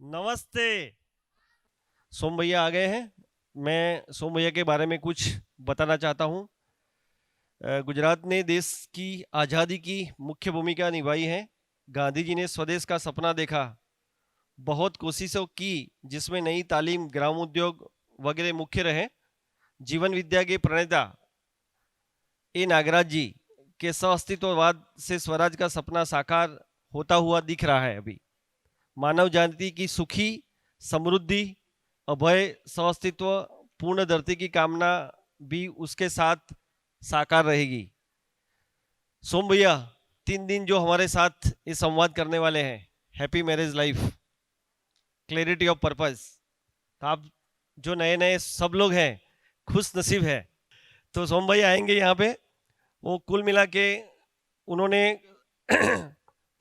नमस्ते। सोम भैया आ गए हैं। मैं सोम भैया के बारे में कुछ बताना चाहता हूँ। गुजरात ने देश की आज़ादी की मुख्य भूमिका निभाई है। गांधी जी ने स्वदेश का सपना देखा, बहुत कोशिशों की, जिसमें नई तालीम, ग्राम उद्योग वगैरह मुख्य रहे। जीवन विद्या के प्रणेता ए नागराज जी के सअस्तित्ववाद से स्वराज का सपना साकार होता हुआ दिख रहा है। अभी मानव जाति की सुखी, समृद्धि, अभय, सअस्तित्व, पूर्ण धरती की कामना भी उसके साथ साकार रहेगी। सोम भैया 3 दिन जो हमारे साथ ये संवाद करने वाले हैं, happy marriage life, clarity of purpose. तो आप जो नए नए सब लोग हैं, खुश नसीब है। तो सोम भैया आएंगे यहाँ पे। वो कुल मिला के उन्होंने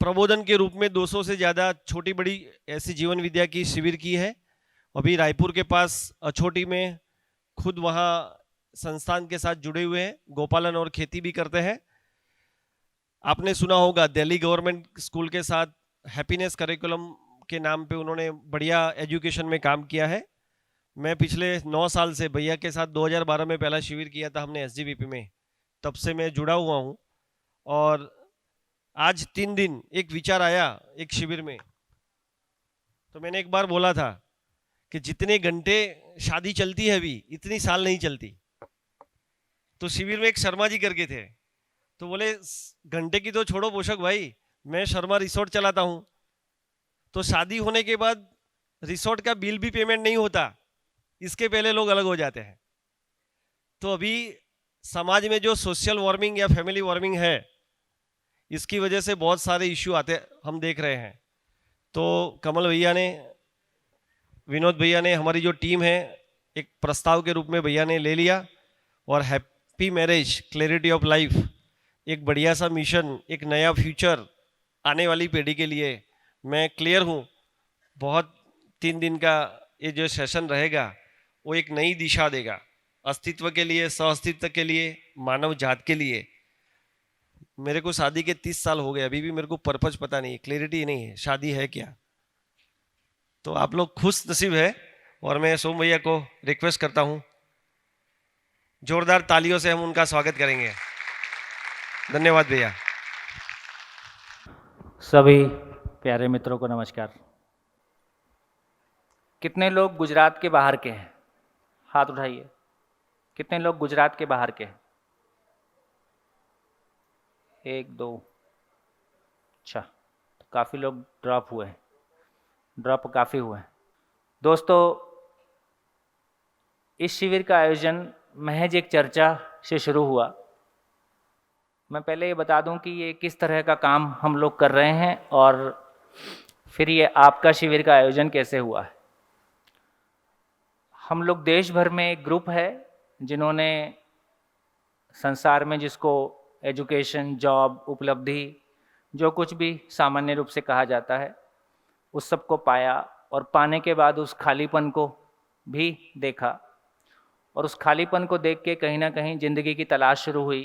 प्रबोधन के रूप में 200 से ज़्यादा छोटी बड़ी ऐसी जीवन विद्या की शिविर की है। अभी रायपुर के पास अछोटी में खुद वहाँ संस्थान के साथ जुड़े हुए हैं, गोपालन और खेती भी करते हैं। आपने सुना होगा दिल्ली गवर्नमेंट स्कूल के साथ हैप्पीनेस करिकुलम के नाम पे उन्होंने बढ़िया एजुकेशन में काम किया है। मैं पिछले 9 साल से भैया के साथ 2012 में पहला शिविर किया था हमने एसजीबीपी में, तब से मैं जुड़ा हुआ हूँ। और आज 3 दिन एक विचार आया एक शिविर में, तो मैंने एक बार बोला था कि जितने घंटे शादी चलती है अभी, इतनी साल नहीं चलती। तो शिविर में एक शर्मा जी करके थे, तो बोले घंटे की तो छोड़ो पोषक भाई, मैं शर्मा रिसोर्ट चलाता हूं, तो शादी होने के बाद रिसोर्ट का बिल भी पेमेंट नहीं होता, इसके पहले लोग अलग हो जाते हैं। तो अभी समाज में जो सोशल वार्मिंग या फैमिली वार्मिंग है, इसकी वजह से बहुत सारे इश्यू आते हम देख रहे हैं। तो कमल भैया ने, विनोद भैया ने, हमारी जो टीम है, एक प्रस्ताव के रूप में भैया ने ले लिया, और happy marriage clarity of life, एक बढ़िया सा मिशन, एक नया फ्यूचर आने वाली पीढ़ी के लिए। मैं क्लियर हूँ, बहुत 3 दिन का ये जो सेशन रहेगा वो एक नई दिशा देगा, अस्तित्व के लिए, सअस्तित्व के लिए, मानव जात के लिए। मेरे को शादी के 30 साल हो गए, अभी भी मेरे को पर्पज पता नहीं है, क्लैरिटी नहीं है शादी है क्या। तो आप लोग खुश नसीब है, और मैं सोम भैया को रिक्वेस्ट करता हूं, जोरदार तालियों से हम उनका स्वागत करेंगे। धन्यवाद भैया। सभी प्यारे मित्रों को नमस्कार। कितने लोग गुजरात के बाहर के हैं? हाथ उठाइए। कितने लोग गुजरात के बाहर के हैं? 1 2। अच्छा, तो काफ़ी लोग ड्रॉप हुए हैं, ड्रॉप काफ़ी हुए हैं। दोस्तों, इस शिविर का आयोजन महज एक चर्चा से शुरू हुआ। मैं पहले ये बता दूं कि ये किस तरह का काम हम लोग कर रहे हैं, और फिर ये आपका शिविर का आयोजन कैसे हुआ है। हम लोग देश भर में एक ग्रुप है जिन्होंने संसार में जिसको एजुकेशन, जॉब, उपलब्धि, जो कुछ भी सामान्य रूप से कहा जाता है, उस सब को पाया, और पाने के बाद उस खालीपन को भी देखा, और उस खालीपन को देख के कहीं ना कहीं ज़िंदगी की तलाश शुरू हुई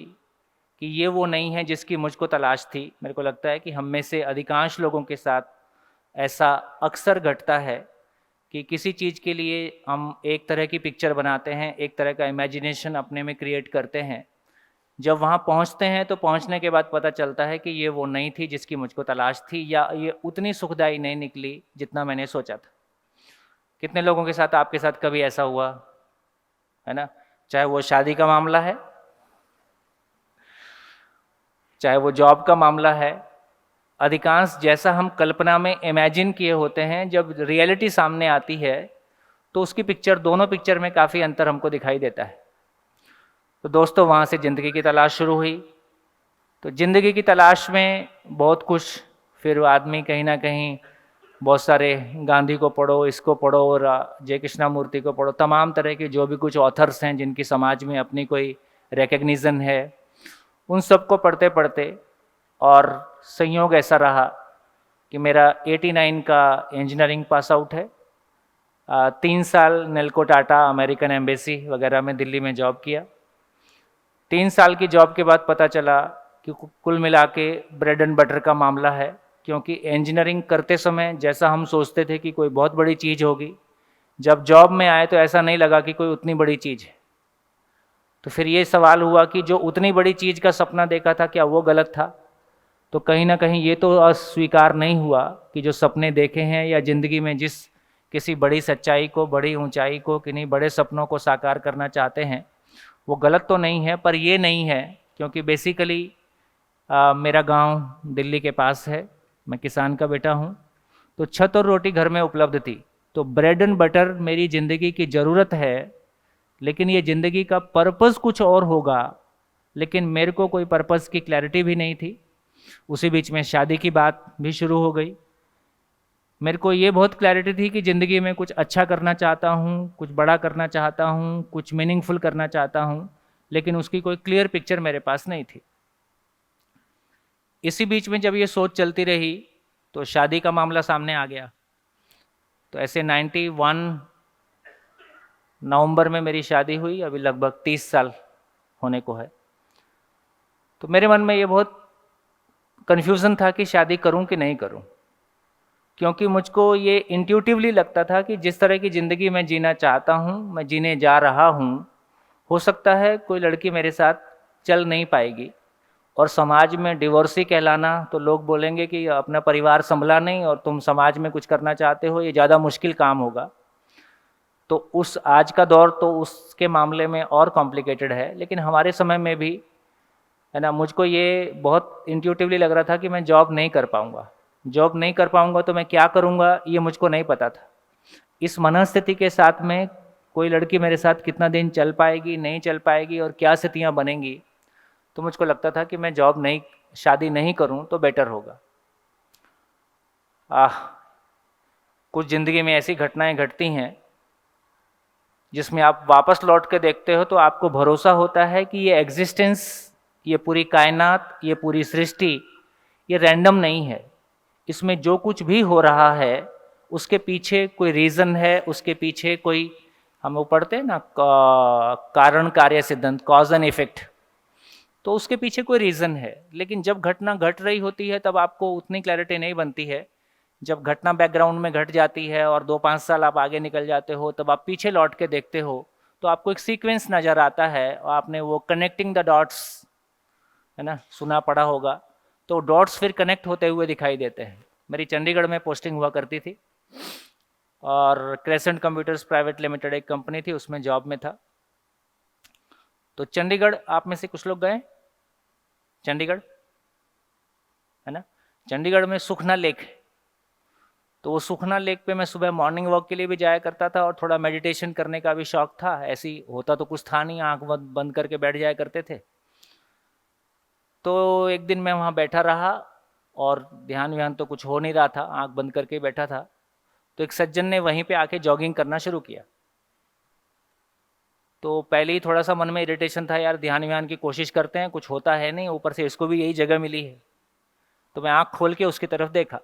कि ये वो नहीं है जिसकी मुझको तलाश थी। मेरे को लगता है कि हम में से अधिकांश लोगों के साथ ऐसा अक्सर घटता है कि किसी चीज़ के लिए हम एक तरह की पिक्चर बनाते हैं, एक तरह का इमेजिनेशन अपने में क्रिएट करते हैं। जब वहाँ पहुँचते हैं तो पहुँचने के बाद पता चलता है कि ये वो नहीं थी जिसकी मुझको तलाश थी, या ये उतनी सुखदायी नहीं निकली जितना मैंने सोचा था। कितने लोगों के साथ, आपके साथ कभी ऐसा हुआ है ना? चाहे वो शादी का मामला है, चाहे वो जॉब का मामला है, अधिकांश जैसा हम कल्पना में इमेजिन किए होते हैं, जब रियलिटी सामने आती है तो उसकी पिक्चर, दोनों पिक्चर में काफ़ी अंतर हमको दिखाई देता है। तो दोस्तों, वहाँ से ज़िंदगी की तलाश शुरू हुई। तो ज़िंदगी की तलाश में बहुत कुछ, फिर आदमी कहीं ना कहीं बहुत सारे गांधी को पढ़ो, इसको पढ़ो, और जय कृष्णमूर्ति को पढ़ो, तमाम तरह के जो भी कुछ ऑथर्स हैं जिनकी समाज में अपनी कोई रिकग्निशन है, उन सबको पढ़ते पढ़ते, और संयोग ऐसा रहा कि मेरा 89 का इंजीनियरिंग पास आउट है। 3 साल नेल्को टाटा, अमेरिकन एम्बेसी वगैरह में दिल्ली में जॉब किया। 3 साल की जॉब के बाद पता चला कि कुल मिला के ब्रेड एंड बटर का मामला है क्योंकि इंजीनियरिंग करते समय जैसा हम सोचते थे कि कोई बहुत बड़ी चीज़ होगी, जब जॉब में आए तो ऐसा नहीं लगा कि कोई उतनी बड़ी चीज़ है। तो फिर ये सवाल हुआ कि जो उतनी बड़ी चीज़ का सपना देखा था क्या वो गलत था? तो कहीं ना कहीं ये तो अस्वीकार नहीं हुआ कि जो सपने देखे हैं या ज़िंदगी में जिस किसी बड़ी सच्चाई को, बड़ी ऊंचाई को, किन्हीं बड़े सपनों को साकार करना चाहते हैं, वो गलत तो नहीं है। पर ये नहीं है, क्योंकि बेसिकली मेरा गांव दिल्ली के पास है, मैं किसान का बेटा हूँ, तो छत और रोटी घर में उपलब्ध थी। तो ब्रेड एंड बटर मेरी ज़िंदगी की ज़रूरत है, लेकिन ये ज़िंदगी का पर्पस कुछ और होगा, लेकिन मेरे को कोई पर्पस की क्लैरिटी भी नहीं थी। उसी बीच में शादी की बात भी शुरू हो गई। मेरे को ये बहुत क्लैरिटी थी कि ज़िंदगी में कुछ अच्छा करना चाहता हूँ, कुछ बड़ा करना चाहता हूँ, कुछ मीनिंगफुल करना चाहता हूँ, लेकिन उसकी कोई क्लियर पिक्चर मेरे पास नहीं थी। इसी बीच में जब ये सोच चलती रही तो शादी का मामला सामने आ गया। तो ऐसे 91 नवंबर में मेरी शादी हुई, अभी लगभग 30 साल होने को है। तो मेरे मन में ये बहुत कन्फ्यूज़न था कि शादी करूं कि नहीं करूं, क्योंकि मुझको ये इंट्यूटिवली लगता था कि जिस तरह की ज़िंदगी मैं जीना चाहता हूं, मैं जीने जा रहा हूं, हो सकता है कोई लड़की मेरे साथ चल नहीं पाएगी, और समाज में डिवोर्सी कहलाना, तो लोग बोलेंगे कि अपना परिवार संभला नहीं और तुम समाज में कुछ करना चाहते हो, ये ज़्यादा मुश्किल काम होगा। तो उस आज का दौर तो उसके मामले में और कॉम्प्लिकेटेड है, लेकिन हमारे समय में भी है ना, मुझको ये बहुत इंट्यूटिवली लग रहा था कि मैं जॉब नहीं कर पाऊँगा। जॉब नहीं कर पाऊँगा तो मैं क्या करूँगा, ये मुझको नहीं पता था। इस मनस्थिति के साथ में कोई लड़की मेरे साथ कितना दिन चल पाएगी, नहीं चल पाएगी और क्या स्थितियाँ बनेंगी, तो मुझको लगता था कि मैं शादी नहीं करूँ तो बेटर होगा। कुछ ज़िंदगी में ऐसी घटनाएं घटती हैं जिसमें आप वापस लौट के देखते हो तो आपको भरोसा होता है कि ये एग्जिस्टेंस, ये पूरी कायनात, ये पूरी सृष्टि, ये रैंडम नहीं है। इसमें जो कुछ भी हो रहा है उसके पीछे कोई रीज़न है, उसके पीछे कोई, हम वो पढ़ते हैं ना कारण कार्य सिद्धांत, कॉज एंड इफेक्ट, तो उसके पीछे कोई रीज़न है। लेकिन जब घटना घट रही होती है तब आपको उतनी क्लैरिटी नहीं बनती है। जब घटना बैकग्राउंड में घट जाती है और 2-5 साल आप आगे निकल जाते हो, तब आप पीछे लौट के देखते हो तो आपको एक सीक्वेंस नज़र आता है, और आपने वो कनेक्टिंग द डॉट्स, है ना, सुना पढ़ा होगा, तो डॉट्स फिर कनेक्ट होते हुए दिखाई देते हैं। मेरी चंडीगढ़ में पोस्टिंग हुआ करती थी और क्रेसेंट कंप्यूटर्स प्राइवेट लिमिटेड एक कंपनी थी, उसमें जॉब में था। तो चंडीगढ़ आप में से कुछ लोग गए चंडीगढ़, है ना? चंडीगढ़ में सुखना लेक है, तो वो सुखना लेक पे मैं सुबह मॉर्निंग वॉक के लिए भी जाया करता था और थोड़ा मेडिटेशन करने का भी शौक था। ऐसी होता तो कुछ था नहीं, आंख बंद करके बैठ जाया करते थे। तो एक दिन मैं वहाँ बैठा रहा और ध्यान व्यान तो कुछ हो नहीं रहा था, आंख बंद करके बैठा था। तो एक सज्जन ने वहीं पे आके जॉगिंग करना शुरू किया। तो पहले ही थोड़ा सा मन में इरिटेशन था, यार ध्यान व्यान की कोशिश करते हैं, कुछ होता है नहीं, ऊपर से इसको भी यही जगह मिली है। तो मैं आँख खोल के उसकी तरफ देखा,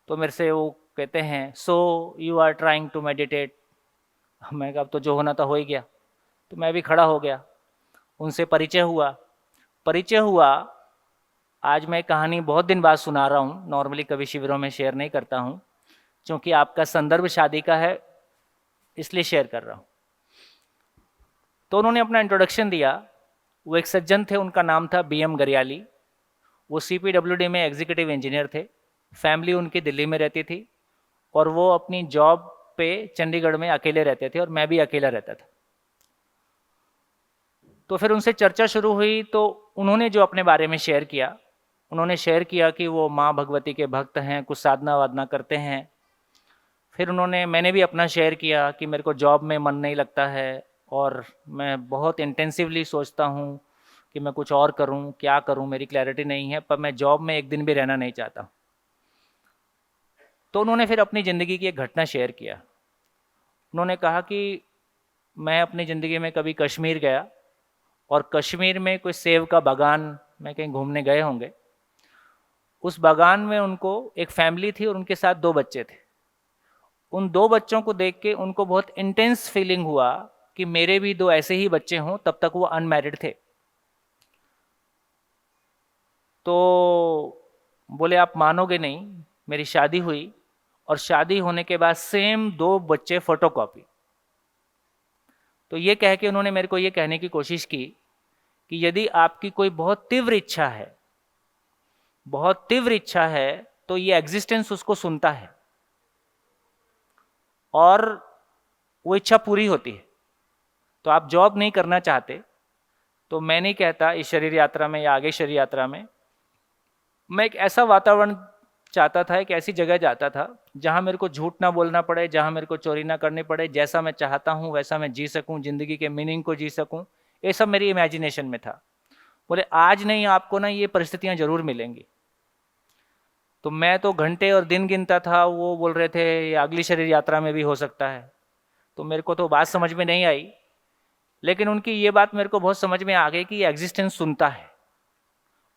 तो मेरे से वो कहते हैं, so you are trying to meditate. मैं कहा अब तो जो होना था हो ही गया। तो मैं भी खड़ा हो गया, उनसे परिचय हुआ। आज मैं कहानी बहुत दिन बाद सुना रहा हूँ, नॉर्मली कभी शिविरों में शेयर नहीं करता हूँ, क्योंकि आपका संदर्भ शादी का है इसलिए शेयर कर रहा हूँ। तो उन्होंने अपना इंट्रोडक्शन दिया। वो एक सज्जन थे, उनका नाम था BM गरियाली। वो CPWD में एग्जीक्यूटिव इंजीनियर थे, फैमिली उनकी दिल्ली में रहती थी और वो अपनी जॉब पे चंडीगढ़ में अकेले रहते थे और मैं भी अकेला रहता था। तो फिर उनसे चर्चा शुरू हुई, तो उन्होंने जो अपने बारे में शेयर किया, उन्होंने शेयर किया कि वो माँ भगवती के भक्त हैं, कुछ साधना वादना करते हैं। फिर मैंने भी अपना शेयर किया कि मेरे को जॉब में मन नहीं लगता है और मैं बहुत इंटेंसिवली सोचता हूँ कि मैं कुछ और करूँ, क्या करूँ, मेरी क्लैरिटी नहीं है, पर मैं जॉब में एक दिन भी रहना नहीं चाहता। तो उन्होंने फिर अपनी ज़िंदगी की एक घटना शेयर किया। उन्होंने कहा कि मैं अपनी ज़िंदगी में कभी कश्मीर गया और कश्मीर में कोई सेब का बागान में कहीं घूमने गए होंगे। उस बागान में उनको एक फैमिली थी और उनके साथ 2 बच्चे थे। उन 2 बच्चों को देख के उनको बहुत इंटेंस फीलिंग हुआ कि मेरे भी 2 ऐसे ही बच्चे हों। तब तक वो अनमैरिड थे। तो बोले आप मानोगे नहीं, मेरी शादी हुई और शादी होने के बाद सेम 2 बच्चे फोटोकॉपी। तो ये कह के उन्होंने मेरे को ये कहने की कोशिश की कि यदि आपकी कोई बहुत तीव्र इच्छा है, बहुत तीव्र इच्छा है, तो ये एग्जिस्टेंस उसको सुनता है और वो इच्छा पूरी होती है। तो आप जॉब नहीं करना चाहते, तो मैं नहीं कहता इस शरीर यात्रा में या आगे शरीर यात्रा में, मैं एक ऐसा वातावरण चाहता था, एक ऐसी जगह जाता था जहां मेरे को झूठ ना बोलना पड़े, जहां मेरे को चोरी ना करनी पड़े, जैसा मैं चाहता हूं वैसा मैं जी सकूं, जिंदगी के मीनिंग को जी सकूं। ये सब मेरी इमेजिनेशन में था। बोले आज नहीं, आपको ना ये परिस्थितियां जरूर मिलेंगी। तो मैं तो घंटे और दिन गिनता था, वो बोल रहे थे ये अगली शरीर यात्रा में भी हो सकता है। तो मेरे को तो बात समझ में नहीं आई, लेकिन उनकी ये बात मेरे को बहुत समझ में आ गई कि ये एग्जिस्टेंस सुनता है।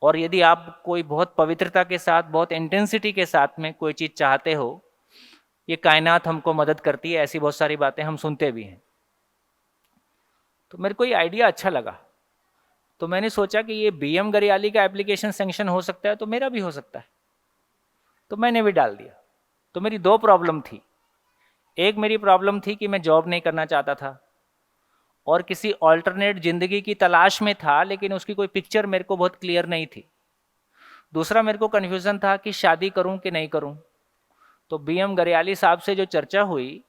और यदि आप कोई बहुत पवित्रता के साथ, बहुत इंटेंसिटी के साथ में कोई चीज़ चाहते हो, ये कायनात हमको मदद करती है, ऐसी बहुत सारी बातें हम सुनते भी हैं। तो मेरे को ये आइडिया अच्छा लगा। तो मैंने सोचा कि ये बीएम गरियाली का एप्लीकेशन सैंक्शन हो सकता है, तो मेरा भी हो सकता है। तो मैंने भी डाल दिया। तो मेरी 2 प्रॉब्लम थी। एक मेरी प्रॉब्लम थी कि मैं जॉब नहीं करना चाहता था और किसी ऑल्टरनेट जिंदगी की तलाश में था, लेकिन उसकी कोई पिक्चर मेरे को बहुत क्लियर नहीं थी। दूसरा मेरे को कन्फ्यूज़न था कि शादी करूं कि नहीं करूं। तो बीएम गरियाली साहब से जो चर्चा हुई,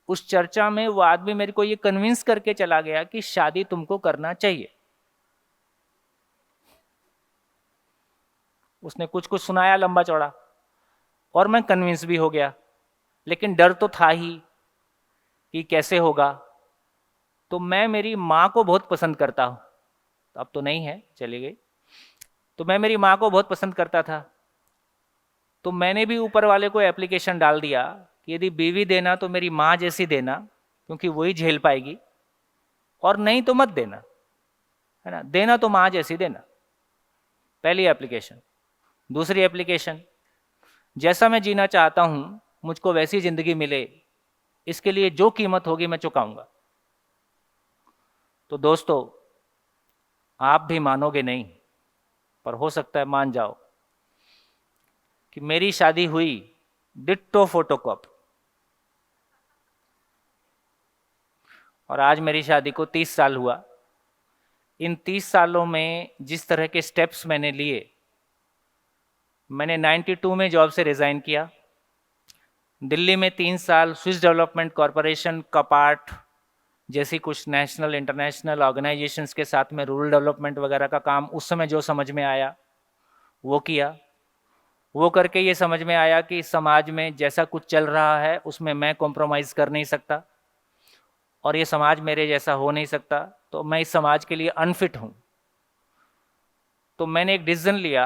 उस चर्चा में वो आदमी मेरे को ये कन्विंस करके चला गया कि शादी तुमको करना चाहिए। उसने कुछ कुछ सुनाया लंबा चौड़ा और मैं कन्विंस भी हो गया, लेकिन डर तो था ही कि कैसे होगा। तो मैं मेरी माँ को बहुत पसंद करता हूँ, अब तो नहीं है, चली गई। तो मैं मेरी माँ को बहुत पसंद करता था। तो मैंने भी ऊपर वाले को एप्लीकेशन डाल दिया कि यदि बीवी देना तो मेरी माँ जैसी देना, क्योंकि वही झेल पाएगी, और नहीं तो मत देना, है ना। देना तो माँ जैसी देना, पहली एप्लीकेशन। दूसरी एप्लीकेशन, जैसा मैं जीना चाहता हूँ मुझको वैसी ज़िंदगी मिले, इसके लिए जो कीमत होगी मैं चुकाऊंगा। तो दोस्तों, आप भी मानोगे नहीं, पर हो सकता है मान जाओ कि मेरी शादी हुई डिट्टो फोटोकॉपी। और आज मेरी शादी को 30 साल हुआ। इन 30 सालों में जिस तरह के स्टेप्स मैंने लिए, मैंने 92 में जॉब से रिज़ाइन किया। दिल्ली में 3 साल स्विस डेवलपमेंट कॉरपोरेशन, कपाट जैसी कुछ नेशनल इंटरनेशनल ऑर्गेनाइजेशंस के साथ में रूरल डेवलपमेंट वगैरह का काम उस समय जो समझ में आया वो किया। वो करके ये समझ में आया कि समाज में जैसा कुछ चल रहा है उसमें मैं कॉम्प्रोमाइज़ कर नहीं सकता और ये समाज मेरे जैसा हो नहीं सकता, तो मैं इस समाज के लिए अनफिट हूँ। तो मैंने एक डिसीजन लिया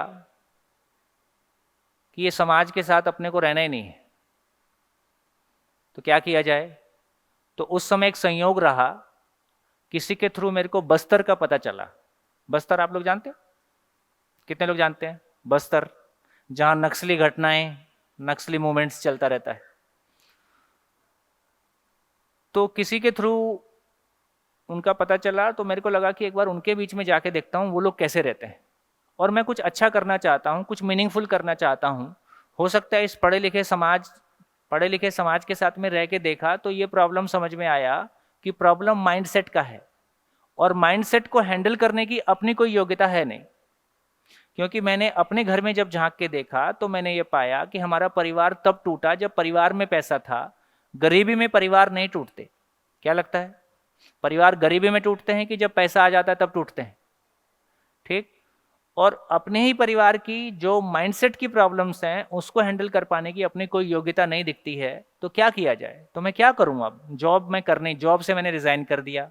कि ये समाज के साथ अपने को रहना ही नहीं है, तो क्या किया जाए। तो उस समय एक संयोग रहा, किसी के थ्रू मेरे को बस्तर का पता चला। बस्तर आप लोग जानते हो? कितने लोग जानते हैं बस्तर, जहां नक्सली घटनाएं, नक्सली मूवमेंट्स चलता रहता है। तो किसी के थ्रू उनका पता चला, तो मेरे को लगा कि एक बार उनके बीच में जाके देखता हूँ वो लोग कैसे रहते हैं। और मैं कुछ अच्छा करना चाहता हूँ, कुछ मीनिंगफुल करना चाहता हूँ। हो सकता है इस पढ़े लिखे समाज के साथ में रह के देखा तो ये प्रॉब्लम समझ में आया कि प्रॉब्लम माइंडसेट का है, और माइंडसेट को हैंडल करने की अपनी कोई योग्यता है नहीं। क्योंकि मैंने अपने घर में जब झांक के देखा तो मैंने ये पाया कि हमारा परिवार तब टूटा जब परिवार में पैसा था। गरीबी में परिवार नहीं टूटते। क्या लगता है, परिवार गरीबी में टूटते हैं कि जब पैसा आ जाता है तब टूटते हैं? ठीक। और अपने ही परिवार की जो माइंडसेट की प्रॉब्लम्स हैं उसको हैंडल कर पाने की अपनी कोई योग्यता नहीं दिखती है, तो क्या किया जाए। तो मैं क्या करूं, अब जॉब से मैंने रिजाइन कर दिया।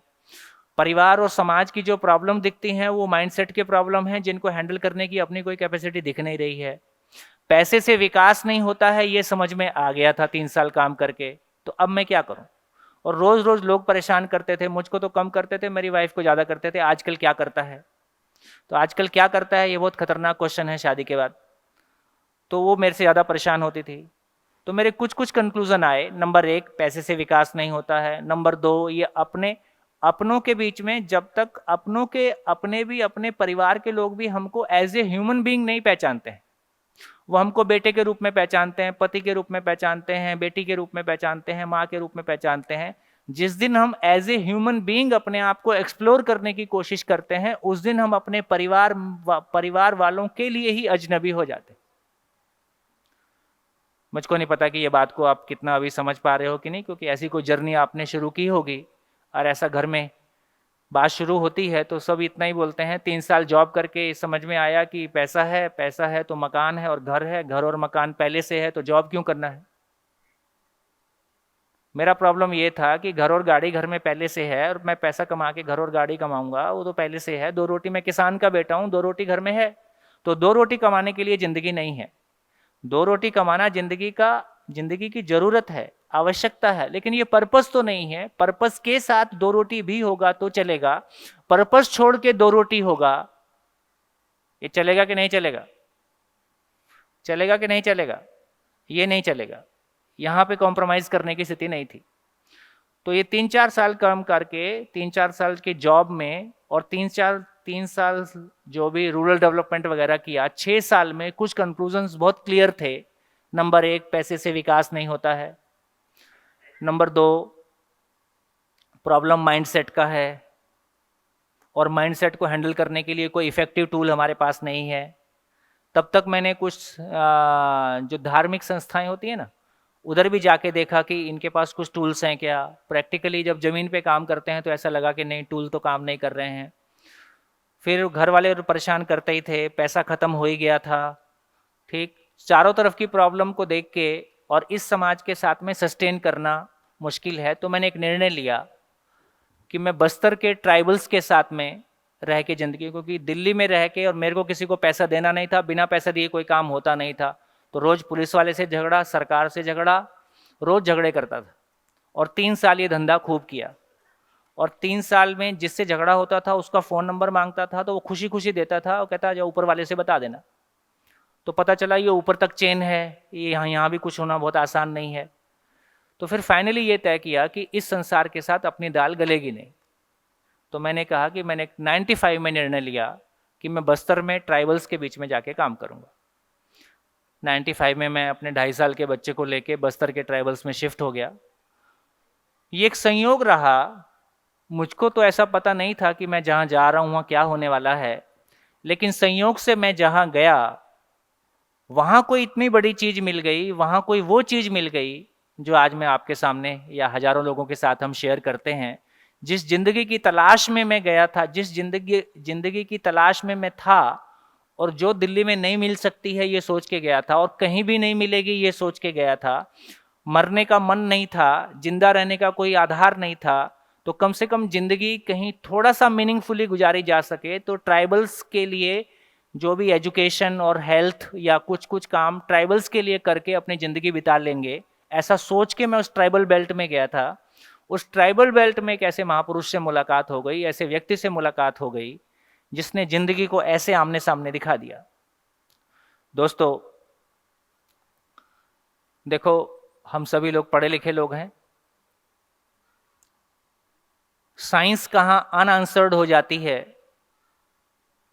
परिवार और समाज की जो प्रॉब्लम दिखती हैं वो माइंडसेट के प्रॉब्लम हैं, जिनको हैंडल करने की अपनी कोई कैपेसिटी दिख नहीं रही है। पैसे से विकास नहीं होता है, ये समझ में आ गया था 3 साल काम करके। तो अब मैं क्या करूं। और रोज रोज लोग परेशान करते थे, मुझको तो कम करते थे, मेरी वाइफ को ज़्यादा करते थे। आजकल क्या करता है, तो आजकल क्या करता है, ये बहुत खतरनाक क्वेश्चन है शादी के बाद। तो वो मेरे से ज़्यादा परेशान होती थी। तो मेरे कुछ कुछ कंक्लूजन आए। नंबर 1, पैसे से विकास नहीं होता है। नंबर 2, ये अपनों के बीच में जब तक अपने परिवार के लोग भी हमको एज ए ह्यूमन बीइंग नहीं पहचानते हैं, वो हमको बेटे के रूप में पहचानते हैं, पति के रूप में पहचानते हैं, बेटी के रूप में पहचानते हैं, माँ के रूप में पहचानते हैं। जिस दिन हम एज ए ह्यूमन बीइंग अपने आप को एक्सप्लोर करने की कोशिश करते हैं, उस दिन हम अपने परिवार वालों के लिए ही अजनबी हो जाते हैं। मुझको नहीं पता कि ये बात को आप कितना अभी समझ पा रहे हो कि नहीं, क्योंकि ऐसी कोई जर्नी आपने शुरू की होगी और ऐसा घर में बात शुरू होती है तो सब इतना ही बोलते हैं, 3 साल जॉब करके समझ में आया कि पैसा है तो मकान है और घर है, घर और मकान पहले से है तो जॉब क्यों करना है। मेरा प्रॉब्लम ये था कि घर और गाड़ी घर में पहले से है और मैं पैसा कमा के घर और गाड़ी कमाऊंगा, वो तो पहले से है। 2 रोटी, मैं किसान का बेटा हूँ, 2 रोटी घर में है, तो 2 रोटी कमाने के लिए जिंदगी नहीं है। 2 रोटी कमाना जिंदगी की जरूरत है, आवश्यकता है, लेकिन ये पर्पस तो नहीं है। पर्पस के साथ 2 रोटी भी होगा तो चलेगा, पर्पस छोड़ के 2 रोटी होगा, ये चलेगा कि नहीं चलेगा? चलेगा कि नहीं चलेगा? ये नहीं चलेगा। यहाँ पे कॉम्प्रोमाइज करने की स्थिति नहीं थी। तो ये 3-4 साल काम करके, 3-4 साल के जॉब में और 3 साल जो भी रूरल डेवलपमेंट वगैरह किया, 6 साल में कुछ कंक्लूजन्स बहुत क्लियर थे। नंबर 1, पैसे से विकास नहीं होता है। नंबर 2, प्रॉब्लम माइंडसेट का है और माइंडसेट को हैंडल करने के लिए कोई इफेक्टिव टूल हमारे पास नहीं है। तब तक मैंने कुछ जो धार्मिक संस्थाएं होती है ना, उधर भी जाके देखा कि इनके पास कुछ टूल्स हैं क्या। प्रैक्टिकली जब ज़मीन पे काम करते हैं तो ऐसा लगा कि नहीं, टूल तो काम नहीं कर रहे हैं। फिर घर वाले परेशान करते ही थे, पैसा ख़त्म हो ही गया था। ठीक, चारों तरफ की प्रॉब्लम को देख के और इस समाज के साथ में सस्टेन करना मुश्किल है, तो मैंने एक निर्णय लिया कि मैं बस्तर के ट्राइबल्स के साथ में रह के ज़िंदगी, क्योंकि दिल्ली में रह के और मेरे को किसी को पैसा देना नहीं था, बिना पैसा दिए कोई काम होता नहीं था। तो रोज़ पुलिस वाले से झगड़ा, सरकार से झगड़ा, रोज़ झगड़े करता था और 3 साल ये धंधा खूब किया। और 3 साल में जिससे झगड़ा होता था उसका फ़ोन नंबर मांगता था तो वो खुशी खुशी देता था और कहता जाओ ऊपर वाले से बता देना। तो पता चला ये ऊपर तक चेन है, ये यहाँ भी कुछ होना बहुत आसान नहीं है। तो फिर फाइनली ये तय किया कि इस संसार के साथ अपनी दाल गलेगी नहीं। तो मैंने कहा कि मैंने 95 में निर्णय लिया कि मैं बस्तर में ट्राइबल्स के बीच में जाके काम करूँगा। 95 में मैं अपने 2.5 साल के बच्चे को लेके बस्तर के ट्राइबल्स में शिफ्ट हो गया। ये एक संयोग रहा, मुझको तो ऐसा पता नहीं था कि मैं जहाँ जा रहा हूँ वहाँ क्या होने वाला है, लेकिन संयोग से मैं जहाँ गया वहाँ कोई इतनी बड़ी चीज़ मिल गई, वहाँ कोई वो चीज़ मिल गई जो आज मैं आपके सामने या हजारों लोगों के साथ हम शेयर करते हैं। जिस जिंदगी की तलाश में मैं गया था, जिस जिंदगी की तलाश में मैं था और जो दिल्ली में नहीं मिल सकती है ये सोच के गया था और कहीं भी नहीं मिलेगी ये सोच के गया था। मरने का मन नहीं था, जिंदा रहने का कोई आधार नहीं था, तो कम से कम जिंदगी कहीं थोड़ा सा मीनिंगफुली गुजारी जा सके तो ट्राइबल्स के लिए जो भी एजुकेशन और हेल्थ या कुछ काम ट्राइबल्स के लिए करके अपनी ज़िंदगी बिता लेंगे, ऐसा सोच के मैं उस ट्राइबल बेल्ट में गया था। उस ट्राइबल बेल्ट में एक ऐसे महापुरुष से मुलाकात हो गई, ऐसे व्यक्ति से मुलाकात हो गई जिसने ज़िंदगी को ऐसे आमने सामने दिखा दिया। दोस्तों देखो, हम सभी लोग पढ़े लिखे लोग हैं। साइंस कहाँ अनआंसर्ड हो जाती है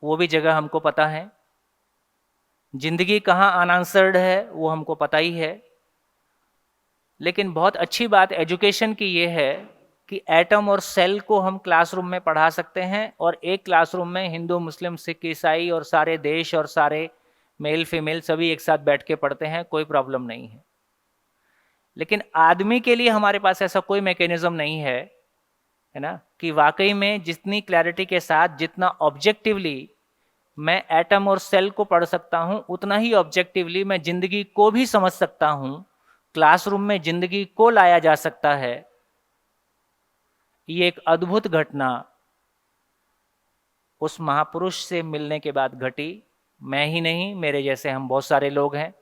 वो भी जगह हमको पता है, जिंदगी कहाँ अनआंसर्ड है वो हमको पता ही है। लेकिन बहुत अच्छी बात एजुकेशन की ये है कि एटम और सेल को हम क्लासरूम में पढ़ा सकते हैं और एक क्लासरूम में हिंदू, मुस्लिम, सिख, ईसाई और सारे देश और सारे मेल फीमेल सभी एक साथ बैठ के पढ़ते हैं, कोई प्रॉब्लम नहीं है। लेकिन आदमी के लिए हमारे पास ऐसा कोई मैकेनिज्म नहीं है ना, कि वाकई में जितनी क्लैरिटी के साथ, जितना ऑब्जेक्टिवली मैं एटम और सेल को पढ़ सकता हूं, उतना ही ऑब्जेक्टिवली मैं जिंदगी को भी समझ सकता हूं। क्लासरूम में जिंदगी को लाया जा सकता है। ये एक अद्भुत घटना उस महापुरुष से मिलने के बाद घटी। मैं ही नहीं, मेरे जैसे हम बहुत सारे लोग हैं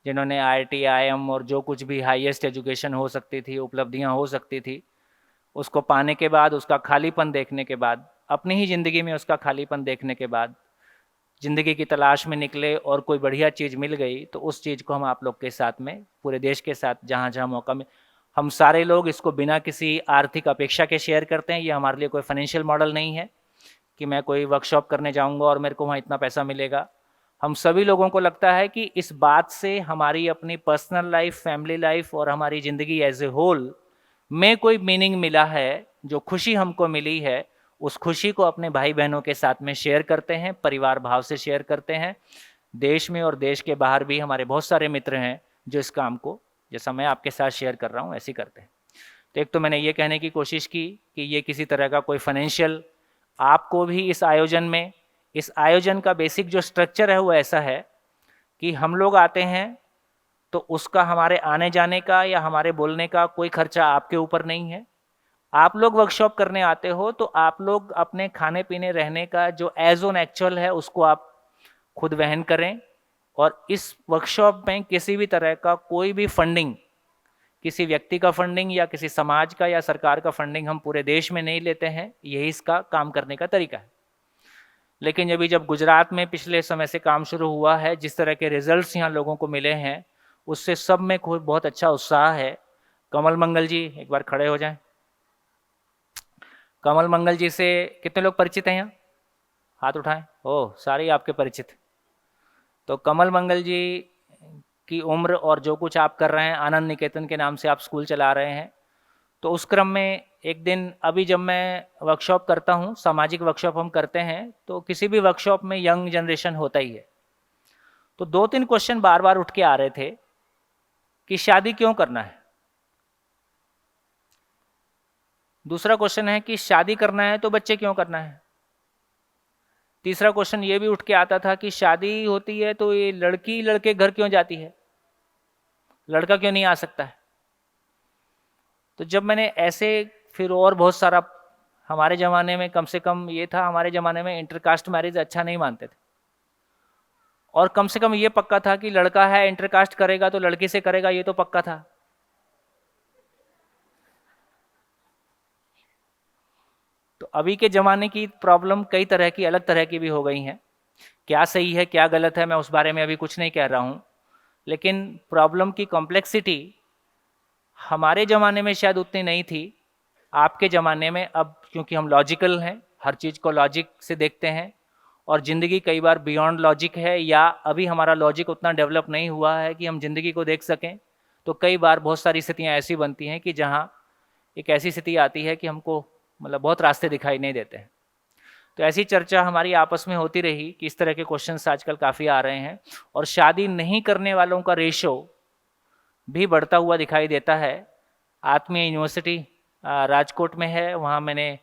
जिन्होंने IIT, IIM और जो कुछ भी हाईएस्ट एजुकेशन हो सकती थी, उपलब्धियां हो सकती थी, उसको पाने के बाद, उसका खालीपन देखने के बाद, अपनी ही ज़िंदगी में उसका खालीपन देखने के बाद ज़िंदगी की तलाश में निकले और कोई बढ़िया चीज़ मिल गई तो उस चीज़ को हम आप लोग के साथ में, पूरे देश के साथ जहाँ जहाँ मौका में, हम सारे लोग इसको बिना किसी आर्थिक अपेक्षा के शेयर करते हैं। ये हमारे लिए कोई फाइनेंशियल मॉडल नहीं है कि मैं कोई वर्कशॉप करने जाऊँगा और मेरे को वहाँ इतना पैसा मिलेगा। हम सभी लोगों को लगता है कि इस बात से हमारी अपनी पर्सनल लाइफ, फैमिली लाइफ और हमारी ज़िंदगी एज ए होल में कोई मीनिंग मिला है। जो खुशी हमको मिली है उस खुशी को अपने भाई बहनों के साथ में शेयर करते हैं, परिवार भाव से शेयर करते हैं। देश में और देश के बाहर भी हमारे बहुत सारे मित्र हैं जो इस काम को, जैसा मैं आपके साथ शेयर कर रहा हूँ, ऐसे करते हैं। तो एक तो मैंने ये कहने की कोशिश की कि ये किसी तरह का कोई फाइनेंशियल, आपको भी इस आयोजन का बेसिक जो स्ट्रक्चर है वो ऐसा है कि हम लोग आते हैं तो उसका हमारे आने जाने का या हमारे बोलने का कोई खर्चा आपके ऊपर नहीं है। आप लोग वर्कशॉप करने आते हो तो आप लोग अपने खाने पीने रहने का जो एज ऑन एक्चुअल है उसको आप खुद वहन करें। और इस वर्कशॉप में किसी भी तरह का कोई भी फंडिंग, किसी व्यक्ति का फंडिंग या किसी समाज का या सरकार का फंडिंग हम पूरे देश में नहीं लेते हैं। यही इसका काम करने का तरीका है। लेकिन जब गुजरात में पिछले समय से काम शुरू हुआ है, जिस तरह के रिजल्ट्स यहाँ लोगों को मिले हैं उससे सब में कोई बहुत अच्छा उत्साह है। कमल मंगल जी एक बार खड़े हो जाएं। कमल मंगल जी से कितने लोग परिचित हैं यहाँ? हाथ उठाएं। ओह, सारे ही आपके परिचित। तो कमल मंगल जी की उम्र और जो कुछ आप कर रहे हैं, आनंद निकेतन के नाम से आप स्कूल चला रहे हैं, तो उस क्रम में एक दिन अभी जब मैं वर्कशॉप करता हूँ, सामाजिक वर्कशॉप हम करते हैं, तो किसी भी वर्कशॉप में यंग जनरेशन होता ही है। तो 2-3 क्वेश्चन बार बार उठ के आ रहे थे कि शादी क्यों करना है। दूसरा क्वेश्चन है कि शादी करना है तो बच्चे क्यों करना है। तीसरा क्वेश्चन ये भी उठ के आता था कि शादी होती है तो ये लड़की लड़के घर क्यों जाती है, लड़का क्यों नहीं आ सकता है। तो जब मैंने ऐसे, फिर और बहुत सारा, हमारे ज़माने में कम से कम ये था, हमारे ज़माने में इंटरकास्ट मैरिज अच्छा नहीं मानते थे, और कम से कम ये पक्का था कि लड़का है इंटरकास्ट करेगा तो लड़की से करेगा, ये तो पक्का था। तो अभी के ज़माने की प्रॉब्लम कई तरह की, अलग तरह की भी हो गई हैं। क्या सही है क्या गलत है मैं उस बारे में अभी कुछ नहीं कह रहा हूँ, लेकिन प्रॉब्लम की कॉम्प्लेक्सिटी हमारे ज़माने में शायद उतनी नहीं थी। आपके ज़माने में अब, क्योंकि हम लॉजिकल हैं, हर चीज़ को लॉजिक से देखते हैं, और ज़िंदगी कई बार बियॉन्ड लॉजिक है, या अभी हमारा लॉजिक उतना डेवलप नहीं हुआ है कि हम ज़िंदगी को देख सकें। तो कई बार बहुत सारी स्थितियाँ ऐसी बनती हैं कि जहाँ एक ऐसी स्थिति आती है कि हमको मतलब बहुत रास्ते दिखाई नहीं देते हैं। तो ऐसी चर्चा हमारी आपस में होती रही कि इस तरह के क्वेश्चंस आजकल काफ़ी आ रहे हैं, और शादी नहीं करने वालों का रेशो भी बढ़ता हुआ दिखाई देता है। आत्मीय यूनिवर्सिटी राजकोट में है, वहाँ मैंने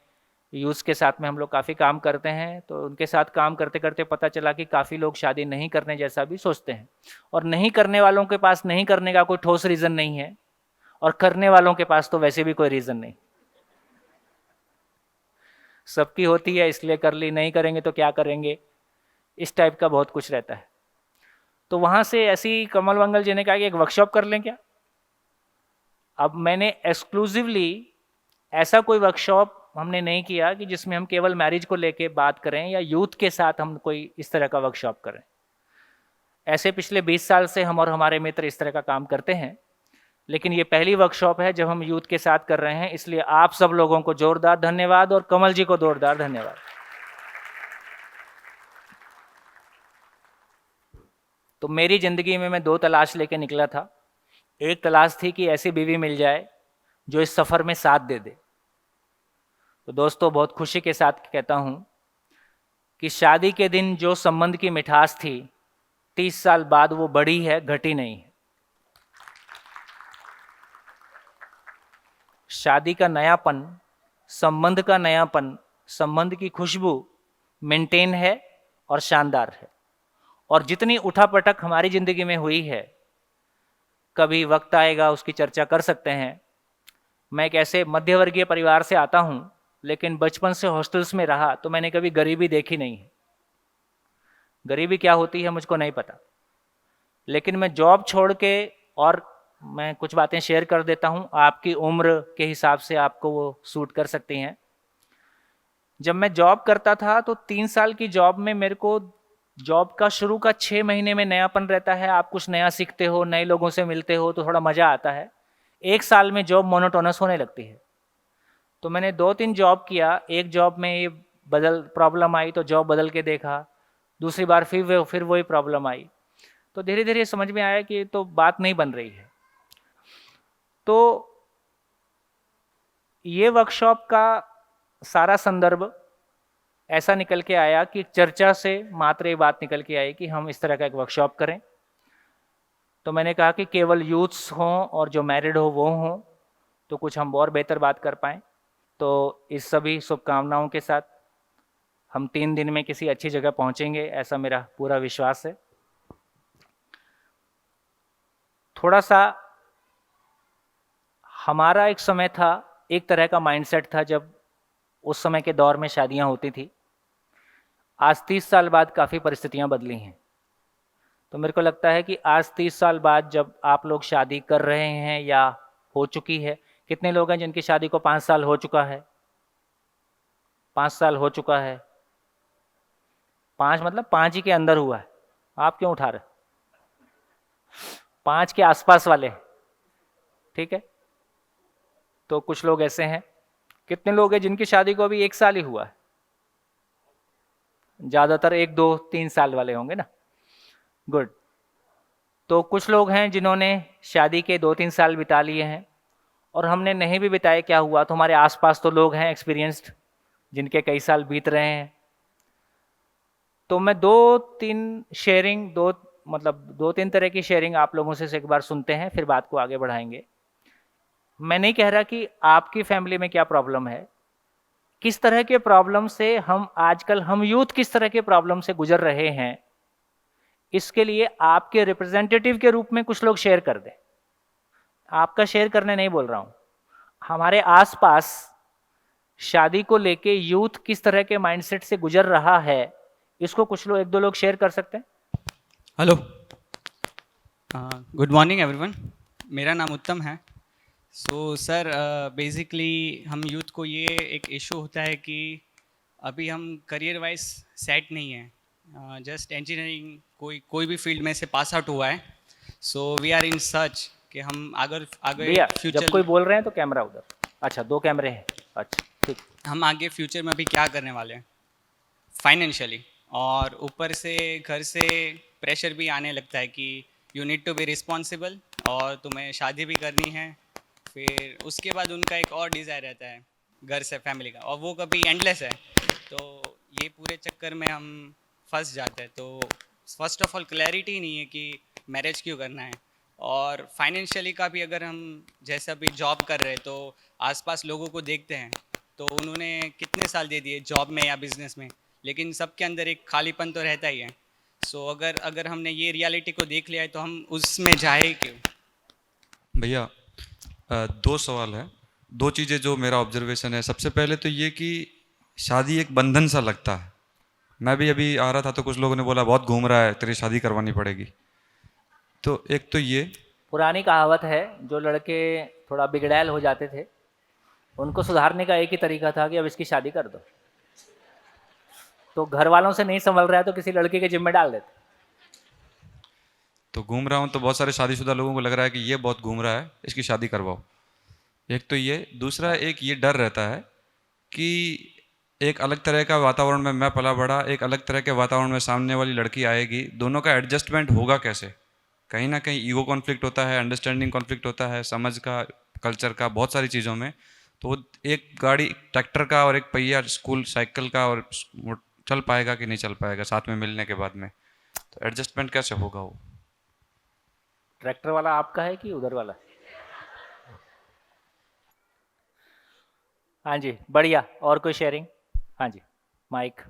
यूथ के साथ में हम लोग काफ़ी काम करते हैं, तो उनके साथ काम करते करते पता चला कि काफ़ी लोग शादी नहीं करने जैसा भी सोचते हैं, और नहीं करने वालों के पास नहीं करने का कोई ठोस रीज़न नहीं है, और करने वालों के पास तो वैसे भी कोई रीज़न नहीं। सबकी होती है इसलिए कर ली, नहीं करेंगे तो क्या करेंगे, इस टाइप का बहुत कुछ रहता है। तो वहाँ से ऐसी कमल मंगल जी ने कहा कि एक वर्कशॉप कर लें क्या। अब मैंने एक्सक्लूसिवली ऐसा कोई वर्कशॉप हमने नहीं किया कि जिसमें हम केवल मैरिज को लेके बात करें या यूथ के साथ हम कोई इस तरह का वर्कशॉप करें। ऐसे पिछले 20 साल से हम और हमारे मित्र इस तरह का काम करते हैं, लेकिन ये पहली वर्कशॉप है जब हम यूथ के साथ कर रहे हैं, इसलिए आप सब लोगों को जोरदार धन्यवाद और कमल जी को जोरदार धन्यवाद। तो मेरी ज़िंदगी में मैं 2 तलाश लेके निकला था। एक तलाश थी कि ऐसी बीवी मिल जाए जो इस सफ़र में साथ दे दे। तो दोस्तों, बहुत खुशी के साथ कहता हूँ कि शादी के दिन जो संबंध की मिठास थी, 30 साल बाद वो बढ़ी है, घटी नहीं है। शादी का नयापन, संबंध का नयापन, संबंध की खुशबू मेंटेन है और शानदार है। और जितनी उठापटक हमारी ज़िंदगी में हुई है, कभी वक्त आएगा उसकी चर्चा कर सकते हैं। मैं एक ऐसे मध्यवर्गीय परिवार से आता हूँ, लेकिन बचपन से हॉस्टल्स में रहा, तो मैंने कभी गरीबी देखी नहीं है। गरीबी क्या होती है मुझको नहीं पता, लेकिन मैं जॉब छोड़ के, और मैं कुछ बातें शेयर कर देता हूँ, आपकी उम्र के हिसाब से आपको वो सूट कर सकती हैं। जब मैं जॉब करता था तो 3 साल की जॉब में मेरे को, जॉब का शुरू का 6 महीने में नयापन रहता है, आप कुछ नया सीखते हो, नए लोगों से मिलते हो, तो थोड़ा मज़ा आता है। 1 साल में जॉब मोनोटोनस होने लगती है। तो मैंने 2-3 जॉब किया। एक जॉब में ये प्रॉब्लम आई तो जॉब बदल के देखा, दूसरी बार फिर वही प्रॉब्लम आई। तो धीरे धीरे समझ में आया कि तो बात नहीं बन रही है। तो ये वर्कशॉप का सारा संदर्भ ऐसा निकल के आया कि चर्चा से मात्र ये बात निकल के आई कि हम इस तरह का एक वर्कशॉप करें। तो मैंने कहा कि केवल यूथ्स हों और जो मैरिड हो वो हों तो कुछ हम और बेहतर बात कर पाएँ। तो इस सभी शुभकामनाओं के साथ हम 3 दिन में किसी अच्छी जगह पहुंचेंगे, ऐसा मेरा पूरा विश्वास है। थोड़ा सा हमारा एक समय था, एक तरह का माइंडसेट था जब उस समय के दौर में शादियां होती थी। आज 30 साल बाद काफ़ी परिस्थितियां बदली हैं। तो मेरे को लगता है कि आज 30 साल बाद जब आप लोग शादी कर रहे हैं या हो चुकी है, कितने लोग हैं जिनकी शादी को 5 साल हो चुका है? 5 साल हो चुका है। 5 मतलब 5 ही के अंदर हुआ है। आप क्यों उठा रहे? 5 के आसपास वाले, ठीक है। तो कुछ लोग ऐसे हैं। कितने लोग हैं जिनकी शादी को अभी 1 साल ही हुआ है? ज़्यादातर 1, 2, 3 साल वाले होंगे ना। गुड। तो कुछ लोग हैं जिन्होंने शादी के 2-3 साल बिता लिए हैं, और हमने नहीं भी बिताए क्या हुआ, तो हमारे आसपास तो लोग हैं एक्सपीरियंस्ड जिनके कई साल बीत रहे हैं। तो मैं 2-3 तरह की शेयरिंग आप लोगों से एक बार सुनते हैं, फिर बात को आगे बढ़ाएंगे। मैं नहीं कह रहा कि आपकी फैमिली में क्या प्रॉब्लम है, किस तरह के प्रॉब्लम से हम यूथ किस तरह के प्रॉब्लम से गुजर रहे हैं, इसके लिए आपके रिप्रेजेंटेटिव के रूप में कुछ लोग शेयर कर दें। आपका शेयर करने नहीं बोल रहा हूं, हमारे आसपास शादी को लेके यूथ किस तरह के माइंडसेट से गुजर रहा है, इसको कुछ लोग 1-2 लोग शेयर कर सकते हैं। Hello, good morning everyone. मेरा नाम उत्तम है। सो सर, बेसिकली हम यूथ को ये एक इशू होता है कि अभी हम करियर वाइज सेट नहीं है। जस्ट इंजीनियरिंग कोई भी फील्ड में से पास आउट हुआ है। So we are in search कि हम आगे भैया फ्यूचर, जब कोई बोल रहे हैं तो कैमरा उधर। अच्छा, 2 कैमरे हैं। अच्छा, ठीक। हम आगे फ्यूचर में अभी क्या करने वाले हैं फाइनेंशियली, और ऊपर से घर से प्रेशर भी आने लगता है कि you need to be responsible और तुम्हें शादी भी करनी है। फिर उसके बाद उनका एक और डिज़ायर रहता है घर से, फैमिली का, और वो कभी एंडलेस है। तो ये पूरे चक्कर में हम फंस जाते हैं। तो फर्स्ट ऑफ ऑल क्लैरिटी नहीं है कि मैरिज क्यों करना है, और फाइनेंशियली का भी अगर हम जैसे अभी जॉब कर रहे हैं तो आसपास लोगों को देखते हैं तो उन्होंने कितने साल दे दिए जॉब में या बिजनेस में, लेकिन सबके अंदर एक खालीपन तो रहता ही है। सो अगर हमने ये रियलिटी को देख लिया है तो हम उसमें जाए क्यों? भैया, 2 सवाल है, 2 चीज़ें जो मेरा ऑब्जर्वेशन है। सबसे पहले तो ये कि शादी एक बंधन सा लगता है। मैं भी अभी आ रहा था तो कुछ लोगों ने बोला बहुत घूम रहा है, तेरी शादी करवानी पड़ेगी। तो एक तो ये पुरानी कहावत है, जो लड़के थोड़ा बिगड़ैल हो जाते थे उनको सुधारने का एक ही तरीका था कि अब इसकी शादी कर दो। तो घर वालों से नहीं संभल रहा है तो किसी लड़के के जिम्मे डाल देते। तो घूम रहा हूँ तो बहुत सारे शादीशुदा लोगों को लग रहा है कि ये बहुत घूम रहा है, इसकी शादी करवाओ। एक तो ये, दूसरा एक ये डर रहता है कि एक अलग तरह का वातावरण में मैं पला बड़ा, एक अलग तरह के वातावरण में सामने वाली लड़की आएगी, दोनों का एडजस्टमेंट होगा कैसे? कहीं ना कहीं ईगो कॉन्फ्लिक्ट होता है, अंडरस्टैंडिंग कॉन्फ्लिक्ट होता है, समझ का, कल्चर का, बहुत सारी चीज़ों में। तो वो एक गाड़ी ट्रैक्टर का और एक पहिया स्कूल साइकिल का, और वो चल पाएगा कि नहीं चल पाएगा साथ में मिलने के बाद में? तो एडजस्टमेंट कैसे होगा वो? ट्रैक्टर वाला आपका है कि उधर वाला? हाँ जी, बढ़िया। और कोई शेयरिंग? हाँ जी, माइक।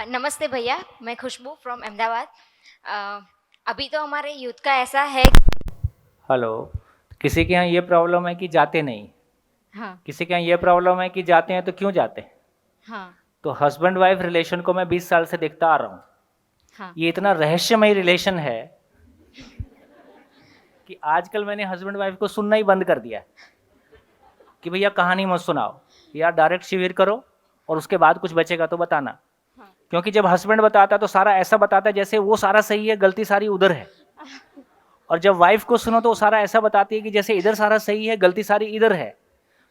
नमस्ते भैया, मैं खुशबू फ्रॉम अहमदाबाद। अभी तो हमारे यूथ का ऐसा है। हेलो। किसी के यहाँ ये प्रॉब्लम है कि जाते नहीं, हाँ किसी के यहाँ ये प्रॉब्लम है कि जाते हैं तो क्यों जाते हैं। हाँ तो हस्बैंड वाइफ रिलेशन को मैं 20 साल से देखता आ रहा हूँ। हाँ ये इतना रहस्यमय रिलेशन है कि आजकल मैंने हस्बैंड वाइफ को सुनना ही बंद कर दिया है कि भैया कहानी मत सुनाओ यार, डायरेक्ट शिविर करो और उसके बाद कुछ बचेगा तो बताना। क्योंकि जब हस्बैंड बताता है तो सारा ऐसा बताता है जैसे वो सारा सही है, गलती सारी उधर है। और जब वाइफ को सुनो तो वो सारा ऐसा बताती है कि जैसे इधर सारा सही है, गलती सारी इधर है।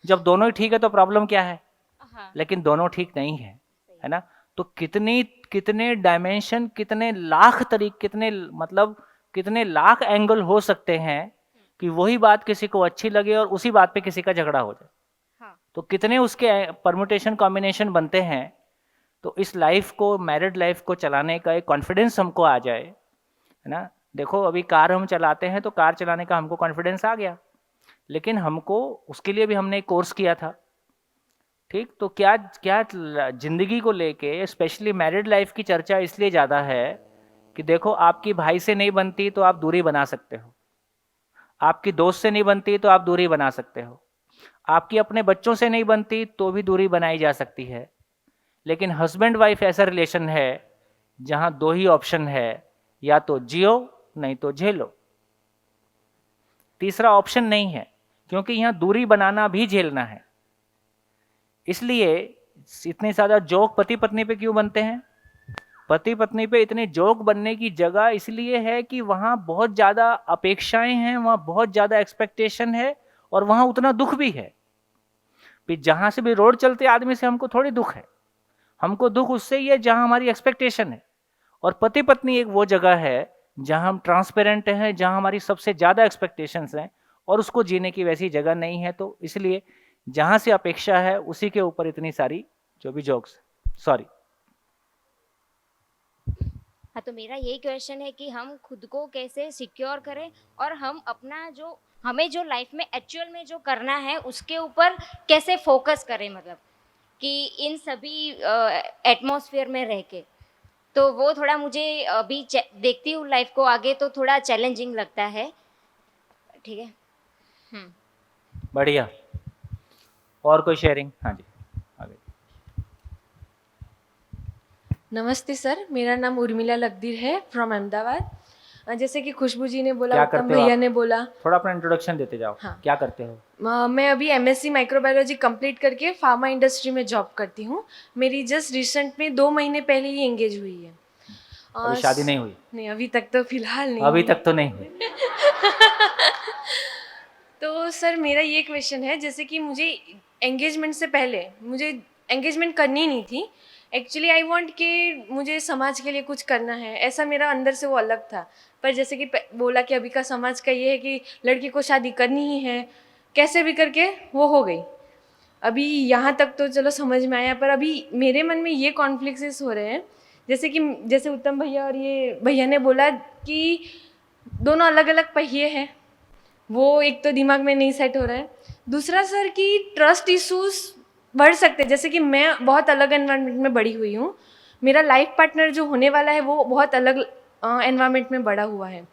जब दोनों ही ठीक है तो प्रॉब्लम क्या है? हाँ लेकिन दोनों ठीक नहीं है, है ना। तो कितनी कितने डायमेंशन, कितने लाख तरीके, कितने मतलब कितने लाख एंगल हो सकते हैं कि वही बात किसी को अच्छी लगे और उसी बात पे किसी का झगड़ा हो जाए। हाँ। तो कितने उसके परमुटेशन कॉम्बिनेशन बनते हैं। तो इस लाइफ को, मैरिड लाइफ को चलाने का एक कॉन्फिडेंस हमको आ जाए, है ना। देखो अभी कार हम चलाते हैं तो कार चलाने का हमको कॉन्फिडेंस आ गया, लेकिन हमको उसके लिए भी हमने एक कोर्स किया था, ठीक। तो क्या क्या जिंदगी को लेके स्पेशली मैरिड लाइफ की चर्चा इसलिए ज़्यादा है कि देखो आपकी भाई से नहीं बनती तो आप दूरी बना सकते हो, आपकी दोस्त से नहीं बनती तो आप दूरी बना सकते हो, आपकी अपने बच्चों से नहीं बनती तो भी दूरी बनाई जा सकती है। लेकिन हस्बैंड वाइफ ऐसा रिलेशन है जहां दो ही ऑप्शन है, या तो जियो नहीं तो झेलो, तीसरा ऑप्शन नहीं है, क्योंकि यहां दूरी बनाना भी झेलना है। इसलिए इतने ज्यादा जोक पति पत्नी पे क्यों बनते हैं? पति पत्नी पे इतने जोक बनने की जगह इसलिए है कि वहां बहुत ज्यादा अपेक्षाएं हैं, वहां बहुत ज्यादा एक्सपेक्टेशन है, और वहां उतना दुख भी है। फिर जहां से भी रोड चलते आदमी से हमको थोड़ी दुख है, हमको दुख उससे ही है जहां हमारी एक्सपेक्टेशन है। और पति पत्नी एक वो जगह है जहां हम ट्रांसपेरेंट हैं, जहां हमारी सबसे ज्यादा एक्सपेक्टेशंस हैं, और उसको जीने की वैसी जगह नहीं है। तो इसलिए जहां से अपेक्षा है उसी के ऊपर इतनी सारी जो भी जोक्स। सॉरी। हाँ, तो मेरा यही क्वेश्चन है कि हम खुद को कैसे सिक्योर करें और हम अपना जो हमें जो लाइफ में एक्चुअल में जो करना है उसके ऊपर कैसे फोकस करें, मतलब कि इन सभी एटमॉस्फेयर में रह के। तो वो थोड़ा मुझे अभी देखती हूँ लाइफ को आगे तो थोड़ा चैलेंजिंग लगता है। ठीक है। बढ़िया। और कोई शेयरिंग? हाँ जी, आगे। नमस्ते सर, मेरा नाम उर्मिला लकदीर है फ्रॉम अहमदाबाद। जैसे कि खुशबू जी ने बोला, क्या उत्तम करते हो भैया आप? ने बोला, थोड़ा अपना इंट्रोडक्शन देते जाओ। हाँ। क्या करते हो? मैं अभी एमएससी माइक्रोबायोलॉजी कंप्लीट करके फार्मा इंडस्ट्री में जॉब करती हूँ। मेरी जस्ट रिसेंट में 2 महीने पहले ही एंगेज हुई है। अभी शादी नहीं हुई? नहीं, अभी तक तो फिलहाल नहीं अभी हुई। तक तो नहीं हुई। तो सर मेरा ये क्वेश्चन है, जैसे कि मुझे एंगेजमेंट से पहले मुझे एंगेजमेंट करनी नहीं थी। एक्चुअली आई वांट कि मुझे समाज के लिए कुछ करना है, ऐसा मेरा अंदर से वो अलग था। पर जैसे कि बोला कि अभी का समाज का ये है कि लड़की को शादी करनी ही है, कैसे भी करके वो हो गई। अभी यहाँ तक तो चलो समझ में आया, पर अभी मेरे मन में ये कॉन्फ्लिक्ट्स हो रहे हैं, जैसे उत्तम भैया और ये भैया ने बोला कि दोनों अलग अलग पहिए हैं, वो एक तो दिमाग में नहीं सेट हो रहा है। दूसरा सर कि ट्रस्ट इश्यूज बढ़ सकते हैं, जैसे कि मैं बहुत अलग एनवायरनमेंट में बड़ी हुई हूँ, मेरा लाइफ पार्टनर जो होने वाला है वो बहुत अलग एनवायरनमेंट में बड़ा हुआ है।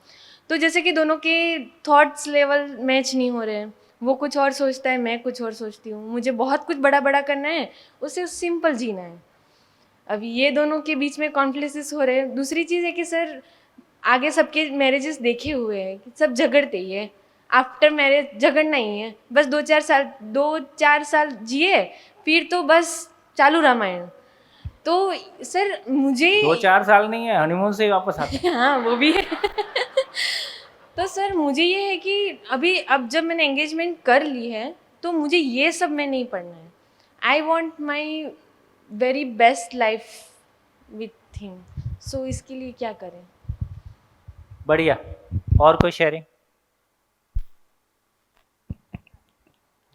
तो जैसे कि दोनों के थॉट्स लेवल मैच नहीं हो रहे हैं, वो कुछ और सोचता है, मैं कुछ और सोचती हूँ। मुझे बहुत कुछ बड़ा बड़ा करना है, उसे सिंपल जीना है। अभी ये दोनों के बीच में कॉन्फ्लिक्ट्स हो रहे हैं। दूसरी चीज़ है कि सर आगे सबके मैरिजेस देखे हुए हैं कि सब झगड़ते ही है, आफ्टर मैरिज झगड़ना ही है, बस 2-4 साल जिए फिर तो बस चालू रामायण। तो सर मुझे 2-4 साल नहीं है, हनीमून से ही वापस आते हैं। हाँ वो भी है। तो सर मुझे ये है कि अब जब मैंने एंगेजमेंट कर ली है तो मुझे ये सब में नहीं पढ़ना है। I want my very best life with him. So इसके लिए क्या करें? बढ़िया। और कोई शेयरिंग?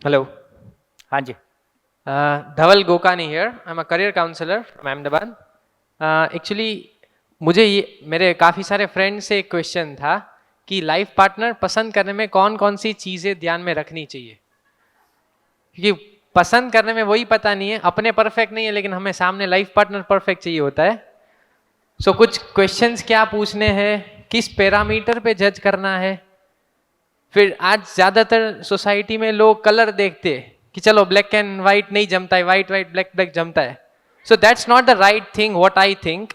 Hello. हाँ जी। Dhaval Gokani here. I'm a career counselor from Ahmedabad. Actually, मुझे ये मेरे काफ़ी सारे फ्रेंड से एक क्वेश्चन था कि लाइफ पार्टनर पसंद करने में कौन कौन सी चीज़ें ध्यान में रखनी चाहिए, क्योंकि पसंद करने में वही पता नहीं है, अपने परफेक्ट नहीं है लेकिन हमें सामने लाइफ पार्टनर परफेक्ट चाहिए होता है। सो कुछ क्वेश्चंस क्या पूछने हैं, किस पैरामीटर पे जज करना है। फिर आज ज़्यादातर सोसाइटी में लोग कलर देखते हैं कि चलो ब्लैक एंड वाइट नहीं जमता है, वाइट वाइट ब्लैक ब्लैक जमता है। So that's not the right thing what I think.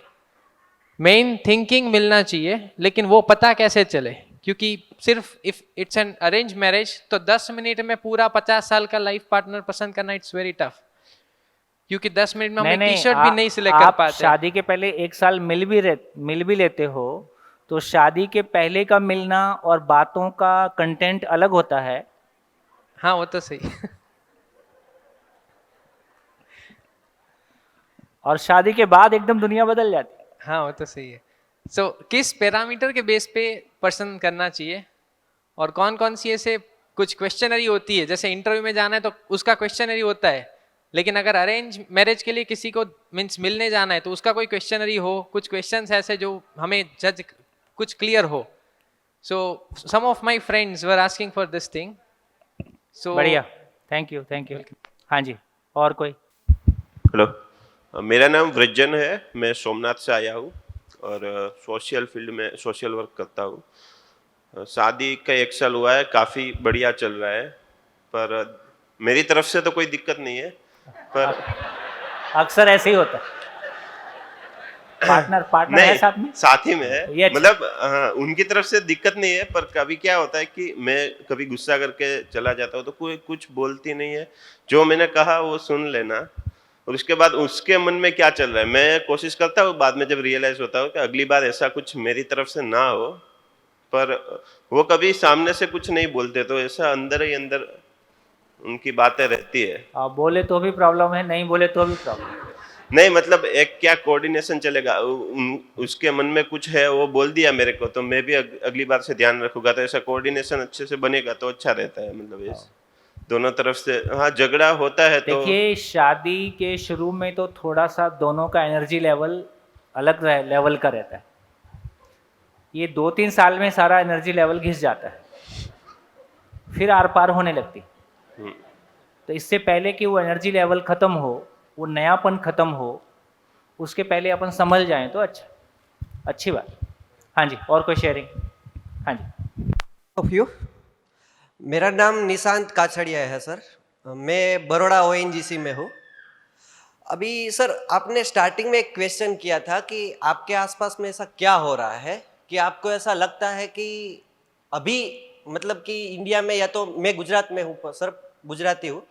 Main thinking मिलना चाहिए, लेकिन वो पता कैसे चले, क्योंकि सिर्फ if it's an arrange marriage तो 10 मिनट में पूरा 50 साल का लाइफ पार्टनर पसंद करना इट्स वेरी टफ, क्योंकि 10 मिनट में हम टी शर्ट भी नहीं सिलेक्ट कर आप पाते। शादी के पहले 1 साल मिल भी लेते हो, तो शादी के पहले का मिलना और बातों का कंटेंट अलग होता है। हाँ वो तो सही। और शादी के बाद एकदम दुनिया बदल जाती है। हाँ वो तो सही है। सो किस पैरामीटर के बेस पे पसंद करना चाहिए, और कौन कौन सी ऐसे कुछ क्वेश्चनरी होती है, जैसे इंटरव्यू में जाना है तो उसका क्वेश्चनरी होता है, लेकिन अगर अरेंज मैरिज के लिए किसी को मीन्स मिलने जाना है तो उसका कोई क्वेश्चनरी हो, कुछ क्वेश्चंस ऐसे जो हमें जज कुछ क्लियर हो। So some of my friends were asking for this thing. So बढ़िया, थैंक यू थैंक यू। हाँ जी, और कोई? हेलो, मेरा नाम वृज्जन है, मैं सोमनाथ से आया हूँ और सोशल फील्ड में सोशल वर्क करता हूँ। शादी का 1 साल हुआ है, काफ़ी बढ़िया चल रहा है, पर मेरी तरफ से तो कोई दिक्कत नहीं है, पर अक्सर ऐसे ही होता है। पार्टनर है साथ में? साथ ही में ये है, अच्छा। मतलब हाँ, उनकी तरफ से दिक्कत नहीं है, पर कभी क्या होता है कि मैं कभी गुस्सा करके चला जाता हूँ तो कोई कुछ बोलती नहीं है, जो मैंने कहा वो सुन लेना, और उसके बाद उसके मन में क्या चल रहा है मैं कोशिश करता हूँ, बाद में जब रियलाइज होता हूँ कि अगली बार ऐसा कुछ मेरी तरफ से ना हो, पर वो कभी सामने से कुछ नहीं बोलते, तो ऐसा अंदर ही अंदर उनकी बातें रहती है। आप बोले तो भी प्रॉब्लम है, नहीं बोले तो भी प्रॉब्लम। नहीं मतलब एक क्या कोऑर्डिनेशन चलेगा, उसके मन में कुछ है वो बोल दिया मेरे को, तो मैं भी अगली बार से ध्यान रखूंगा, तो ऐसा कोऑर्डिनेशन अच्छे से बनेगा तो अच्छा रहता है, मतलब ये दोनों तरफ से। हाँ, झगड़ा होता है तो देखिए, शादी के शुरू में तो थोड़ा सा दोनों का एनर्जी लेवल अलग लेवल का रहता है। ये 2-3 साल में सारा एनर्जी लेवल घिस जाता है, फिर आर पार होने लगती। तो इससे पहले कि वो एनर्जी लेवल खत्म हो, वो नयापन खत्म हो, उसके पहले अपन समझ जाएं तो अच्छी बात। हाँ जी, और कोई शेयरिंग? हाँ जी। ऑफ यू, मेरा नाम निशांत काछड़िया है सर, मैं बड़ौदा ONGC में हूँ। अभी सर आपने स्टार्टिंग में एक क्वेश्चन किया था कि आपके आसपास में ऐसा क्या हो रहा है कि आपको ऐसा लगता है कि अभी मतलब कि इंडिया में, या तो मैं गुजरात में हूँ सर, गुजराती हूँ,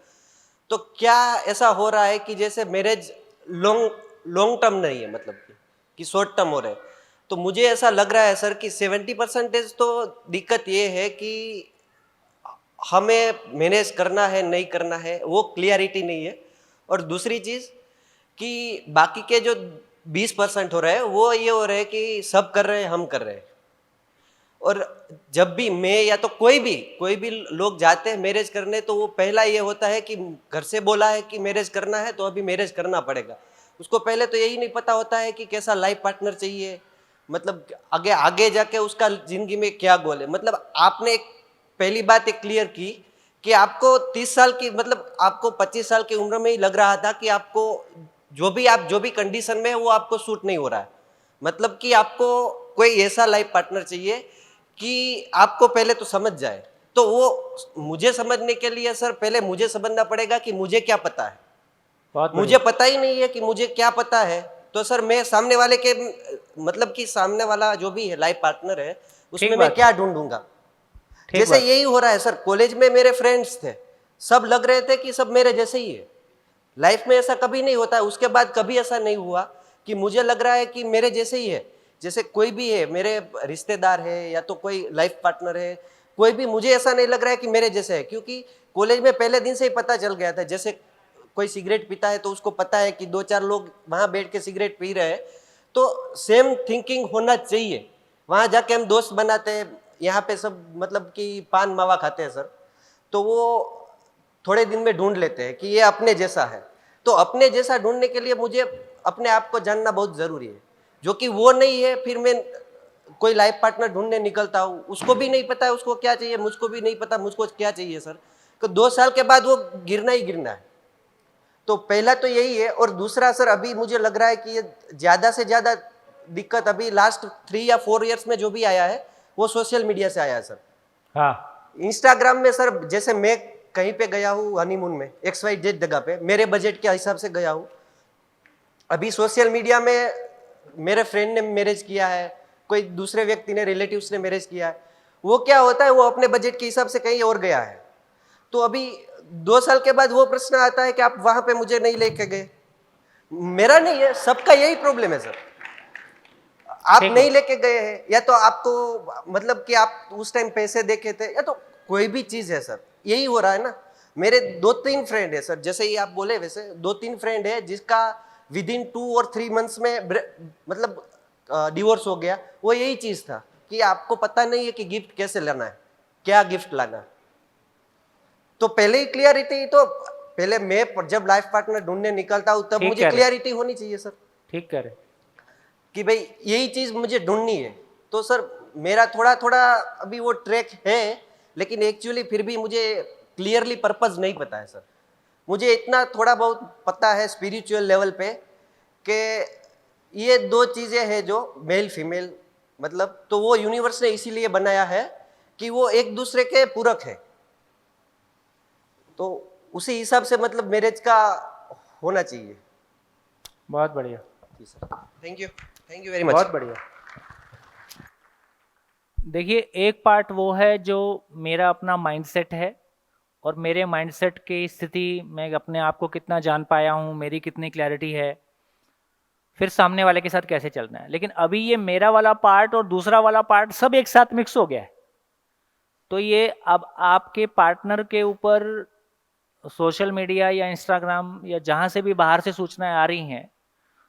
तो क्या ऐसा हो रहा है कि जैसे मैरिज लॉन्ग टर्म नहीं है, मतलब कि शॉर्ट टर्म हो रहा है। तो मुझे ऐसा लग रहा है सर कि 70% तो दिक्कत ये है कि हमें मैनेज करना है नहीं करना है वो क्लियरिटी नहीं है, और दूसरी चीज़ कि बाकी के जो 20% हो रहे हैं वो ये हो रहे हैं कि सब कर रहे हैं, हम कर रहे हैं। और जब भी मैं या तो कोई भी लोग जाते हैं मैरिज करने, तो वो पहला ये होता है कि घर से बोला है कि मैरिज करना है तो अभी मैरिज करना पड़ेगा। उसको पहले तो यही नहीं पता होता है कि कैसा लाइफ पार्टनर चाहिए, मतलब आगे जाके उसका जिंदगी में क्या गोल है। मतलब आपने एक पहली बात एक क्लियर की कि आपको 30 साल की, मतलब आपको 25 साल की उम्र में ही लग रहा था कि आपको जो भी कंडीशन में है वो आपको सूट नहीं हो रहा है, मतलब कि आपको कोई ऐसा लाइफ पार्टनर चाहिए कि आपको पहले तो समझ जाए। तो वो मुझे समझने के लिए सर पहले मुझे समझना पड़ेगा कि मुझे क्या पता है। मुझे पता ही नहीं है कि मुझे क्या पता है, तो सर मैं सामने वाले के, मतलब कि सामने वाला जो भी है लाइफ पार्टनर है उसमें मैं क्या ढूंढूंगा। जैसे यही हो रहा है सर, कॉलेज में मेरे फ्रेंड्स थे, सब लग रहे थे कि सब मेरे जैसे ही है। लाइफ में ऐसा कभी नहीं होता है, उसके बाद कभी ऐसा नहीं हुआ कि मुझे लग रहा है कि मेरे जैसे ही है। जैसे कोई भी है, मेरे रिश्तेदार है या तो कोई लाइफ पार्टनर है, कोई भी, मुझे ऐसा नहीं लग रहा है कि मेरे जैसे है, क्योंकि कॉलेज में पहले दिन से ही पता चल गया था। जैसे कोई सिगरेट पीता है तो उसको पता है कि 2-4 लोग वहाँ बैठ के सिगरेट पी रहे हैं, तो सेम थिंकिंग होना चाहिए। वहाँ जाके हम दोस्त बनाते हैं, यहाँ पे सब मतलब कि पान मावा खाते हैं सर, तो वो थोड़े दिन में ढूंढ लेते हैं कि ये अपने जैसा है। तो अपने जैसा ढूंढने के लिए मुझे अपने आप को जानना बहुत ज़रूरी है, जो कि वो नहीं है। फिर मैं कोई लाइफ पार्टनर ढूंढने निकलता हूँ, उसको भी नहीं पता है उसको क्या चाहिए, मुझको भी नहीं पता मुझको क्या चाहिए सर। तो 2 साल के बाद वो गिरना ही गिरना है। तो पहला तो यही है। और दूसरा सर, अभी मुझे लग रहा है कि ये ज़्यादा से ज़्यादा दिक्कत अभी लास्ट 3 या 4 ईयर्स में जो भी आया है वो सोशल मीडिया से आया है सर। हाँ, इंस्टाग्राम में सर, जैसे मैं कहीं पे गया हूँ हनीमून में XYZ जगह पे, मेरे बजट के हिसाब से गया हूँ। अभी सोशल मीडिया में मेरे फ्रेंड ने मैरिज किया है, कोई दूसरे व्यक्ति ने, रिलेटिव्स ने मैरिज किया है, वो क्या होता है, वो अपने बजट के हिसाब से कहीं और गया है। तो अभी 2 साल के बाद वो प्रश्न आता है कि आप वहां पे मुझे नहीं लेके गए। मेरा नहीं है, सबका यही प्रॉब्लम है सर। आप नहीं लेके गए हैं, या तो आपको मतलब कि आप उस टाइम पैसे देखे थे, या तो कोई भी चीज है सर, यही हो रहा है ना। मेरे 2-3 फ्रेंड है सर, जैसे ही आप बोले वैसे 2-3 फ्रेंड है जिसका विद इन 2 और 3 मंथ्स में मतलब डिवोर्स हो गया, वो यही चीज था कि आपको पता नहीं है कि गिफ्ट कैसे लाना है, क्या गिफ्ट लाना है। तो पहले ही क्लियरिटी, तो पहले मैं जब लाइफ पार्टनर ढूंढने निकलता हूँ तब ठीक मुझे कह रहे। क्लियरिटी होनी चाहिए सर ठीक करे। कि भाई यही चीज मुझे ढूंढनी है। तो सर मेरा थोड़ा थोड़ा अभी वो ट्रैक है, लेकिन एक्चुअली फिर भी मुझे क्लियरली पर्पस नहीं पता है सर। मुझे इतना थोड़ा बहुत पता है स्पिरिचुअल लेवल पे कि ये 2 चीजें हैं जो मेल फीमेल, मतलब तो वो यूनिवर्स ने इसीलिए बनाया है कि वो एक दूसरे के पूरक है। तो उसी हिसाब से मतलब मैरिज का होना चाहिए। बहुत बढ़िया, जी sir, thank you very much. बहुत बढ़िया। देखिए, एक पार्ट वो है जो मेरा अपना माइंडसेट है और मेरे माइंडसेट की स्थिति, मैं अपने आप को कितना जान पाया हूँ, मेरी कितनी क्लैरिटी है, फिर सामने वाले के साथ कैसे चलना है। लेकिन अभी ये मेरा वाला पार्ट और दूसरा वाला पार्ट सब एक साथ मिक्स हो गया है। तो ये अब आपके पार्टनर के ऊपर सोशल मीडिया या इंस्टाग्राम या जहाँ से भी बाहर से सूचनाएं आ रही हैं,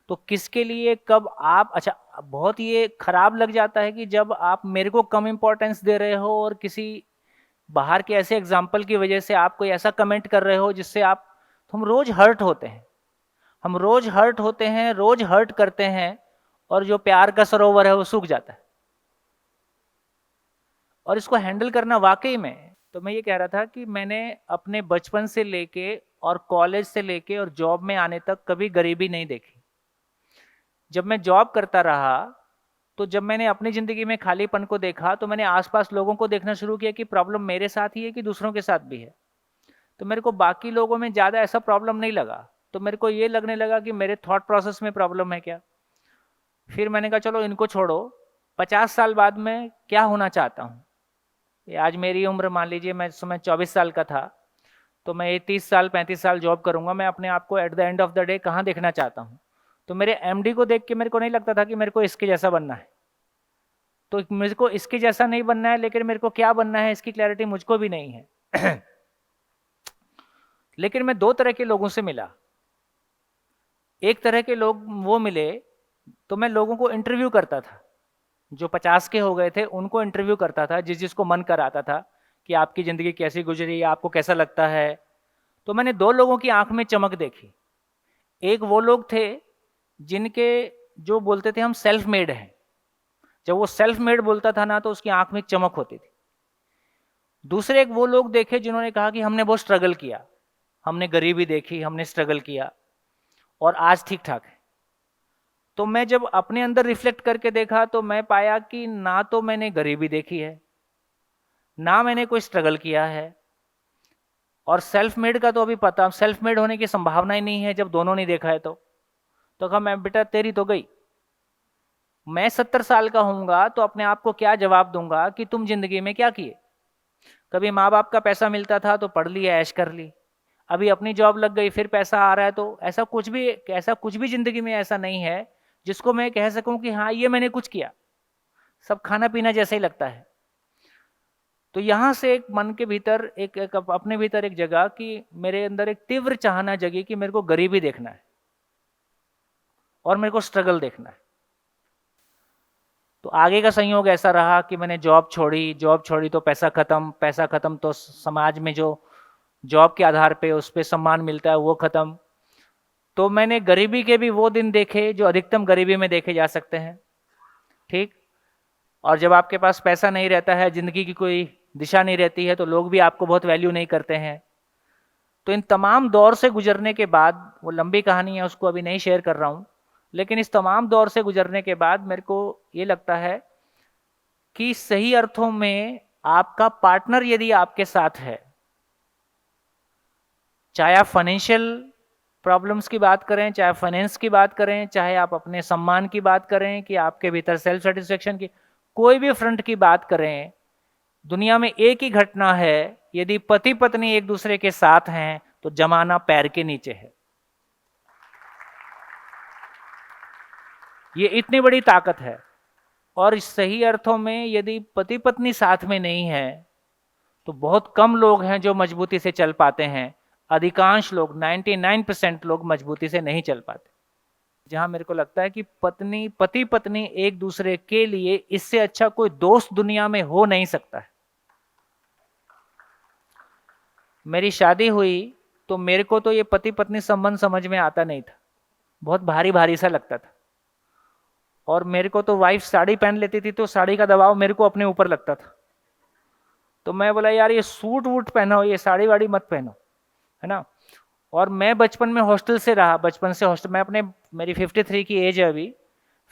तो किसके लिए कब आप, अच्छा बहुत ये खराब लग जाता है कि जब आप मेरे को कम इंपॉर्टेंस दे रहे हो और किसी बाहर के ऐसे एग्जाम्पल की वजह से आप कोई ऐसा कमेंट कर रहे हो जिससे आप, तो हम रोज हर्ट होते हैं, हम रोज हर्ट होते हैं, रोज हर्ट करते हैं, और जो प्यार का सरोवर है वो सूख जाता है। और इसको हैंडल करना वाकई में, तो मैं ये कह रहा था कि मैंने अपने बचपन से लेके और कॉलेज से लेके और जॉब में आने तक कभी गरीबी नहीं देखी। जब मैं जॉब करता रहा तो जब मैंने अपनी ज़िंदगी में खालीपन को देखा तो मैंने आसपास लोगों को देखना शुरू किया कि प्रॉब्लम मेरे साथ ही है कि दूसरों के साथ भी है। तो मेरे को बाकी लोगों में ज़्यादा ऐसा प्रॉब्लम नहीं लगा, तो मेरे को ये लगने लगा कि मेरे थॉट प्रोसेस में प्रॉब्लम है क्या। फिर मैंने कहा चलो इनको छोड़ो, 50 साल बाद मैं क्या होना चाहता हूँ। आज मेरी उम्र मान लीजिए, मैं इस समय 24 साल का था, तो मैं ये 30 साल 35 साल जॉब करूँगा, मैं अपने आप को at the end of the day कहाँ देखना चाहता हूँ। तो मेरे एमडी को देख के मेरे को नहीं लगता था कि मेरे को इसके जैसा बनना है, तो मेरे को इसके जैसा नहीं बनना है, लेकिन मेरे को क्या बनना है इसकी क्लैरिटी मुझको भी नहीं है। लेकिन मैं 2 तरह के लोगों से मिला। एक तरह के लोग वो मिले, तो मैं लोगों को इंटरव्यू करता था, जो 50 के हो गए थे उनको इंटरव्यू करता था, जिसको मन कर आता था कि आपकी ज़िंदगी कैसी गुजरी, आपको कैसा लगता है। तो मैंने 2 लोगों की आंख में चमक देखी। एक वो लोग थे जिनके, जो बोलते थे हम सेल्फ मेड हैं, जब वो सेल्फ मेड बोलता था ना तो उसकी आंख में चमक होती थी। दूसरे एक वो लोग देखे जिन्होंने कहा कि हमने बहुत स्ट्रगल किया, हमने गरीबी देखी, हमने स्ट्रगल किया और आज ठीक ठाक है। तो मैं जब अपने अंदर रिफ्लेक्ट करके देखा तो मैं पाया कि ना तो मैंने गरीबी देखी है, ना मैंने कोई स्ट्रगल किया है, और सेल्फ मेड का तो अभी पता, सेल्फ मेड होने की संभावना ही नहीं है जब दोनों नहीं देखा है। तो कहा मैं बेटा तेरी तो गई, मैं 70 साल का होऊंगा तो अपने आप को क्या जवाब दूंगा कि तुम जिंदगी में क्या किए। कभी माँ बाप का पैसा मिलता था तो पढ़ लिया, ऐश कर ली, अभी अपनी जॉब लग गई फिर पैसा आ रहा है, तो ऐसा कुछ भी जिंदगी में ऐसा नहीं है जिसको मैं कह सकूं कि हाँ ये मैंने कुछ किया। सब खाना पीना जैसा ही लगता है। तो यहाँ से एक मन के भीतर एक अपने भीतर एक जगह कि मेरे अंदर एक तीव्र चाहना जगी कि मेरे को गरीबी देखना है और मेरे को स्ट्रगल देखना है। तो आगे का संयोग ऐसा रहा कि मैंने जॉब छोड़ी तो पैसा खत्म, तो समाज में जो जॉब के आधार पे उस पर सम्मान मिलता है वो खत्म। तो मैंने गरीबी के भी वो दिन देखे जो अधिकतम गरीबी में देखे जा सकते हैं, ठीक। और जब आपके पास पैसा नहीं रहता है, जिंदगी की कोई दिशा नहीं रहती है, तो लोग भी आपको बहुत वैल्यू नहीं करते हैं। तो इन तमाम दौर से गुजरने के बाद, वो लंबी कहानी है उसको अभी नहीं शेयर कर रहा हूँ, लेकिन इस तमाम दौर से गुजरने के बाद मेरे को ये लगता है कि सही अर्थों में आपका पार्टनर यदि आपके साथ है, चाहे आप फाइनेंशियल प्रॉब्लम्स की बात करें, चाहे फाइनेंस की बात करें, चाहे आप अपने सम्मान की बात करें कि आपके भीतर सेल्फ सेटिस्फेक्शन की, कोई भी फ्रंट की बात करें, दुनिया में एक ही घटना है, यदि पति पत्नी एक दूसरे के साथ हैं तो जमाना पैर के नीचे है। ये इतनी बड़ी ताकत है। और इस सही अर्थों में यदि पति पत्नी साथ में नहीं है तो बहुत कम लोग हैं जो मजबूती से चल पाते हैं। अधिकांश लोग, 99% लोग मजबूती से नहीं चल पाते। जहां मेरे को लगता है कि पति पत्नी एक दूसरे के लिए इससे अच्छा कोई दोस्त दुनिया में हो नहीं सकता है। मेरी शादी हुई तो मेरे को तो ये पति पत्नी संबंध समझ में आता नहीं था, बहुत भारी भारी सा लगता था। और मेरे को तो वाइफ साड़ी पहन लेती थी तो साड़ी का दबाव मेरे को अपने ऊपर लगता था। तो मैं बोला यार ये सूट वूट पहनो, ये साड़ी वाड़ी मत पहनो, है ना। और मैं बचपन में हॉस्टल से रहा, बचपन से हॉस्टल, मैं अपने, मेरी 53 की एज है अभी,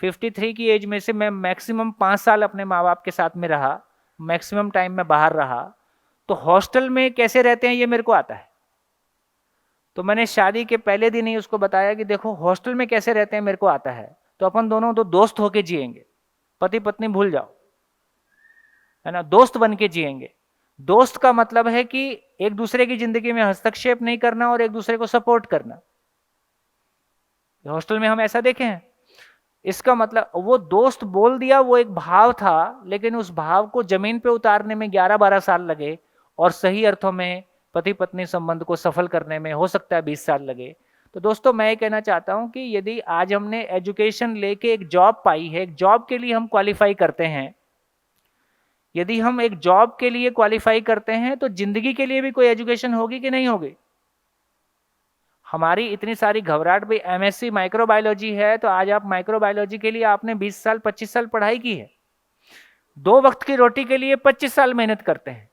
53 की एज में से मैं मैक्सिमम 5 साल अपने माँ बाप के साथ में रहा, मैक्सिमम टाइम मैं बाहर रहा। तो हॉस्टल में कैसे रहते हैं ये मेरे को आता है। तो मैंने शादी के पहले दिन ही उसको बताया कि देखो हॉस्टल में कैसे रहते हैं मेरे को आता है, तो अपन दोनों तो दोस्त होके जिएंगे, पति पत्नी भूल जाओ, है ना, दोस्त बन के जिएंगे। दोस्त का मतलब है कि एक दूसरे की जिंदगी में हस्तक्षेप नहीं करना और एक दूसरे को सपोर्ट करना। हॉस्टल में हम ऐसा देखे हैं। इसका मतलब वो दोस्त बोल दिया, वो एक भाव था, लेकिन उस भाव को जमीन पे उतारने में 11-12 साल लगे और सही अर्थों में पति पत्नी संबंध को सफल करने में हो सकता है 20 साल लगे। तो दोस्तों मैं ये कहना चाहता हूं कि यदि आज हमने एजुकेशन लेके एक जॉब पाई है, एक जॉब के लिए हम क्वालिफाई करते हैं, यदि हम एक जॉब के लिए क्वालिफाई करते हैं तो जिंदगी के लिए भी कोई एजुकेशन होगी कि नहीं होगी। हमारी इतनी सारी घबराहट, भाई एमएससी माइक्रोबायोलॉजी है तो आज आप माइक्रोबायोलॉजी के लिए आपने 20 साल 25 साल पढ़ाई की है, 2 वक्त की रोटी के लिए 25 साल मेहनत करते हैं,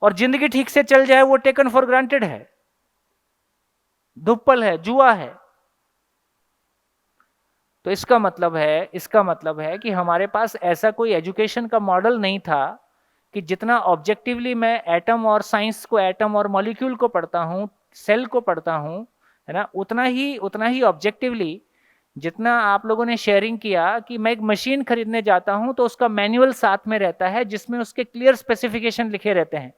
और जिंदगी ठीक से चल जाए वो टेकन फॉर ग्रांटेड है, धुप्पल है, जुआ है। तो इसका मतलब है कि हमारे पास ऐसा कोई एजुकेशन का मॉडल नहीं था कि जितना ऑब्जेक्टिवली मैं एटम और साइंस को, एटम और मॉलिक्यूल को पढ़ता हूं, सेल को पढ़ता हूं, है ना, उतना ही ऑब्जेक्टिवली जितना आप लोगों ने शेयरिंग किया कि मैं एक मशीन खरीदने जाता हूं तो उसका मैनुअल साथ में रहता है जिसमें उसके क्लियर स्पेसिफिकेशन लिखे रहते हैं,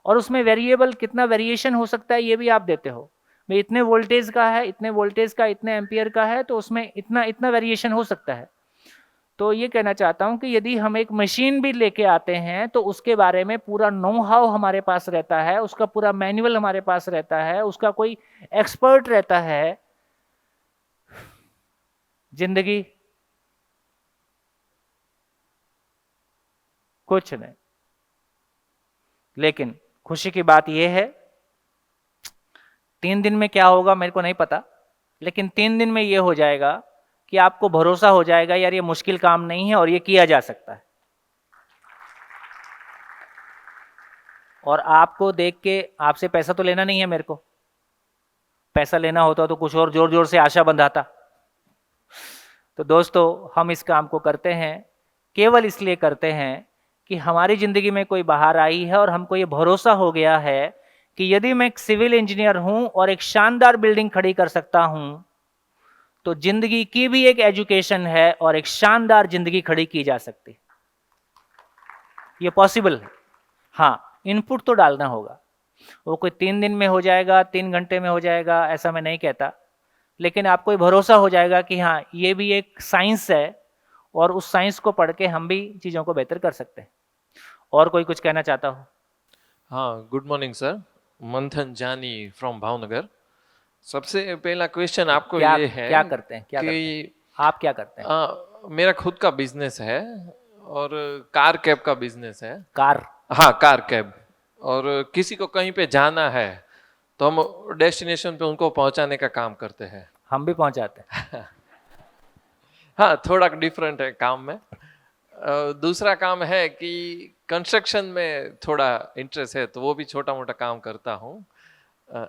और उसमें वेरिएबल कितना वेरिएशन हो सकता है ये भी आप देते हो। भाई इतने वोल्टेज का है, इतने वोल्टेज का, इतने एम्पियर का है, तो उसमें इतना वेरिएशन हो सकता है। तो ये कहना चाहता हूं कि यदि हम एक मशीन भी लेके आते हैं तो उसके बारे में पूरा नो हाउ हमारे पास रहता है, उसका पूरा मैनुअल हमारे पास रहता है, उसका कोई एक्सपर्ट रहता है। जिंदगी कुछ नहीं। लेकिन खुशी की बात यह है, 3 दिन में क्या होगा मेरे को नहीं पता, लेकिन 3 दिन में यह हो जाएगा कि आपको भरोसा हो जाएगा यार ये मुश्किल काम नहीं है और ये किया जा सकता है। और आपको देख के, आपसे पैसा तो लेना नहीं है मेरे को, पैसा लेना होता तो कुछ और जोर जोर से आशा बंधाता। तो दोस्तों हम इस काम को करते हैं केवल इसलिए करते हैं कि हमारी जिंदगी में कोई बाहर आई है और हमको ये भरोसा हो गया है कि यदि मैं एक सिविल इंजीनियर हूं और एक शानदार बिल्डिंग खड़ी कर सकता हूं तो जिंदगी की भी एक एजुकेशन है और एक शानदार जिंदगी खड़ी की जा सकती, ये पॉसिबल है। हाँ, इनपुट तो डालना होगा। वो कोई 3 दिन में हो जाएगा, 3 घंटे में हो जाएगा, ऐसा मैं नहीं कहता, लेकिन आपको ये भरोसा हो जाएगा कि हाँ ये भी एक साइंस है और उस साइंस को पढ़ के हम भी चीज़ों को बेहतर कर सकते हैं। और कोई कुछ कहना चाहता हो? हाँ, गुड मॉर्निंग सर, मंथन जानी फ्रॉम भावनगर। सबसे पहला क्वेश्चन आपको ये है क्या करते हैं, आप क्या करते हैं? मेरा खुद का बिजनेस है और कार कैब का बिजनेस है। कार? हाँ, कार कैब। और किसी को कहीं पे जाना है तो हम डेस्टिनेशन पे उनको पहुंचाने का काम करते हैं। हम भी पहुंचाते हैं। हाँ, थोड़ा डिफरेंट है काम में। दूसरा काम है कि कंस्ट्रक्शन में थोड़ा इंटरेस्ट है तो वो भी छोटा मोटा काम करता हूँ।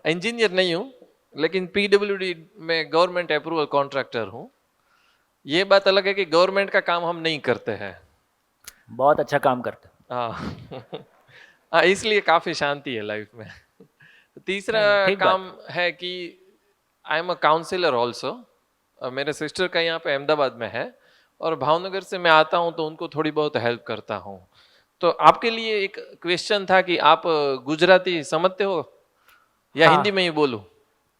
इंजीनियर नहीं हूँ लेकिन पीडब्ल्यूडी में गवर्नमेंट अप्रूवल कॉन्ट्रैक्टर हूँ। ये बात अलग है कि गवर्नमेंट का काम हम नहीं करते हैं। बहुत अच्छा काम करते हैं। हाँ, इसलिए काफ़ी शांति है लाइफ में। तीसरा काम है कि I am a counsellor also. मेरे सिस्टर का यहाँ पे अहमदाबाद में है और भावनगर से मैं आता हूँ तो उनको थोड़ी बहुत हेल्प करता हूँ। तो आपके लिए एक क्वेश्चन था कि आप गुजराती समझते हो या हिंदी में ही बोलूं?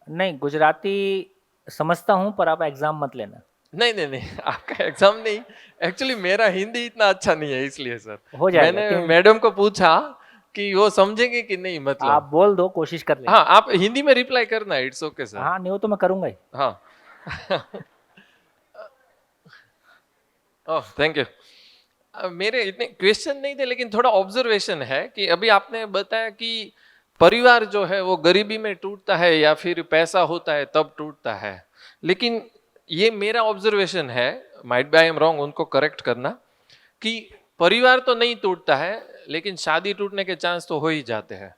नहीं, गुजराती समझता हूँ पर आप एग्जाम मत लेना। नहीं, आपका एग्जाम नहीं, एक्चुअली मेरा हिंदी इतना अच्छा नहीं है इसलिए सर। हो जाएगा। मैंने मैडम को पूछा कि वो समझेंगे कि नहीं, मतलब आप बोल दो, कोशिश कर लेना। हाँ, आप हिंदी में रिप्लाई करना, इट्स ओके सर। हाँ, नहीं हो तो मैं करूंगा ही। हाँ ओह थैंक यू। मेरे इतने क्वेश्चन नहीं थे, लेकिन थोड़ा ऑब्जर्वेशन है कि अभी आपने बताया कि परिवार जो है वो गरीबी में टूटता है या फिर पैसा होता है तब टूटता है, लेकिन ये मेरा ऑब्जर्वेशन है, might be I am wrong, उनको करेक्ट करना, कि परिवार तो नहीं टूटता है लेकिन शादी टूटने के चांस तो हो ही जाते हैं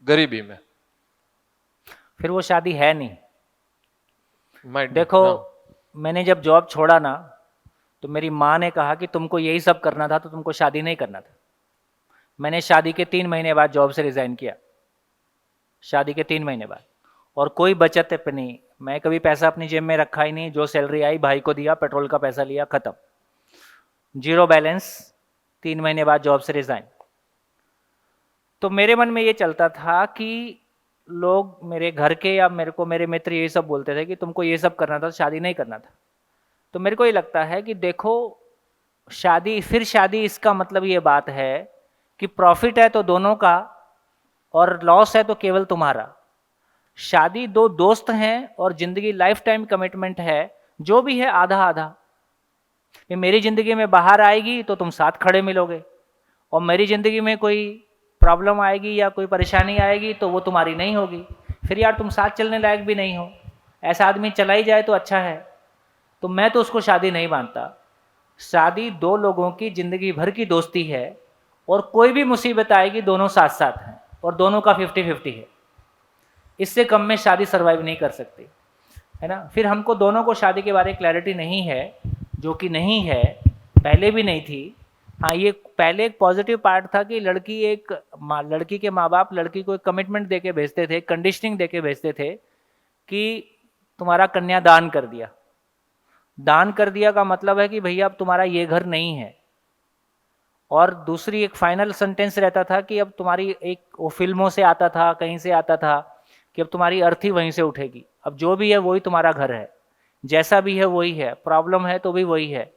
गरीबी में। फिर वो शादी है नहीं। Might be, देखो हाँ। मैंने जब जॉब छोड़ा ना, तो मेरी माँ ने कहा कि तुमको यही सब करना था तो तुमको शादी नहीं करना था। मैंने शादी के 3 महीने बाद जॉब से रिज़ाइन किया, शादी के 3 महीने बाद, और कोई बचत पे नहीं। मैं कभी पैसा अपनी जेब में रखा ही नहीं, जो सैलरी आई भाई को दिया, पेट्रोल का पैसा लिया, ख़त्म, जीरो बैलेंस। 3 महीने बाद जॉब से रिज़ाइन। तो मेरे मन में ये चलता था कि लोग मेरे घर के या मेरे को मेरे मित्र ये सब बोलते थे कि तुमको ये सब करना था, शादी नहीं करना था। तो मेरे को ये लगता है कि देखो, शादी फिर शादी इसका मतलब ये बात है कि प्रॉफिट है तो दोनों का और लॉस है तो केवल तुम्हारा। शादी दो दोस्त हैं और ज़िंदगी लाइफ टाइम कमिटमेंट है, जो भी है आधा आधा। ये मेरी ज़िंदगी में बाहर आएगी तो तुम साथ खड़े मिलोगे, और मेरी ज़िंदगी में कोई प्रॉब्लम आएगी या कोई परेशानी आएगी तो वो तुम्हारी नहीं होगी। फिर यार तुम साथ चलने लायक भी नहीं हो। ऐसा आदमी चला ही जाए तो अच्छा है। तो मैं तो उसको शादी नहीं मानता। शादी दो लोगों की ज़िंदगी भर की दोस्ती है, और कोई भी मुसीबत आएगी दोनों साथ साथ हैं, और दोनों का 50-50 है। इससे कम में शादी सर्वाइव नहीं कर सकती, है ना। फिर हमको दोनों को शादी के बारे में क्लैरिटी नहीं है, जो कि नहीं है, पहले भी नहीं थी। हाँ, ये पहले एक पॉजिटिव पार्ट था कि लड़की के माँ बाप लड़की को एक कमिटमेंट दे के भेजते थे, कंडीशनिंग दे के भेजते थे कि तुम्हारा कन्या दान कर दिया। दान कर दिया का मतलब है कि भैया अब तुम्हारा ये घर नहीं है। और दूसरी एक फाइनल सेंटेंस रहता था कि अब तुम्हारी, एक वो फिल्मों से आता था, कहीं से आता था कि अब तुम्हारी अर्थी वहीं से उठेगी। अब जो भी है वही तुम्हारा घर है, जैसा भी है वही है, प्रॉब्लम है तो भी वही है।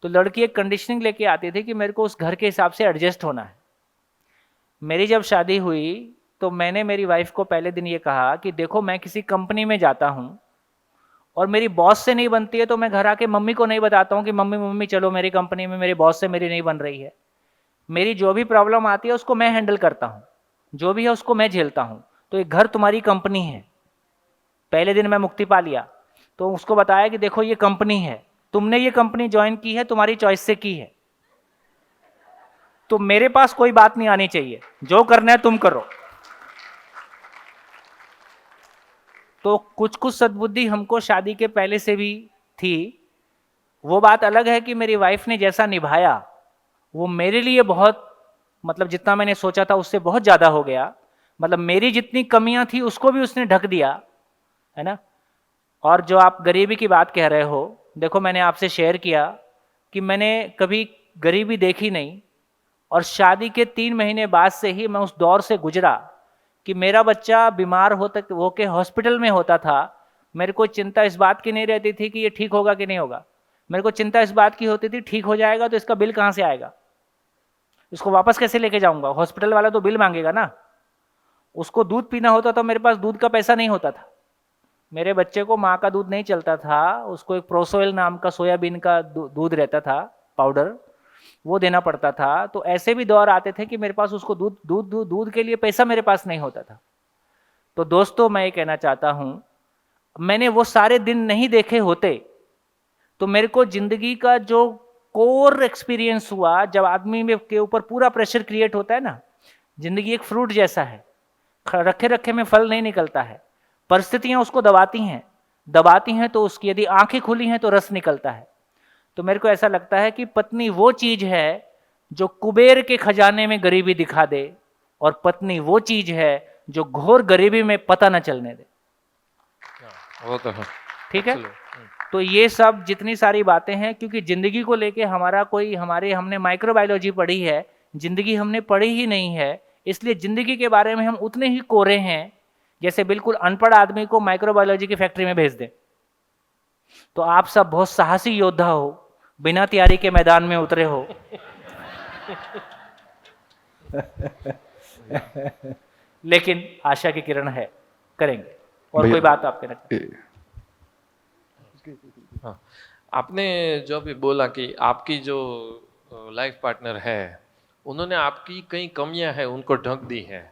तो लड़की एक कंडीशनिंग लेके आती थी कि मेरे को उस घर के हिसाब से एडजस्ट होना है। मेरी जब शादी हुई तो मैंने मेरी वाइफ को पहले दिन ये कहा कि देखो, मैं किसी कंपनी में जाता हूँ और मेरी बॉस से नहीं बनती है तो मैं घर आके मम्मी को नहीं बताता हूँ कि मम्मी चलो मेरी कंपनी में मेरे बॉस से मेरी नहीं बन रही है। मेरी जो भी प्रॉब्लम आती है उसको मैं हैंडल करता हूँ, जो भी है उसको मैं झेलता हूँ। तो ये घर तुम्हारी कंपनी है। पहले दिन मैं मुक्ति पा लिया तो उसको बताया कि देखो ये कंपनी है, तुमने ये कंपनी ज्वाइन की है, तुम्हारी चॉइस से की है, तो मेरे पास कोई बात नहीं आनी चाहिए, जो करना है तुम करो। तो कुछ कुछ सद्बुद्धि हमको शादी के पहले से भी थी। वो बात अलग है कि मेरी वाइफ ने जैसा निभाया वो मेरे लिए बहुत, मतलब जितना मैंने सोचा था उससे बहुत ज़्यादा हो गया। मतलब मेरी जितनी कमियां थी उसको भी उसने ढक दिया, है ना। और जो आप गरीबी की बात कह रहे हो, देखो मैंने आपसे शेयर किया कि मैंने कभी गरीबी देखी नहीं, और शादी के 3 महीने बाद से ही मैं उस दौर से गुजरा कि मेरा बच्चा बीमार हो के हॉस्पिटल में होता था। मेरे को चिंता इस बात की नहीं रहती थी कि ये ठीक होगा कि नहीं होगा, मेरे को चिंता इस बात की होती थी ठीक हो जाएगा तो इसका बिल कहाँ से आएगा, इसको वापस कैसे लेके जाऊंगा, हॉस्पिटल वाला तो बिल मांगेगा ना। उसको दूध पीना होता तो मेरे पास दूध का पैसा नहीं होता था। मेरे बच्चे को माँ का दूध नहीं चलता था, उसको एक प्रोसोइल नाम का सोयाबीन का दूध रहता था पाउडर, वो देना पड़ता था। तो ऐसे भी दौर आते थे कि मेरे पास उसको दूध के लिए पैसा मेरे पास नहीं होता था। तो दोस्तों मैं ये कहना चाहता हूँ, मैंने वो सारे दिन नहीं देखे होते तो मेरे को जिंदगी का जो कोर एक्सपीरियंस हुआ, जब आदमी में के ऊपर पूरा प्रेशर क्रिएट होता है ना, जिंदगी एक फ्रूट जैसा है, रखे रखे में फल नहीं निकलता है। परिस्थितियां उसको दबाती हैं तो उसकी यदि आंखें खुली हैं तो रस निकलता है। तो मेरे को ऐसा लगता है कि पत्नी वो चीज है जो कुबेर के खजाने में गरीबी दिखा दे, और पत्नी वो चीज है जो घोर गरीबी में पता न चलने दे। वो तो है, ठीक है। तो ये सब जितनी सारी बातें हैं, क्योंकि जिंदगी को लेके हमने माइक्रोबायोलॉजी पढ़ी है, जिंदगी हमने पढ़ी ही नहीं है, इसलिए जिंदगी के बारे में हम उतने ही कोरे हैं जैसे बिल्कुल अनपढ़ आदमी को माइक्रोबायोलॉजी की फैक्ट्री में भेज दें। तो आप सब बहुत साहसी योद्धा हो, बिना तैयारी के मैदान में उतरे हो। लेकिन आशा की किरण है, करेंगे। और कोई बात आपके हाँ, आपने जो अभी बोला कि आपकी जो लाइफ पार्टनर है उन्होंने आपकी कई कमियां हैं उनको ढक दी है,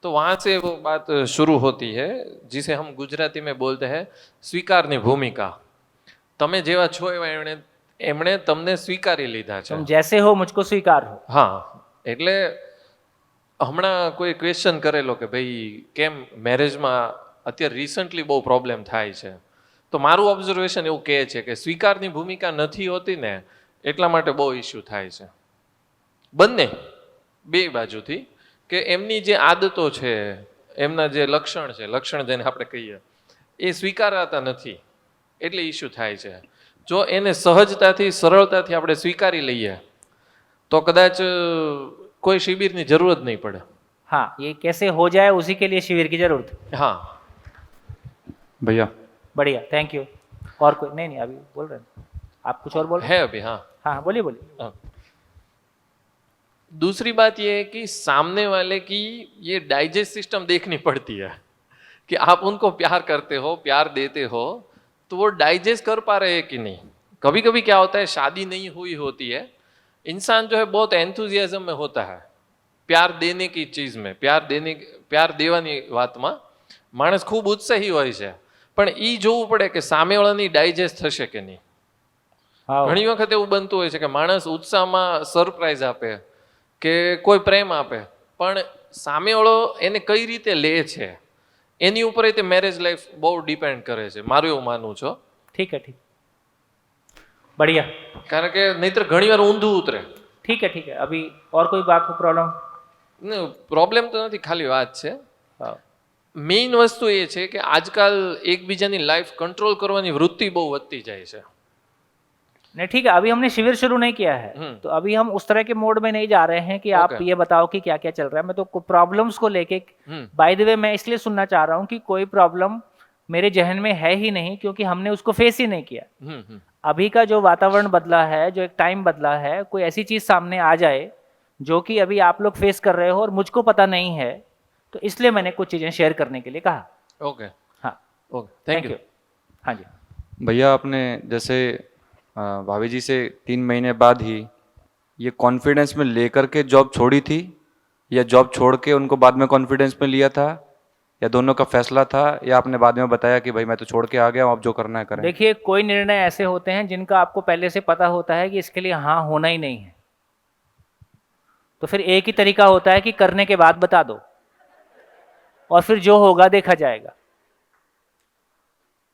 तो वहाँ से वो बात शुरू होती है जिसे हम गुजराती में बोलते हैं સ્વીકારની ભૂમિકા. તમે જેવા છો એવા એમણે તમને સ્વીકારી લીધા છે. तुम जैसे हो मुझको स्वीकार हो. હા, એટલે હમણાં કોઈ ક્વેશ્ચન કરેલો કે ભાઈ કેમ મેરેજમાં અત્યારે રિસન્ટલી બહુ પ્રોબ્લેમ થાય છે, તો મારું ઓબ્ઝર્વેશન એવું કહે છે કે સ્વીકારની ભૂમિકા નથી હોતી ને એટલા માટે બહુ ઇસ્યુ થાય છે બંને બે બાજુથી, કે એમની જે આદતો છે, એમના જે લક્ષણ જેને આપણે કહીએ એ સ્વીકારાતા નથી એટલે ઇસ્યુ થાય છે. જો એને સહજતાથી સરળતાથી આપણે સ્વીકારી લઈએ તો કદાચ કોઈ શિબિરની જરૂરત નહીં પડે. हाँ, ये कैसे हो जाए उसी के लिए शिविर की जरूरत है. हाँ भैया बढ़िया, थैंक यू. और कोई नहीं अभी बोल रहे हैं आप, कुछ और बोल रहे हैं? है अभी. हाँ हाँ बोलिए बोलिए. हाँ. दूसरी बात ये है कि सामने वाले की ये डाइजेस्ट सिस्टम देखनी पड़ती है कि आप उनको प्यार करते हो, प्यार देते हो, तो वो डाइजेस्ट कर पा रहे हैं कि नहीं. कभी कभी क्या होता है, शादी नहीं हुई होती है, इंसान जो है बहुत एंथुजियाज्म में होता है प्यार देने की चीज में, प्यार દેવાની વાતમાં માણસ ખૂબ ઉત્સાહી હોય છે, પણ એ જોવું પડે કે સામેવાળાની ડાયજેસ્ટ થશે કે નહીં. हाँ ઘણી વખત એવું બનતું હોય છે કે માણસ ઉત્સાહમાં સરપ્રાઈઝ આપે કે કોઈ પ્રેમ આપે, પણ સામેવાળો એને કઈ રીતે લે છે એની ઉપર તે મેરેજ લાઈફ બહુ ડિપેન્ડ કરે છે, મારું એવું માનવું છે. ठीक है, ठीक, बढ़िया. કારણ કે નહીતર ઘણીવાર ઊંધું ઉતરે. ठीक है. अभी और कोई बात हो, प्रॉब्लम? પ્રોબ્લેમ તો નથી, ખાલી વાત છે. हाँ. મેઇન વસ્તુ એ છે કે આજકાલ એકબીજાની લાઈફ કંટ્રોલ કરવાની વૃત્તિ બહુ વધતી જાય છે. नहीं ठीक है, अभी हमने शिविर शुरू नहीं किया है, तो अभी हम उस तरह के मोड में नहीं जा रहे हैं कि आप ये बताओ कि क्या क्या चल रहा है. मैं तो प्रॉब्लम्स को लेके, बाय द वे मैं इसलिए सुनना चाह रहा हूँ कि कोई प्रॉब्लम मेरे जहन में है ही नहीं, क्योंकि हमने उसको फेस ही नहीं किया. अभी का जो वातावरण बदला है, जो एक टाइम बदला है, कोई ऐसी चीज सामने आ जाए जो कि अभी आप लोग फेस कर रहे हो और मुझको पता नहीं है, तो इसलिए मैंने कुछ चीजें शेयर करने के लिए कहा. ओके. हाँ ओके, थैंक यू. हाँ जी. भैया आपने जैसे भाभी जी से 3 महीने बाद ही ये कॉन्फिडेंस में लेकर के जॉब छोड़ी थी, या जॉब छोड़ के उनको बाद में कॉन्फिडेंस में लिया था, या दोनों का फैसला था, या आपने बाद में बताया कि भाई मैं तो छोड़ के आ गया हूँ, आप जो करना है करें? देखिए, कोई निर्णय ऐसे होते हैं जिनका आपको पहले से पता होता है कि इसके लिए हाँ होना ही नहीं है, तो फिर एक ही तरीका होता है कि करने के बाद बता दो और फिर जो होगा देखा जाएगा.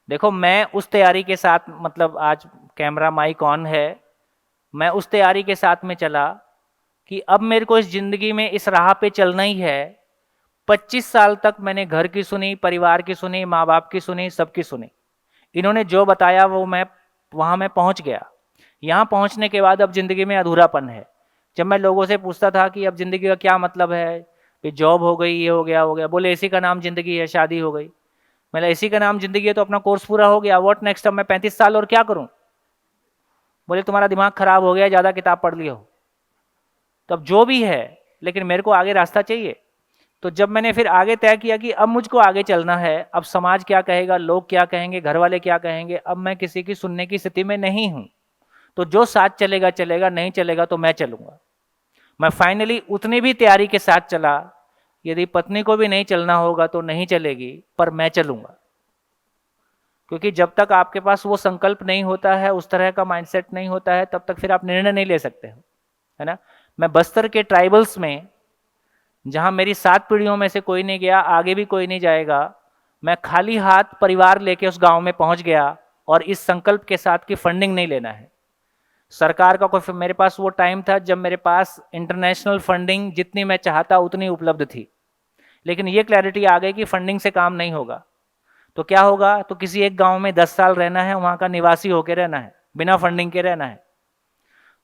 देखो, मैं उस तैयारी के साथ, मतलब आज कैमरा माइक ऑन है, मैं उस तैयारी के साथ में चला कि अब मेरे को इस जिंदगी में इस राह पे चलना ही है. 25 साल तक मैंने घर की सुनी, परिवार की सुनी, माँ बाप की सुनी, सबकी सुनी. इन्होंने जो बताया वो वहाँ मैं पहुँच गया. यहाँ पहुँचने के बाद अब जिंदगी में अधूरापन है. जब मैं लोगों से पूछता था कि अब जिंदगी का क्या मतलब है, कि जॉब हो गई, ये हो गया, बोले इसी का नाम जिंदगी है, शादी हो गई. मैंने इसी का नाम जिंदगी है तो अपना कोर्स पूरा हो गया, व्हाट नेक्स्ट, अब मैं 35 साल और क्या करूं? बोले तुम्हारा दिमाग खराब हो गया, ज़्यादा किताब पढ़ ली हो. तब जो भी है, लेकिन मेरे को आगे रास्ता चाहिए. तो जब मैंने फिर आगे तय किया कि अब मुझको आगे चलना है, अब समाज क्या कहेगा, लोग क्या कहेंगे, घर वाले क्या कहेंगे, अब मैं किसी की सुनने की स्थिति में नहीं हूँ. तो जो साथ चलेगा चलेगा, नहीं चलेगा तो मैं चलूँगा. मैं फाइनली उतनी भी तैयारी के साथ चला, यदि पत्नी को भी नहीं चलना होगा तो नहीं चलेगी, पर मैं चलूँगा. क्योंकि जब तक आपके पास वो संकल्प नहीं होता है, उस तरह का माइंडसेट नहीं होता है, तब तक फिर आप निर्णय नहीं ले सकते हो, है ना. मैं बस्तर के ट्राइबल्स में, जहाँ मेरी 7 पीढ़ियों में से कोई नहीं गया, आगे भी कोई नहीं जाएगा, मैं खाली हाथ परिवार लेके उस गांव में पहुंच गया और इस संकल्प के साथ कि फंडिंग नहीं लेना है. सरकार का कोई, मेरे पास वो टाइम था जब मेरे पास इंटरनेशनल फंडिंग जितनी मैं चाहता उतनी उपलब्ध थी, लेकिन ये क्लैरिटी आ गई कि फंडिंग से काम नहीं होगा. तो क्या होगा, तो किसी एक गांव में 10 साल रहना है, वहाँ का निवासी होकर रहना है, बिना फंडिंग के रहना है.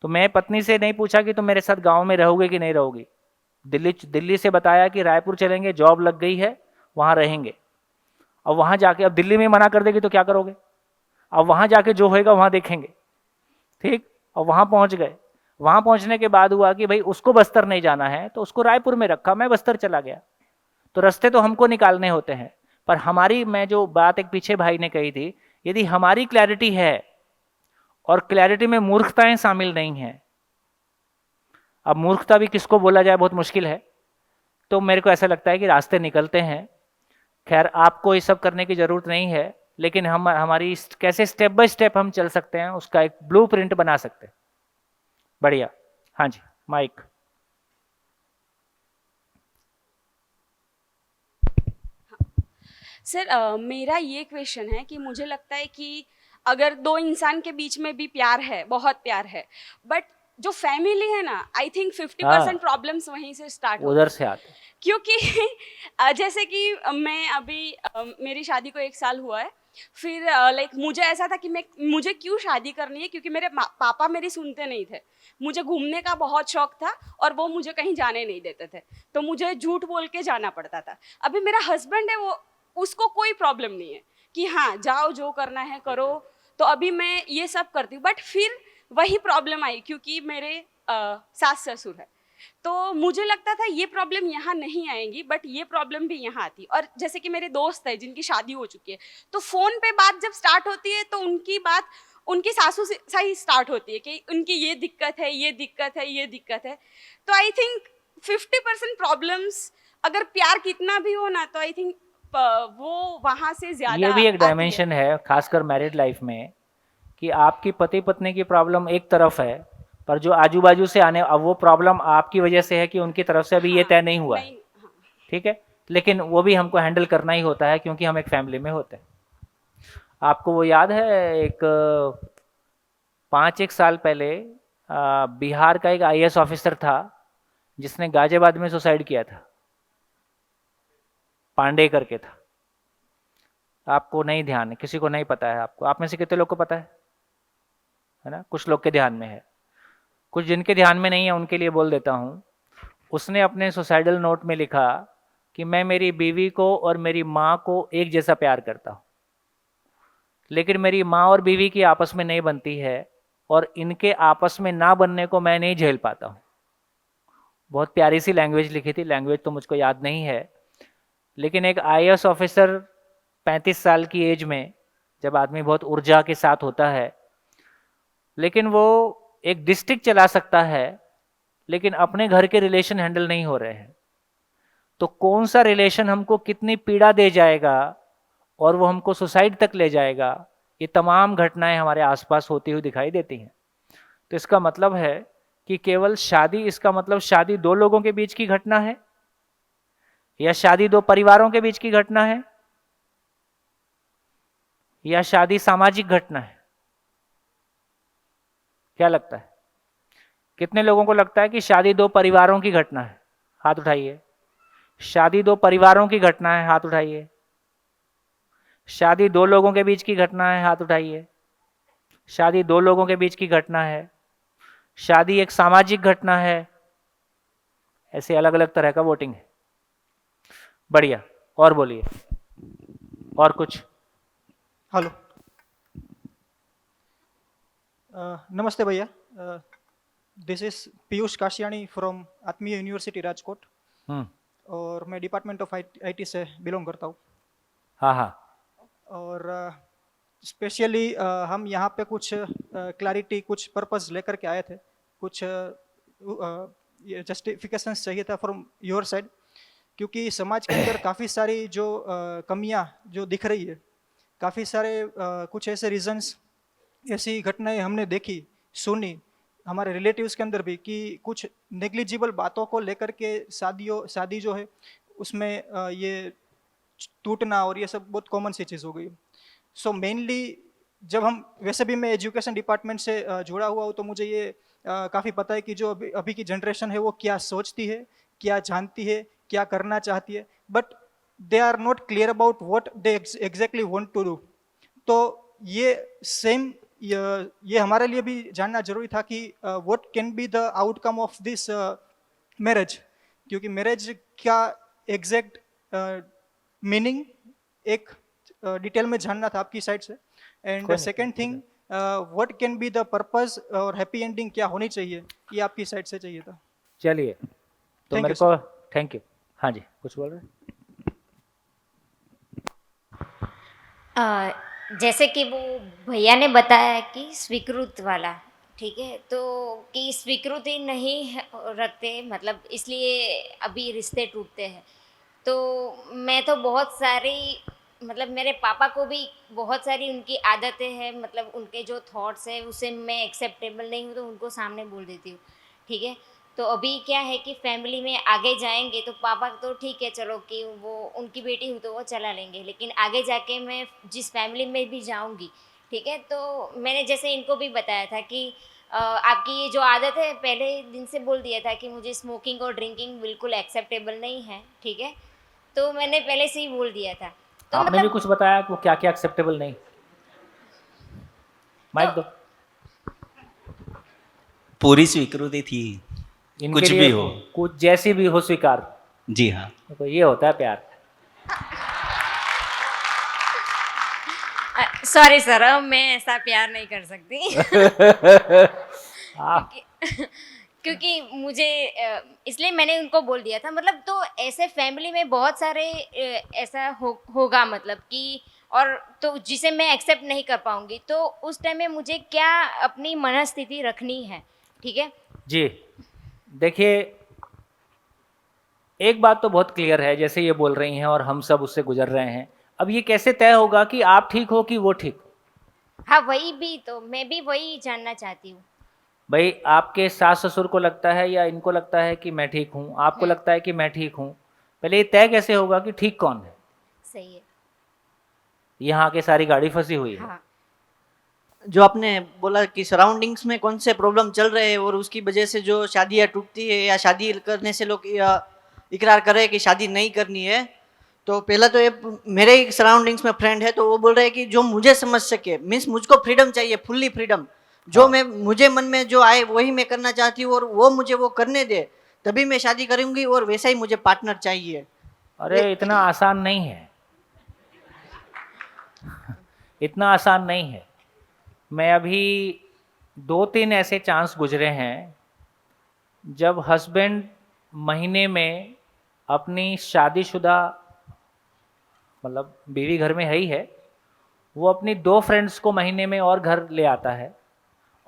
तो मैं पत्नी से नहीं पूछा कि तुम मेरे साथ गांव में रहोगे कि नहीं रहोगी. दिल्ली से बताया कि रायपुर चलेंगे, जॉब लग गई है, वहाँ रहेंगे. अब वहाँ जाके, अब दिल्ली में मना कर देगी तो क्या करोगे? अब वहाँ जाके जो होएगा वहाँ देखेंगे, ठीक. और वहाँ पहुँच गए. वहाँ पहुँचने के बाद हुआ कि भाई उसको बस्तर नहीं जाना है, तो उसको रायपुर में रखा, मैं बस्तर चला गया. तो रास्ते तो हमको निकालने होते हैं, पर हमारी, मैं जो बात एक पीछे भाई ने कही थी, यदि हमारी क्लैरिटी है और क्लैरिटी में मूर्खताएं शामिल नहीं हैं। अब मूर्खता भी किसको बोला जाए बहुत मुश्किल है, तो मेरे को ऐसा लगता है कि रास्ते निकलते हैं। खैर आपको ये सब करने की ज़रूरत नहीं है, लेकिन हम हमारी कैसे स्टेप बाय स्टेप हम चल सकते हैं उसका एक ब्लूप्रिंट बना सकते हैं। बढ़िया, हाँ जी, माइक। सर मेरा ये क्वेश्चन है कि मुझे लगता है कि अगर दो इंसान के बीच में भी प्यार है, बहुत प्यार है, बट जो फैमिली है ना, आई थिंक 50% प्रॉब्लम्स वहीं से स्टार्ट उधर से आते। क्योंकि जैसे कि मैं अभी मेरी शादी को 1 साल हुआ है, फिर लाइक मुझे ऐसा था कि मुझे क्यों शादी करनी है, क्योंकि मेरे पापा मेरी सुनते नहीं थे। मुझे घूमने का बहुत शौक था और वो मुझे कहीं जाने नहीं देते थे, तो मुझे झूठ बोल के जाना पड़ता था। अभी मेरा हस्बैंड है, वो उसको कोई प्रॉब्लम नहीं है कि हाँ जाओ जो करना है करो, तो अभी मैं ये सब करती हूँ। बट फिर वही प्रॉब्लम आई क्योंकि मेरे सास ससुर है, तो मुझे लगता था ये प्रॉब्लम यहाँ नहीं आएंगी, बट ये प्रॉब्लम भी यहाँ आती। और जैसे कि मेरे दोस्त है जिनकी शादी हो चुकी है, तो फ़ोन पे बात जब स्टार्ट होती है तो उनकी बात उनकी सासू से ही स्टार्ट होती है कि उनकी ये दिक्कत है, ये दिक्कत है, ये दिक्कत है। तो आई थिंक 50% प्रॉब्लम्स, अगर प्यार कितना भी हो ना, तो आई थिंक वो वहाँ से ज़्यादा ये भी एक आती डायमेंशन है, खासकर मैरिड लाइफ में, कि आपकी पति पत्नी की प्रॉब्लम एक तरफ है, पर जो आजू बाजू से आने, अब वो प्रॉब्लम आपकी वजह से है कि उनकी तरफ से अभी ये तय नहीं हुआ है, ठीक है, लेकिन वो भी हमको हैंडल करना ही होता है क्योंकि हम एक फैमिली में होते हैं। आपको वो याद है, एक 5-1 साल पहले बिहार का एक IAS ऑफिसर था जिसने गाजियाबाद में सुसाइड किया था, पांडे करके था। आपको नहीं ध्यान है, किसी को नहीं पता है, आपको, आप में से कितने लोग को पता है ना? कुछ लोग के ध्यान में है, कुछ जिनके ध्यान में नहीं है उनके लिए बोल देता हूँ। उसने अपने सुसाइडल नोट में लिखा कि मैं मेरी बीवी को और मेरी माँ को एक जैसा प्यार करता हूँ, लेकिन मेरी माँ और बीवी की आपस में नहीं बनती है और इनके आपस में ना बनने को मैं नहीं झेल पाता हूँ। बहुत प्यारी सी लैंग्वेज लिखी थी, लैंग्वेज तो मुझको याद नहीं है, लेकिन एक IAS ऑफिसर 35 साल की एज में, जब आदमी बहुत ऊर्जा के साथ होता है, लेकिन वो एक डिस्ट्रिक्ट चला सकता है, लेकिन अपने घर के रिलेशन हैंडल नहीं हो रहे हैं, तो कौन सा रिलेशन हमको कितनी पीड़ा दे जाएगा और वो हमको सुसाइड तक ले जाएगा, ये तमाम घटनाएं हमारे आसपास होती हुई दिखाई देती हैं। तो इसका मतलब है कि केवल शादी, इसका मतलब शादी दो लोगों के बीच की घटना है या शादी दो परिवारों के बीच की घटना है या शादी सामाजिक घटना है? क्या लगता है? कितने लोगों को लगता है कि शादी दो परिवारों की घटना है? हाथ उठाइए। शादी दो परिवारों की घटना है, हाथ उठाइए। शादी दो लोगों के बीच की घटना है, हाथ उठाइए। शादी दो लोगों के बीच की घटना है। शादी एक सामाजिक घटना है। ऐसे अलग अलग तरह का वोटिंग है। बढ़िया, और बोलिए, और कुछ? हेलो, नमस्ते भैया, दिस इज पीयूष काशियानी फ्रॉम आत्मीय यूनिवर्सिटी राजकोट, और मैं डिपार्टमेंट ऑफ IT से बिलोंग करता हूँ। हाँ हाँ। और स्पेशली हम यहाँ पे कुछ क्लैरिटी, कुछ पर्पस लेकर के आए थे, कुछ जस्टिफिकेशंस चाहिए था फ्रॉम योर साइड, क्योंकि समाज के अंदर काफ़ी सारी जो कमियाँ जो दिख रही है, काफ़ी सारे कुछ ऐसे रीजंस, ऐसी घटनाएं हमने देखी, सुनी हमारे रिलेटिव्स के अंदर भी, कि कुछ नेग्लिजिबल बातों को लेकर के शादी जो है उसमें ये टूटना और ये सब बहुत कॉमन सी चीज़ हो गई। सो मेनली जब हम, वैसे भी मैं एजुकेशन डिपार्टमेंट से जुड़ा हुआ हूँ, तो मुझे ये काफ़ी पता है कि जो अभी की जनरेशन है वो क्या सोचती है, क्या जानती है, क्या करना चाहती है, but they are not clear about what they exactly want to do. तो ये सेम ये हमारे लिए भी जानना जरूरी था कि what can be the outcome of this marriage, क्योंकि मैरिज का एग्जैक्ट मीनिंग एक डिटेल में जानना था आपकी साइड से। And second thing, what can be the purpose और हैप्पी एंडिंग क्या होनी चाहिए, ये आपकी साइड से चाहिए था। चलिए, तो मेरे को थैंक यू। हाँ जी, कुछ बोल रहे? जैसे कि वो भैया ने बताया कि स्वीकृत वाला, ठीक है, तो कि स्वीकृति नहीं रखते, मतलब इसलिए अभी रिश्ते टूटते हैं। तो मैं तो बहुत सारी, मतलब मेरे पापा को भी बहुत सारी उनकी आदतें हैं, मतलब उनके जो थॉट्स हैं उसे मैं एक्सेप्टेबल नहीं हूँ तो उनको सामने बोल देती हूँ, ठीक है। तो अभी क्या है कि फैमिली में आगे जाएंगे तो पापा तो ठीक है चलो कि वो उनकी बेटी हूँ तो वो चला लेंगे, लेकिन आगे जाके मैं जिस फैमिली में भी जाऊँगी, ठीक है, तो मैंने जैसे इनको भी बताया था कि आपकी ये जो आदत है, पहले दिन से बोल दिया था कि मुझे स्मोकिंग और ड्रिंकिंग बिल्कुल एक्सेप्टेबल नहीं है, ठीक है, तो मैंने पहले से ही बोल दिया था। तो आपने भी मतलब कुछ बताया कि वो क्या क्या एक्सेप्टेबल नहीं। माइक दो। पूरी स्वीकृति थी, इनके कुछ लिए भी हो। कुछ जैसी भी हो स्वीकार। जी हाँ। तो ये होता है प्यार। सॉरी सर, मैं ऐसा प्यार नहीं कर सकती। हाँ। क्योंकि मुझे इसलिए मैंने उनको बोल दिया था, मतलब तो ऐसे फैमिली में बहुत सारे ऐसा होगा, मतलब कि, और तो जिसे मैं एक्सेप्ट नहीं कर पाऊंगी, तो उस टाइम में मुझे क्या अपनी मनस्थिति रखनी है, ठीक है। जी देखिए, एक बात तो बहुत क्लियर है, जैसे ये बोल रही हैं और हम सब उससे गुजर रहे हैं। अब ये कैसे तय होगा कि आप ठीक हो कि वो ठीक? हाँ, वही भी तो मैं भी वही जानना चाहती हूँ। भाई आपके सास ससुर को लगता है या इनको लगता है कि मैं ठीक हूँ, आपको लगता है कि मैं ठीक हूँ, पहले ये तय कैसे होगा कि ठीक कौन है? सही है। यहाँ के सारी गाड़ी फंसी हुई है। हाँ। जो आपने बोला कि सराउंडिंग्स में कौन से प्रॉब्लम चल रहे हैं और उसकी वजह से जो शादियाँ टूटती है या शादी करने से लोग इकरार कर रहे हैं कि शादी नहीं करनी है, तो पहला तो ये मेरे ही सराउंडिंग्स में फ्रेंड है, तो वो बोल रहे हैं कि जो मुझे समझ सके, मीन्स मुझको फ्रीडम चाहिए, फुल्ली फ्रीडम, जो मैं मुझे मन में जो आए वही मैं करना चाहती हूँ और वो मुझे वो करने दे, तभी मैं शादी करूँगी और वैसा ही मुझे पार्टनर चाहिए। अरे इतना आसान नहीं है, इतना आसान नहीं है। मैं अभी 2-3 ऐसे चांस गुजरे हैं जब हस्बैंड महीने में अपनी शादीशुदा, मतलब बीवी घर में है ही है, वो अपनी 2 फ्रेंड्स को महीने में और घर ले आता है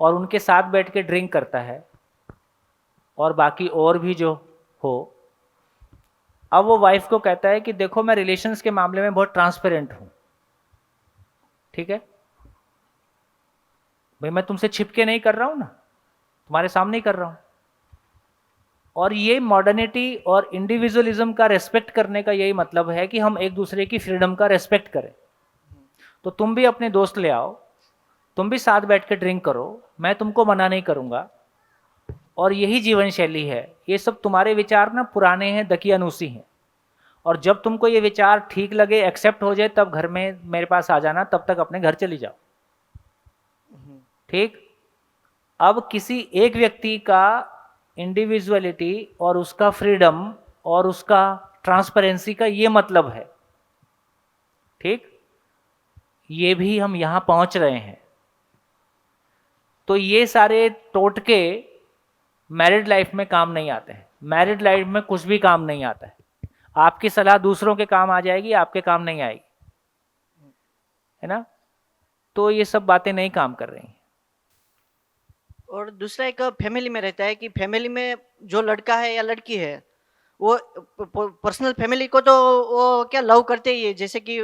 और उनके साथ बैठ के ड्रिंक करता है, और बाकी और भी जो हो। अब वो वाइफ को कहता है कि देखो मैं रिलेशंस के मामले में बहुत ट्रांसपेरेंट हूँ, ठीक है भाई, मैं तुमसे छिपके नहीं कर रहा हूँ ना, तुम्हारे सामने ही कर रहा हूँ। और ये मॉडर्निटी और इंडिविजुअलिज्म का रेस्पेक्ट करने का यही मतलब है कि हम एक दूसरे की फ्रीडम का रेस्पेक्ट करें। तो तुम भी अपने दोस्त ले आओ, तुम भी साथ बैठ के ड्रिंक करो, मैं तुमको मना नहीं करूँगा, और यही जीवन शैली है। ये सब तुम्हारे विचार ना पुराने हैं, दकियानूसी हैं, और जब तुमको ये विचार ठीक लगे, एक्सेप्ट हो जाए, तब घर में मेरे पास आ जाना, तब तक अपने घर चली जाओ, ठीक। अब किसी एक व्यक्ति का इंडिविजुअलिटी और उसका फ्रीडम और उसका ट्रांसपेरेंसी का ये मतलब है, ठीक, ये भी हम यहां पहुंच रहे हैं। तो ये सारे टोटके मैरिड लाइफ में काम नहीं आते हैं। मैरिड लाइफ में कुछ भी काम नहीं आता है। आपकी सलाह दूसरों के काम आ जाएगी, आपके काम नहीं आएगी, है ना। तो ये सब बातें नहीं काम कर रही हैं। और दूसरा एक फैमिली में रहता है कि फैमिली में जो लड़का है या लड़की है, वो पर्सनल फैमिली को तो वो क्या लव करते ही है। जैसे कि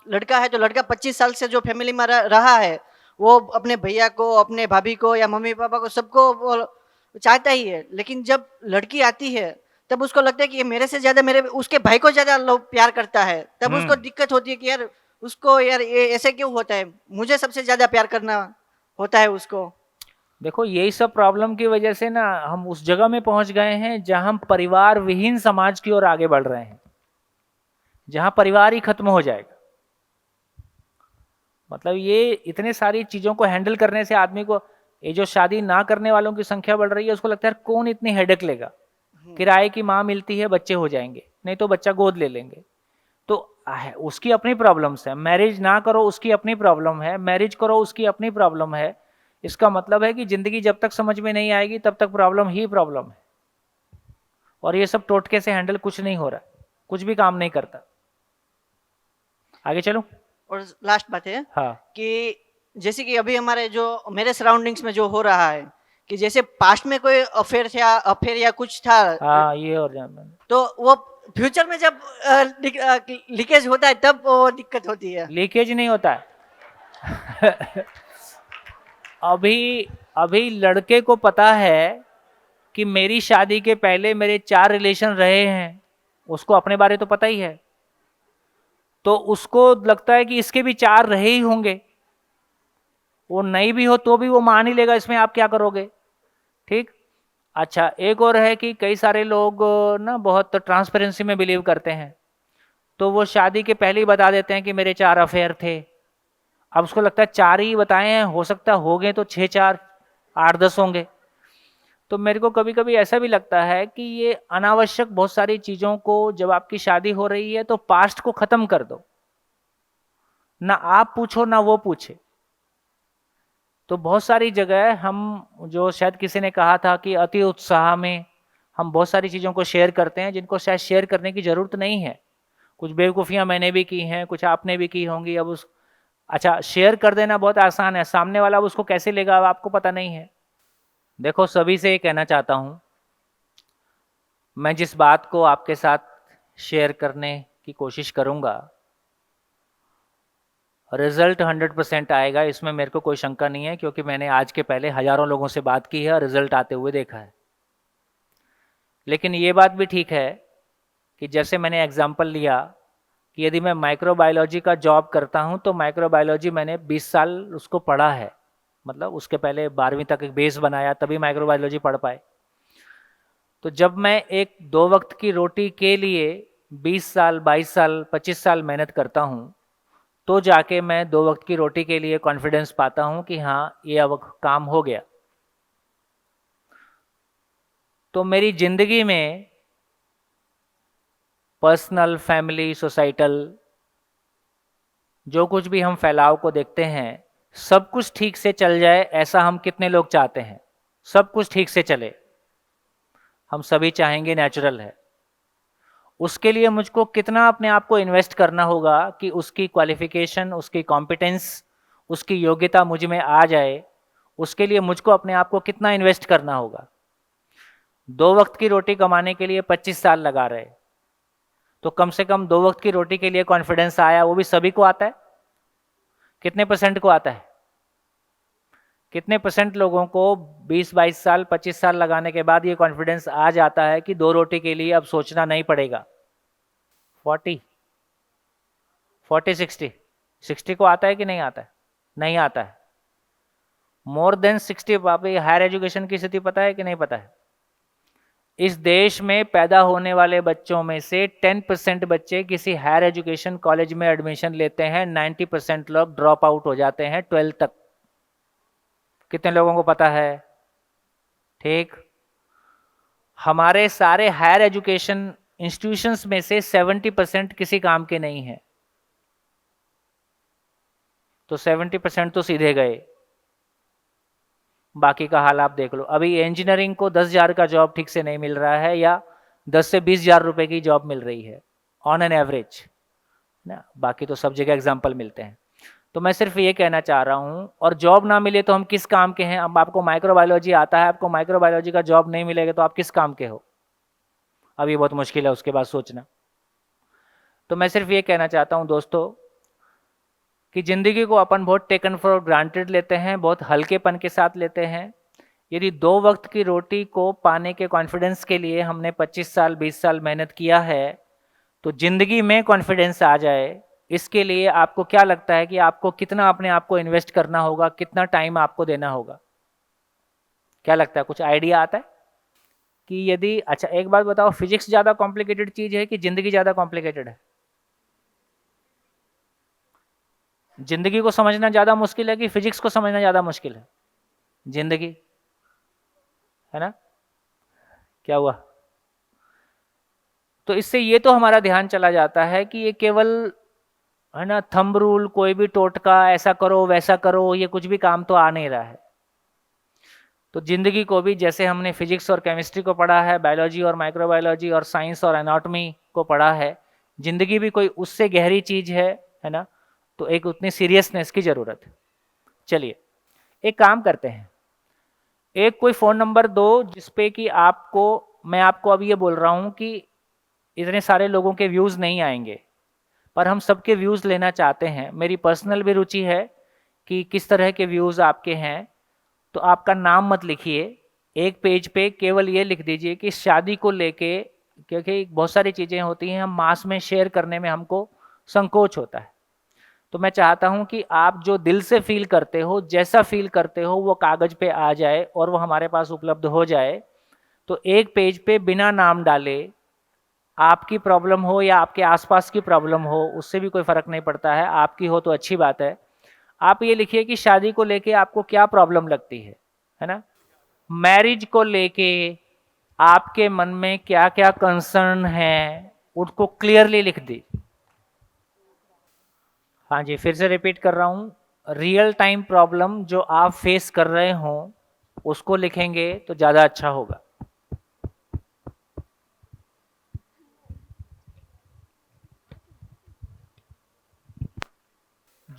लड़का है तो लड़का 25 साल से जो फैमिली में रहा है, वो अपने भैया को, अपने भाभी को या मम्मी पापा को, सबको वो चाहता ही है। लेकिन जब लड़की आती है तब उसको लगता है कि ये मेरे से ज़्यादा मेरे उसके भाई को ज़्यादा लव प्यार करता है। तब उसको दिक्कत होती है कि यार उसको, यार ये ऐसे क्यों होता है, मुझे सबसे ज़्यादा प्यार करना होता है उसको। देखो यही सब प्रॉब्लम की वजह से ना हम उस जगह में पहुंच गए हैं जहां हम परिवार विहीन समाज की ओर आगे बढ़ रहे हैं, जहां परिवार ही खत्म हो जाएगा। मतलब ये इतने सारी चीजों को हैंडल करने से आदमी को, ये जो शादी ना करने वालों की संख्या बढ़ रही है, उसको लगता है कौन इतनी हेडेक लेगा, किराए की माँ मिलती है, बच्चे हो जाएंगे, नहीं तो बच्चा गोद ले लेंगे। तो उसकी अपनी प्रॉब्लम्स है। मैरिज ना करो उसकी अपनी प्रॉब्लम है, मैरिज करो उसकी अपनी प्रॉब्लम है। इसका मतलब है कि जिंदगी जब तक समझ में नहीं आएगी तब तक प्रॉब्लम ही प्रॉब्लम है। और ये सब टोटके से हैंडल कुछ नहीं हो रहा, कुछ भी काम नहीं करता। आगे चलो। और लास्ट बात है हाँ कि जैसे कि अभी हमारे जो मेरे सराउंडिंग्स में जो हो रहा है कि जैसे पास्ट में कोई अफेयर या कुछ था, हाँ ये और जान तो वो फ्यूचर में जब लीकेज होता है तब वो दिक्कत होती है। लीकेज नहीं होता है। अभी लड़के को पता है कि मेरी शादी के पहले मेरे 4 रिलेशन रहे हैं, उसको अपने बारे तो पता ही है, तो उसको लगता है कि इसके भी 4 रहे ही होंगे, वो नहीं भी हो तो भी वो मान ही लेगा, इसमें आप क्या करोगे। ठीक। अच्छा, एक और है कि कई सारे लोग ना बहुत ट्रांसपेरेंसी में बिलीव करते हैं, तो वो शादी के पहले ही बता देते हैं कि मेरे 4 अफेयर थे। अब उसको लगता है 4 ही बताए हैं, हो सकता हो गए तो 6 4 8 10 होंगे। तो मेरे को कभी कभी ऐसा भी लगता है कि ये अनावश्यक बहुत सारी चीज़ों को, जब आपकी शादी हो रही है तो पास्ट को ख़त्म कर दो, ना आप पूछो ना वो पूछे। तो बहुत सारी जगह हम, जो शायद किसी ने कहा था कि अति उत्साह में हम बहुत सारी चीज़ों को शेयर करते हैं जिनको शायद शेयर करने की ज़रूरत नहीं है। कुछ बेवकूफ़ियाँ मैंने भी की हैं, कुछ आपने भी की होंगी। अब उस अच्छा, शेयर कर देना बहुत आसान है, सामने वाला उसको कैसे लेगा अब आपको पता नहीं है। देखो, सभी से ये कहना चाहता हूँ, मैं जिस बात को आपके साथ शेयर करने की कोशिश करूँगा, रिजल्ट 100% आएगा, इसमें मेरे को कोई शंका नहीं है, क्योंकि मैंने आज के पहले हज़ारों लोगों से बात की है और रिजल्ट आते हुए देखा है। लेकिन ये बात भी ठीक है कि जैसे मैंने एग्जाम्पल लिया कि यदि मैं माइक्रोबायोलॉजी का जॉब करता हूँ तो माइक्रोबायोलॉजी मैंने 20 साल उसको पढ़ा है, मतलब उसके पहले 12वीं तक एक बेस बनाया, तभी माइक्रोबायोलॉजी पढ़ पाए। तो जब मैं एक 2 वक्त की रोटी के लिए 20 साल 22 साल 25 साल मेहनत करता हूँ, तो जाके मैं 2 वक्त की रोटी के लिए कॉन्फिडेंस पाता हूँ कि हाँ, ये अब काम हो गया। तो मेरी जिंदगी में पर्सनल, फैमिली, सोसाइटल, जो कुछ भी हम फैलाव को देखते हैं, सब कुछ ठीक से चल जाए, ऐसा हम कितने लोग चाहते हैं? सब कुछ ठीक से चले, हम सभी चाहेंगे, नेचुरल है। उसके लिए मुझको कितना अपने आप को इन्वेस्ट करना होगा कि उसकी क्वालिफिकेशन, उसकी कॉम्पिटेंस, उसकी योग्यता मुझ में आ जाए, उसके लिए मुझको अपने आप को कितना इन्वेस्ट करना होगा। 2 वक्त की रोटी कमाने के लिए 25 साल लगा रहे, तो कम से कम 2 वक्त की रोटी के लिए कॉन्फिडेंस आया, वो भी सभी को आता है? कितने % को आता है? कितने % लोगों को 20-22 साल 25 साल लगाने के बाद ये कॉन्फिडेंस आ जाता है कि 2 रोटी के लिए अब सोचना नहीं पड़ेगा? 60 को आता है कि नहीं आता है? नहीं आता है। मोर देन 60, पापी हायर एजुकेशन की स्थिति पता है कि नहीं पता है? इस देश में पैदा होने वाले बच्चों में से 10% बच्चे किसी हायर एजुकेशन कॉलेज में एडमिशन लेते हैं, 90% लोग ड्रॉप आउट हो जाते हैं 12 तक। कितने लोगों को पता है? ठीक। हमारे सारे हायर एजुकेशन इंस्टीट्यूशंस में से 70% किसी काम के नहीं है, तो 70% तो सीधे गए। बाकी का हाल आप देख लो। अभी इंजीनियरिंग को 10,000 का जॉब ठीक से नहीं मिल रहा है, या 10 से 20,000 रुपए की जॉब मिल रही है ऑन एन एवरेज ना। बाकी तो सब जगह एग्जाम्पल मिलते हैं। तो मैं सिर्फ ये कहना चाह रहा हूँ, और जॉब ना मिले तो हम किस काम के हैं? अब आपको माइक्रोबायोलॉजी आता है, आपको माइक्रोबायोलॉजी का जॉब नहीं मिलेगा तो आप किस काम के हो? अब ये बहुत मुश्किल है उसके बाद सोचना। तो मैं सिर्फ ये कहना चाहता हूँ दोस्तों कि ज़िंदगी को अपन बहुत टेकन फॉर ग्रांटेड लेते हैं, बहुत हल्केपन के साथ लेते हैं। यदि 2 वक्त की रोटी को पाने के कॉन्फिडेंस के लिए हमने 25 साल 20 साल मेहनत किया है, तो ज़िंदगी में कॉन्फिडेंस आ जाए, इसके लिए आपको क्या लगता है कि आपको कितना अपने आप को इन्वेस्ट करना होगा, कितना टाइम आपको देना होगा? क्या लगता है? कुछ आइडिया आता है कि यदि, अच्छा एक बात बताओ, फिजिक्स ज़्यादा कॉम्प्लिकेटेड चीज़ है कि ज़िंदगी ज़्यादा कॉम्प्लिकेटेड है? जिंदगी को समझना ज़्यादा मुश्किल है कि फिजिक्स को समझना ज़्यादा मुश्किल है? जिंदगी है ना। क्या हुआ? तो इससे ये तो हमारा ध्यान चला जाता है कि ये केवल है ना थंब रूल, कोई भी टोटका, ऐसा करो वैसा करो, ये कुछ भी काम तो आ नहीं रहा है। तो जिंदगी को भी जैसे हमने फिजिक्स और केमिस्ट्री को पढ़ा है, बायोलॉजी और माइक्रोबायोलॉजी और साइंस और एनाटॉमी को पढ़ा है, जिंदगी भी कोई उससे गहरी चीज है ना। तो एक उतनी सीरियसनेस की ज़रूरत है। चलिए एक काम करते हैं, एक कोई फ़ोन नंबर दो जिस पे कि मैं आपको अभी ये बोल रहा हूँ कि इतने सारे लोगों के व्यूज़ नहीं आएंगे, पर हम सबके व्यूज़ लेना चाहते हैं। मेरी पर्सनल भी रुचि है कि किस तरह के व्यूज़ आपके हैं। तो आपका नाम मत लिखिए, एक पेज पे केवल ये लिख दीजिए कि शादी को लेके, क्योंकि बहुत सारी चीज़ें होती हैं हम मास में शेयर करने में हमको संकोच होता है। तो मैं चाहता हूं कि आप जो दिल से फील करते हो, जैसा फील करते हो, वो कागज पे आ जाए और वो हमारे पास उपलब्ध हो जाए। तो एक पेज पे बिना नाम डाले, आपकी प्रॉब्लम हो या आपके आसपास की प्रॉब्लम हो, उससे भी कोई फर्क नहीं पड़ता है, आपकी हो तो अच्छी बात है। आप ये लिखिए कि शादी को लेके आपको क्या प्रॉब्लम लगती है ना। मैरिज को लेके आपके मन में क्या क्या कंसर्न है, उसको क्लियरली लिख दी। हाँ जी, फिर से रिपीट कर रहा हूँ, रियल टाइम प्रॉब्लम जो आप फेस कर रहे हो उसको लिखेंगे तो ज़्यादा अच्छा होगा।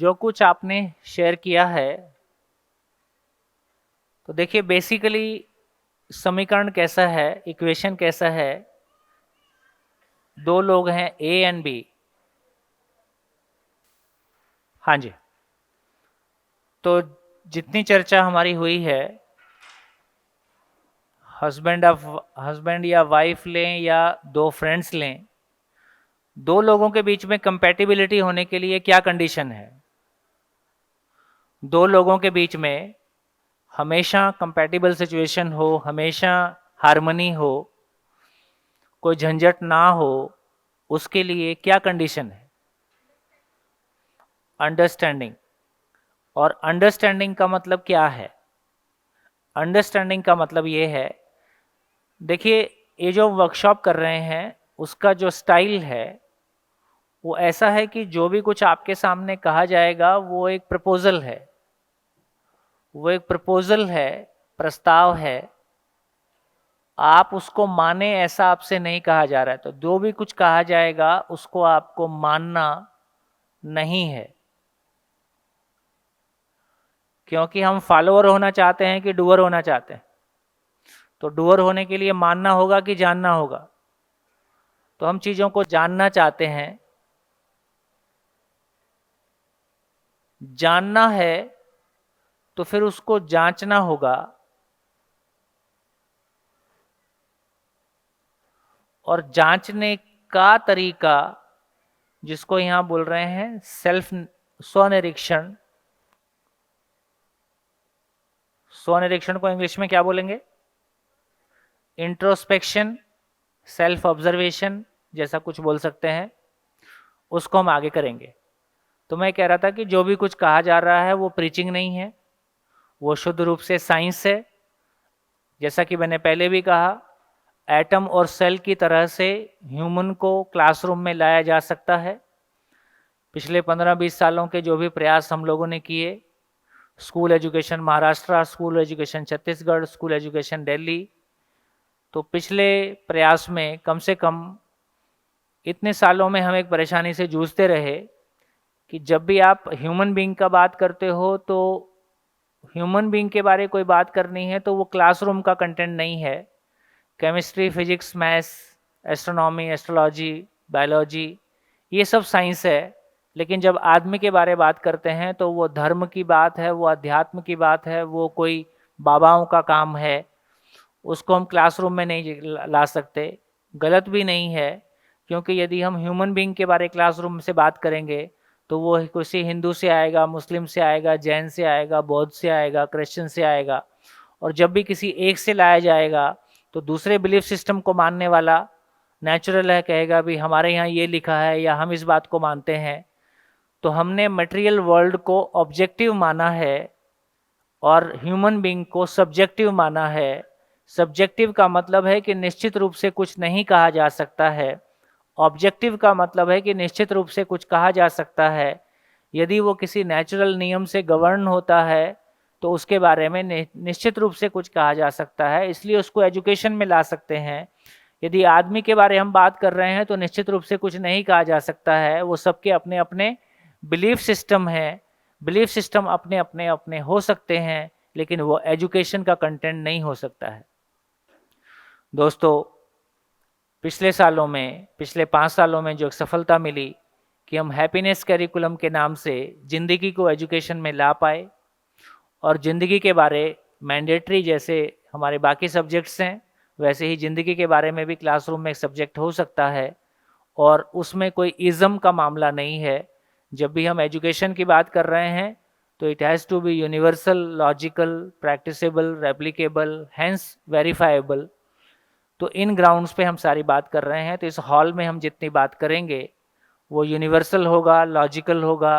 जो कुछ आपने शेयर किया है, तो देखिए बेसिकली समीकरण कैसा है, इक्वेशन कैसा है, दो लोग हैं ए एंड बी। हाँ जी, तो जितनी चर्चा हमारी हुई है, हस्बैंड या वाइफ लें या दो फ्रेंड्स लें, दो लोगों के बीच में कंपैटिबिलिटी होने के लिए क्या कंडीशन है? दो लोगों के बीच में हमेशा कंपैटिबल सिचुएशन हो, हमेशा हार्मनी हो, कोई झंझट ना हो, उसके लिए क्या कंडीशन है? अंडरस्टैंडिंग। और अंडरस्टैंडिंग का मतलब क्या है? अंडरस्टैंडिंग का मतलब ये है, देखिए ये जो वर्कशॉप कर रहे हैं उसका जो स्टाइल है वो ऐसा है कि जो भी कुछ आपके सामने कहा जाएगा वो एक प्रपोजल है, वो एक प्रपोजल है, प्रस्ताव है। आप उसको माने ऐसा आपसे नहीं कहा जा रहा है। तो जो भी कुछ कहा जाएगा उसको आपको मानना नहीं है, क्योंकि हम फॉलोअर होना चाहते हैं कि डूअर होना चाहते हैं। तो डूअर होने के लिए मानना होगा कि जानना होगा। तो हम चीज़ों को जानना चाहते हैं। जानना है तो फिर उसको जांचना होगा, और जांचने का तरीका जिसको यहाँ बोल रहे हैं सेल्फ स्वनिरीक्षण। स्वनिरीक्षण को इंग्लिश में क्या बोलेंगे? इंट्रोस्पेक्शन, सेल्फ ऑब्जर्वेशन जैसा कुछ बोल सकते हैं, उसको हम आगे करेंगे। तो मैं कह रहा था कि जो भी कुछ कहा जा रहा है वो प्रीचिंग नहीं है, वो शुद्ध रूप से साइंस है। जैसा कि मैंने पहले भी कहा, एटम और सेल की तरह से ह्यूमन को क्लासरूम में लाया जा सकता है। पिछले 15-20 सालों के जो भी प्रयास हम लोगों ने किए, school education Maharashtra, school education Chhattisgarh, school education Delhi, तो पिछले प्रयास में कम से कम इतने सालों में हम एक परेशानी से जूझते रहे कि जब भी आप ह्यूमन बीइंग का बात करते हो तो ह्यूमन बीइंग के बारे कोई बात करनी है तो वो क्लासरूम का कंटेंट नहीं है। Chemistry, physics, maths, astronomy, astrology, biology, ये सब साइंस है। लेकिन जब आदमी के बारे बात करते हैं तो वो धर्म की बात है, वो अध्यात्म की बात है, वो कोई बाबाओं का काम है, उसको हम क्लासरूम में नहीं ला सकते। गलत भी नहीं है, क्योंकि यदि हम ह्यूमन बीइंग के बारे क्लासरूम से बात करेंगे तो वो किसी हिंदू से आएगा, मुस्लिम से आएगा, जैन से आएगा, बौद्ध से आएगा, क्रिश्चियन से आएगा। और जब भी किसी एक से लाया जाएगा तो दूसरे बिलीफ सिस्टम को मानने वाला नेचुरल है, कहेगा भी हमारे यहाँ ये लिखा है या हम इस बात को मानते हैं। तो हमने मटेरियल वर्ल्ड को ऑब्जेक्टिव माना है और ह्यूमन बीइंग को सब्जेक्टिव माना है। सब्जेक्टिव का मतलब है कि निश्चित रूप से कुछ नहीं कहा जा सकता है, ऑब्जेक्टिव का मतलब है कि निश्चित रूप से कुछ कहा जा सकता है। यदि वो किसी नेचुरल नियम से गवर्न होता है तो उसके बारे में निश्चित रूप से कुछ कहा जा सकता है, इसलिए उसको एजुकेशन में ला सकते हैं। यदि आदमी के बारे हम बात कर रहे हैं तो निश्चित रूप से कुछ नहीं कहा जा सकता है, वो सबके अपने अपने बिलीफ सिस्टम है, बिलीफ सिस्टम अपने अपने अपने हो सकते हैं, लेकिन वो एजुकेशन का कंटेंट नहीं हो सकता है। दोस्तों, पिछले सालों में, पिछले 5 सालों में जो एक सफलता मिली कि हम हैप्पीनेस कैरिकुलम के नाम से ज़िंदगी को एजुकेशन में ला पाए, और ज़िंदगी के बारे मैंडेटरी जैसे हमारे बाकी सब्जेक्ट्स हैं, वैसे ही ज़िंदगी के बारे में भी क्लासरूम में एक सब्जेक्ट हो सकता है, और उसमें कोई इज़म का मामला नहीं है। जब भी हम एजुकेशन की बात कर रहे हैं तो it has to be universal, logical, practicable, replicable, hence verifiable. तो इन ग्राउंड्स पे हम सारी बात कर रहे हैं। तो इस हॉल में हम जितनी बात करेंगे वो यूनिवर्सल होगा, लॉजिकल होगा,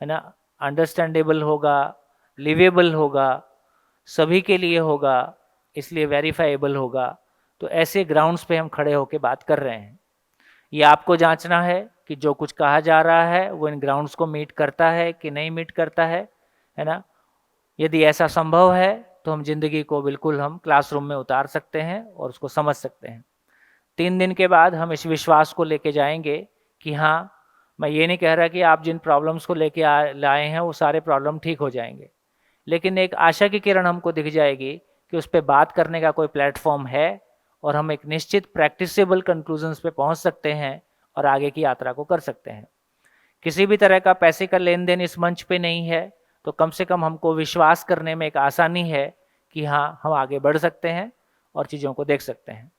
है ना, अंडरस्टैंडेबल होगा, लिवेबल होगा, सभी के लिए होगा, इसलिए वेरीफाइबल होगा। तो ऐसे ग्राउंड्स पे हम खड़े होकर बात कर रहे हैं। ये आपको जांचना है कि जो कुछ कहा जा रहा है वो इन ग्राउंड्स को मीट करता है कि नहीं मीट करता है ना। यदि ऐसा संभव है तो हम ज़िंदगी को बिल्कुल हम क्लासरूम में उतार सकते हैं और उसको समझ सकते हैं। 3 दिन के बाद हम इस विश्वास को लेके जाएंगे कि हाँ, मैं ये नहीं कह रहा कि आप जिन प्रॉब्लम्स को लेके लाए हैं वो सारे प्रॉब्लम ठीक हो जाएंगे, लेकिन एक आशा की किरण हमको दिख जाएगी कि उस पर बात करने का कोई प्लेटफॉर्म है और हम एक निश्चित प्रैक्टिसेबल कंक्लूजन्स पे पहुंच सकते हैं और आगे की यात्रा को कर सकते हैं। किसी भी तरह का पैसे का लेन देन इस मंच पे नहीं है, तो कम से कम हमको विश्वास करने में एक आसानी है कि हाँ, हम आगे बढ़ सकते हैं और चीज़ों को देख सकते हैं।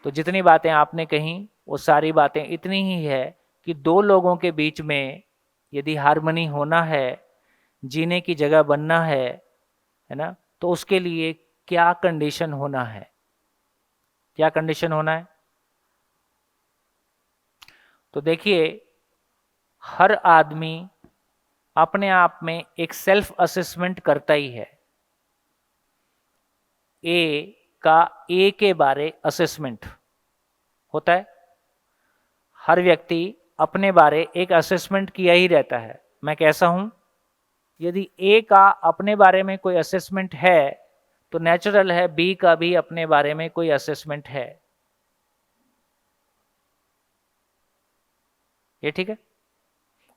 तो जितनी बातें आपने कही वो सारी बातें इतनी ही है कि 2 लोगों के बीच में यदि हार्मनी होना है, जीने की जगह बनना है ना, तो उसके लिए क्या कंडीशन होना है, क्या कंडीशन होना है? तो देखिए, हर आदमी अपने आप में एक सेल्फ असेसमेंट करता ही है। ए के बारे असेसमेंट होता है। हर व्यक्ति अपने बारे एक असेसमेंट किया ही रहता है, मैं कैसा हूं। यदि ए का अपने बारे में कोई असेसमेंट है तो नेचुरल है बी का भी अपने बारे में कोई असेसमेंट है। ये ठीक है।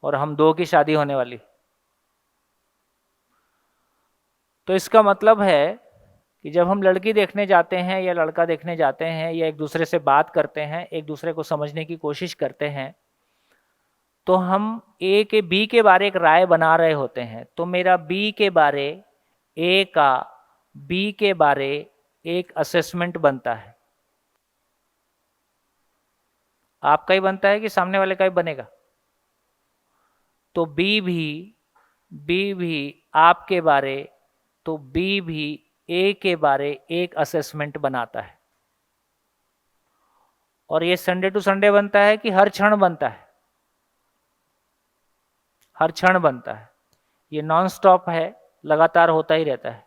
और हम 2 की शादी होने वाली, तो इसका मतलब है कि जब हम लड़की देखने जाते हैं या लड़का देखने जाते हैं या एक दूसरे से बात करते हैं, एक दूसरे को समझने की कोशिश करते हैं, तो हम ए के बी के बारे एक राय बना रहे होते हैं। तो मेरा बी के बारे, ए का बी के बारे एक असेसमेंट बनता है। आपका ही बनता है कि सामने वाले का ही बनेगा? तो बी भी आपके बारे, तो बी भी ए के बारे एक असेसमेंट बनाता है। और ये संडे टू संडे बनता है कि हर क्षण बनता है? हर क्षण बनता है। ये नॉन स्टॉप है, लगातार होता ही रहता है।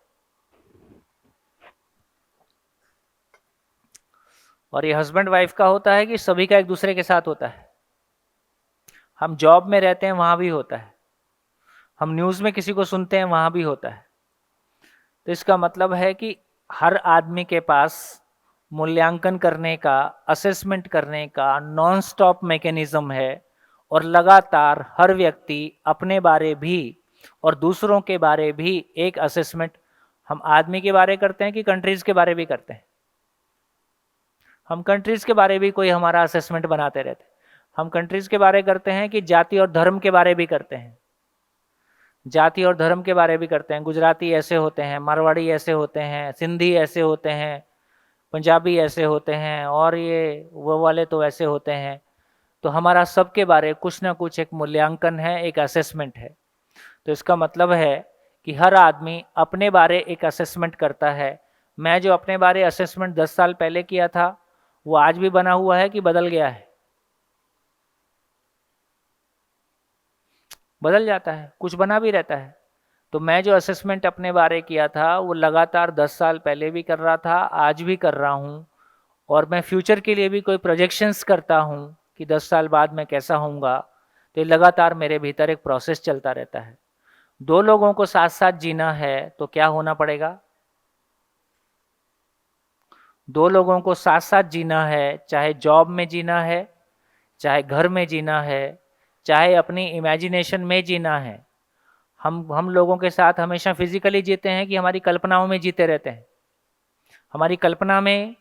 और ये हस्बैंड वाइफ का होता है कि सभी का एक दूसरे के साथ होता है। हम जॉब में रहते हैं, वहां भी होता है। हम न्यूज़ में किसी को सुनते हैं, वहां भी होता है। तो इसका मतलब है कि हर आदमी के पास मूल्यांकन करने का, असेसमेंट करने का नॉन स्टॉप मैकेनिज्म है। और लगातार हर व्यक्ति अपने बारे भी और दूसरों के बारे भी एक असेसमेंट, हम आदमी के बारे करते हैं कि कंट्रीज के बारे भी करते हैं? हम कंट्रीज के बारे भी कोई हमारा असेसमेंट बनाते रहते हैं। हम कंट्रीज के बारे करते हैं कि जाति और धर्म के बारे भी करते हैं। जाति और धर्म के बारे भी करते हैं। गुजराती ऐसे होते हैं, मारवाड़ी ऐसे होते हैं, सिंधी ऐसे होते हैं, पंजाबी ऐसे होते हैं, और ये वो वाले तो ऐसे होते हैं। तो हमारा सबके बारे कुछ ना कुछ एक मूल्यांकन है, एक असेसमेंट है। तो इसका मतलब है कि हर आदमी अपने बारे एक असेसमेंट करता है। मैं जो अपने बारे असेसमेंट 10 साल पहले किया था वो आज भी बना हुआ है कि बदल गया है? बदल जाता है, कुछ बना भी रहता है। तो मैं जो असेसमेंट अपने बारे किया था वो लगातार 10 साल पहले भी कर रहा था, आज भी कर रहा हूँ, और मैं फ्यूचर के लिए भी कोई प्रोजेक्शंस करता हूँ कि 10 साल बाद मैं कैसा होऊंगा। तो लगातार मेरे भीतर एक प्रोसेस चलता रहता है। 2 लोगों को साथ साथ जीना है तो क्या होना पड़ेगा? 2 लोगों को साथ साथ जीना है, चाहे जॉब में जीना है, चाहे घर में जीना है, चाहे अपनी इमेजिनेशन में जीना है। हम लोगों के साथ हमेशा फिजिकली जीते हैं कि हमारी कल्पनाओं में जीते रहते हैं। हमारी कल्पना में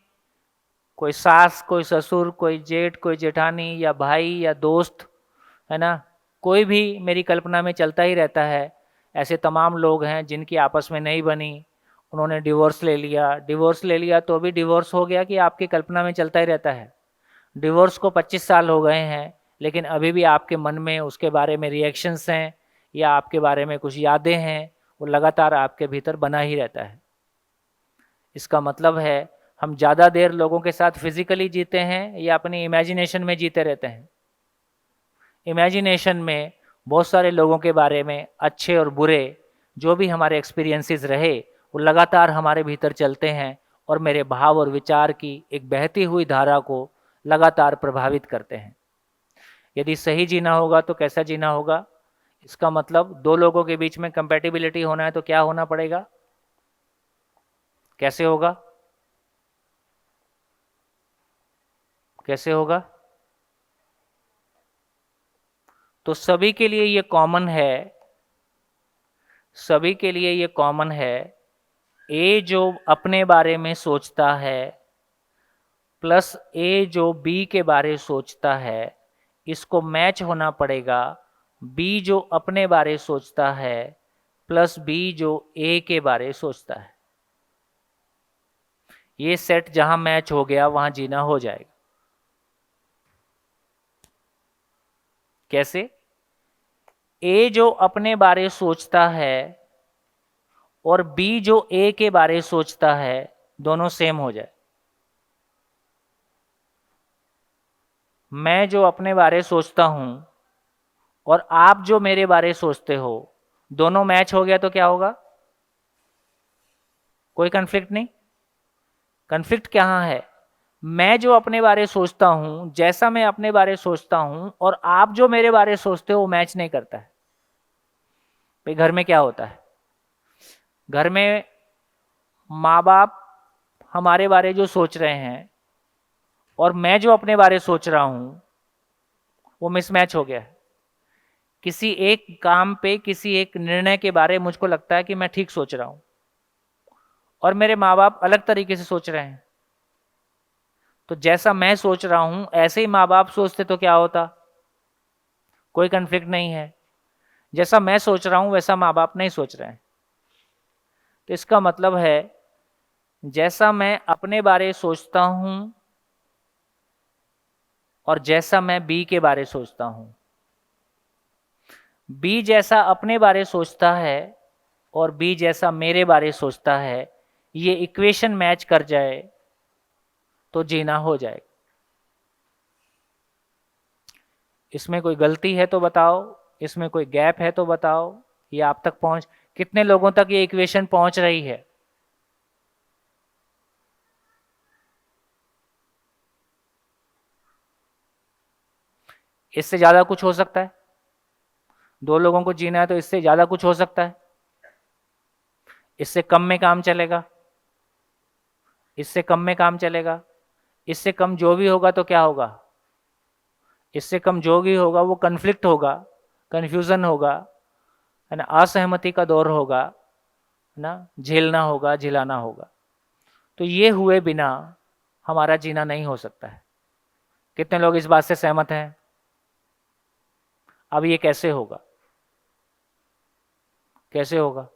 कोई सास, कोई ससुर, कोई जेठ, कोई जेठानी या भाई या दोस्त, है ना, कोई भी मेरी कल्पना में चलता ही रहता है। ऐसे तमाम लोग हैं जिनकी आपस में नहीं बनी, उन्होंने डिवोर्स ले लिया तो भी डिवोर्स हो गया कि आपकी कल्पना में चलता ही रहता है। डिवोर्स को 25 साल हो गए हैं लेकिन अभी भी आपके मन में उसके बारे में रिएक्शंस हैं या आपके बारे में कुछ यादें हैं, वो लगातार आपके भीतर बना ही रहता है। इसका मतलब है हम ज़्यादा देर लोगों के साथ फिजिकली जीते हैं या अपनी इमेजिनेशन में जीते रहते हैं। इमेजिनेशन में बहुत सारे लोगों के बारे में, अच्छे और बुरे, जो भी हमारे एक्सपीरियंसेस रहे वो लगातार हमारे भीतर चलते हैं और मेरे भाव और विचार की एक बहती हुई धारा को लगातार प्रभावित करते हैं। यदि सही जीना होगा तो कैसा जीना होगा? इसका मतलब दो लोगों के बीच में कंपैटिबिलिटी होना है तो क्या होना पड़ेगा? कैसे होगा? कैसे होगा? तो सभी के लिए ये कॉमन है, सभी के लिए ये कॉमन है। ए जो अपने बारे में सोचता है प्लस ए जो बी के बारे सोचता है, इसको मैच होना पड़ेगा बी जो अपने बारे सोचता है प्लस बी जो ए के बारे सोचता है। ये सेट जहां मैच हो गया वहां जीना हो जाएगा। कैसे? ए जो अपने बारे सोचता है और बी जो ए के बारे सोचता है, दोनों सेम हो जाए। मैं जो अपने बारे सोचता हूं और आप जो मेरे बारे सोचते हो, दोनों मैच हो गया तो क्या होगा? कोई कन्फ्लिक्ट नहीं। कन्फ्लिक्ट कहाँ है? मैं जो अपने बारे सोचता हूं, जैसा मैं अपने बारे सोचता हूं और आप जो मेरे बारे सोचते हो वो मैच नहीं करता है। भाई घर में क्या होता है? घर में माँ बाप हमारे बारे जो सोच रहे हैं और मैं जो अपने बारे सोच रहा हूं वो मिसमैच हो गया है। किसी एक काम पे, किसी एक निर्णय के बारे मुझको लगता है कि मैं ठीक सोच रहा हूं और मेरे माँ बाप अलग तरीके से सोच रहे हैं। तो जैसा मैं सोच रहा हूं ऐसे ही माँ बाप सोचते तो क्या होता? कोई कन्फ्लिक्ट नहीं है। जैसा मैं सोच रहा हूं वैसा माँ बाप नहीं सोच रहे हैं। तो इसका मतलब है जैसा मैं अपने बारे सोचता हूं और जैसा मैं बी के बारे सोचता हूं, बी जैसा अपने बारे सोचता है और बी जैसा मेरे बारे सोचता है, ये इक्वेशन मैच कर जाए तो जीना हो जाएगा। इसमें कोई गलती है तो बताओ, इसमें कोई गैप है तो बताओ। ये आप तक पहुंच, कितने लोगों तक ये इक्वेशन पहुंच रही है? इससे ज्यादा कुछ हो सकता है? दो लोगों को जीना है तो इससे ज्यादा कुछ हो सकता है? इससे कम में काम चलेगा? इससे कम में काम चलेगा? इससे कम जो भी होगा तो क्या होगा? इससे कम जो भी होगा वो कन्फ्लिक्ट होगा, कन्फ्यूजन होगा, है ना, असहमति का दौर होगा, है ना, झेलना होगा, झिलाना होगा। तो ये हुए बिना हमारा जीना नहीं हो सकता है। कितने लोग इस बात से सहमत हैं? अब ये कैसे होगा? कैसे होगा?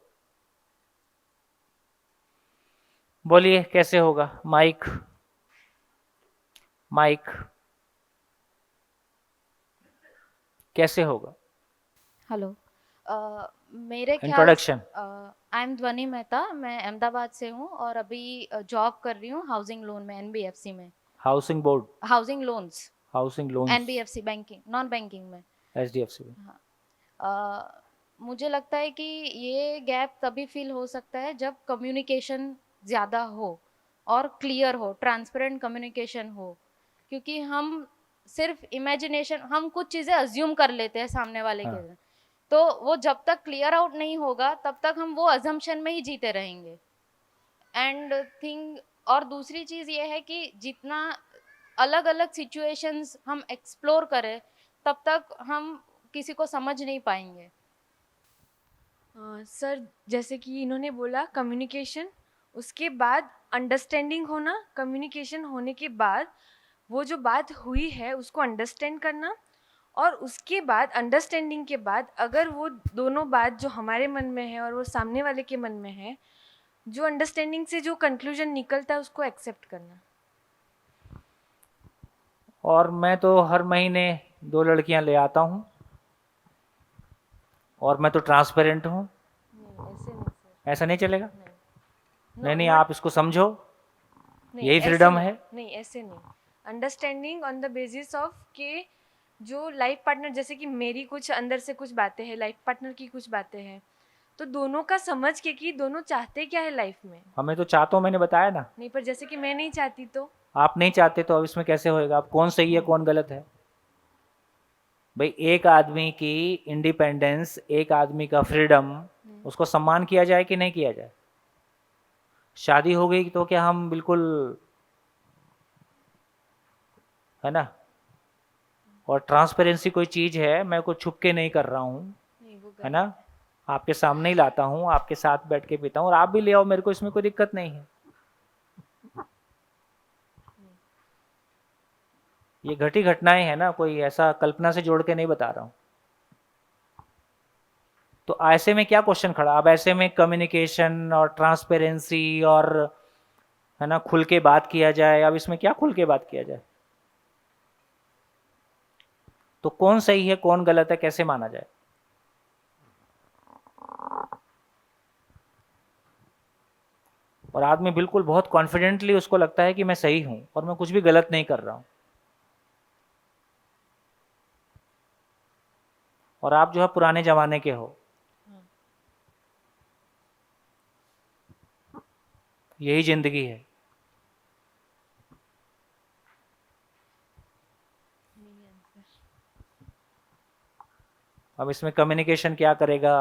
बोलिए कैसे होगा? माइक माइक कैसे होगा? हेलो, मेरे ख्याल इंट्रोडक्शन। आई एम ध्वनि मेहता, मैं अहमदाबाद से हूँ और अभी जॉब कर रही हूँ हाउसिंग लोन में, एनबीएफसी में। Housing board, housing loans, housing loan, NBFC banking, non banking में। एचडीएफसी में। मुझे लगता है कि ये गैप तभी फील हो सकता है जब कम्युनिकेशन ज़्यादा हो और क्लियर हो, ट्रांसपेरेंट कम्युनिकेशन हो। क्योंकि हम सिर्फ इमेजिनेशन, हम कुछ चीज़ें अज्यूम कर लेते हैं सामने वाले हाँ। के, तो वो जब तक क्लियर आउट नहीं होगा तब तक हम वो अजम्पशन में ही जीते रहेंगे। एंड थिंग, और दूसरी चीज़ ये है कि जितना अलग अलग सिचुएशंस हम एक्सप्लोर करें तब तक हम किसी को समझ नहीं पाएंगे। सर जैसे कि इन्होंने बोला कम्युनिकेशन, उसके बाद अंडरस्टैंडिंग होना, कम्युनिकेशन होने के बाद वो जो बात हुई है उसको अंडरस्टैंड करना, और उसके बाद अंडरस्टैंडिंग के बाद अगर वो दोनों बात जो हमारे मन में है और वो सामने वाले के मन में है, जो अंडरस्टैंडिंग से जो कंक्लूजन निकलता है उसको एक्सेप्ट करना। और मैं तो हर महीने 2 लड़कियां ले आता हूँ, और मैं तो ट्रांसपेरेंट हूँ। ऐसे नहीं सर, ऐसा नहीं चलेगा? नहीं नहीं, not- आप इसको समझो, नहीं, यही ऐसे फ्रीडम नहीं, है। नहीं ऐसे नहीं। Understanding on the basis of के जो लाइफ पार्टनर, जैसे कि मेरी कुछ अंदर से कुछ बातें हैं, लाइफ पार्टनर की कुछ बातें हैं, तो दोनों का समझ के कि दोनों चाहते क्या है लाइफ में। हमें तो चाहता हूँ, मैंने बताया ना। नहीं, पर जैसे कि मैं नहीं चाहती तो आप नहीं चाहते तो अब इसमें कैसे होएगा? अब कौन सही है कौन गलत है? भाई एक आदमी की इंडिपेंडेंस, एक आदमी का फ्रीडम, उसको सम्मान किया जाए कि नहीं किया जाए? शादी हो गई तो क्या हम बिल्कुल, है ना? और ट्रांसपेरेंसी कोई चीज़ है, मैं कुछ छुप के नहीं कर रहा हूँ, नहीं, वो है ना? आपके सामने ही लाता हूँ, आपके साथ बैठ के पीता हूँ, और आप भी ले आओ, मेरे को इसमें कोई दिक्कत नहीं है। ये घटी घटनाएं हैं ना, कोई ऐसा कल्पना से जोड़ के नहीं बता रहा हूँ। तो ऐसे में क्या क्वेश्चन खड़ा? अब ऐसे में कम्युनिकेशन और ट्रांसपेरेंसी और, है ना, खुल के बात किया जाए, अब इसमें क्या खुल के बात किया जाए? तो कौन सही है कौन गलत है कैसे माना जाए? और आदमी बिल्कुल बहुत कॉन्फिडेंटली उसको लगता है कि मैं सही हूं और मैं कुछ भी गलत नहीं कर रहा हूं, और आप जो है पुराने जमाने के हो। यही जिंदगी है। अब इसमें कम्युनिकेशन क्या करेगा,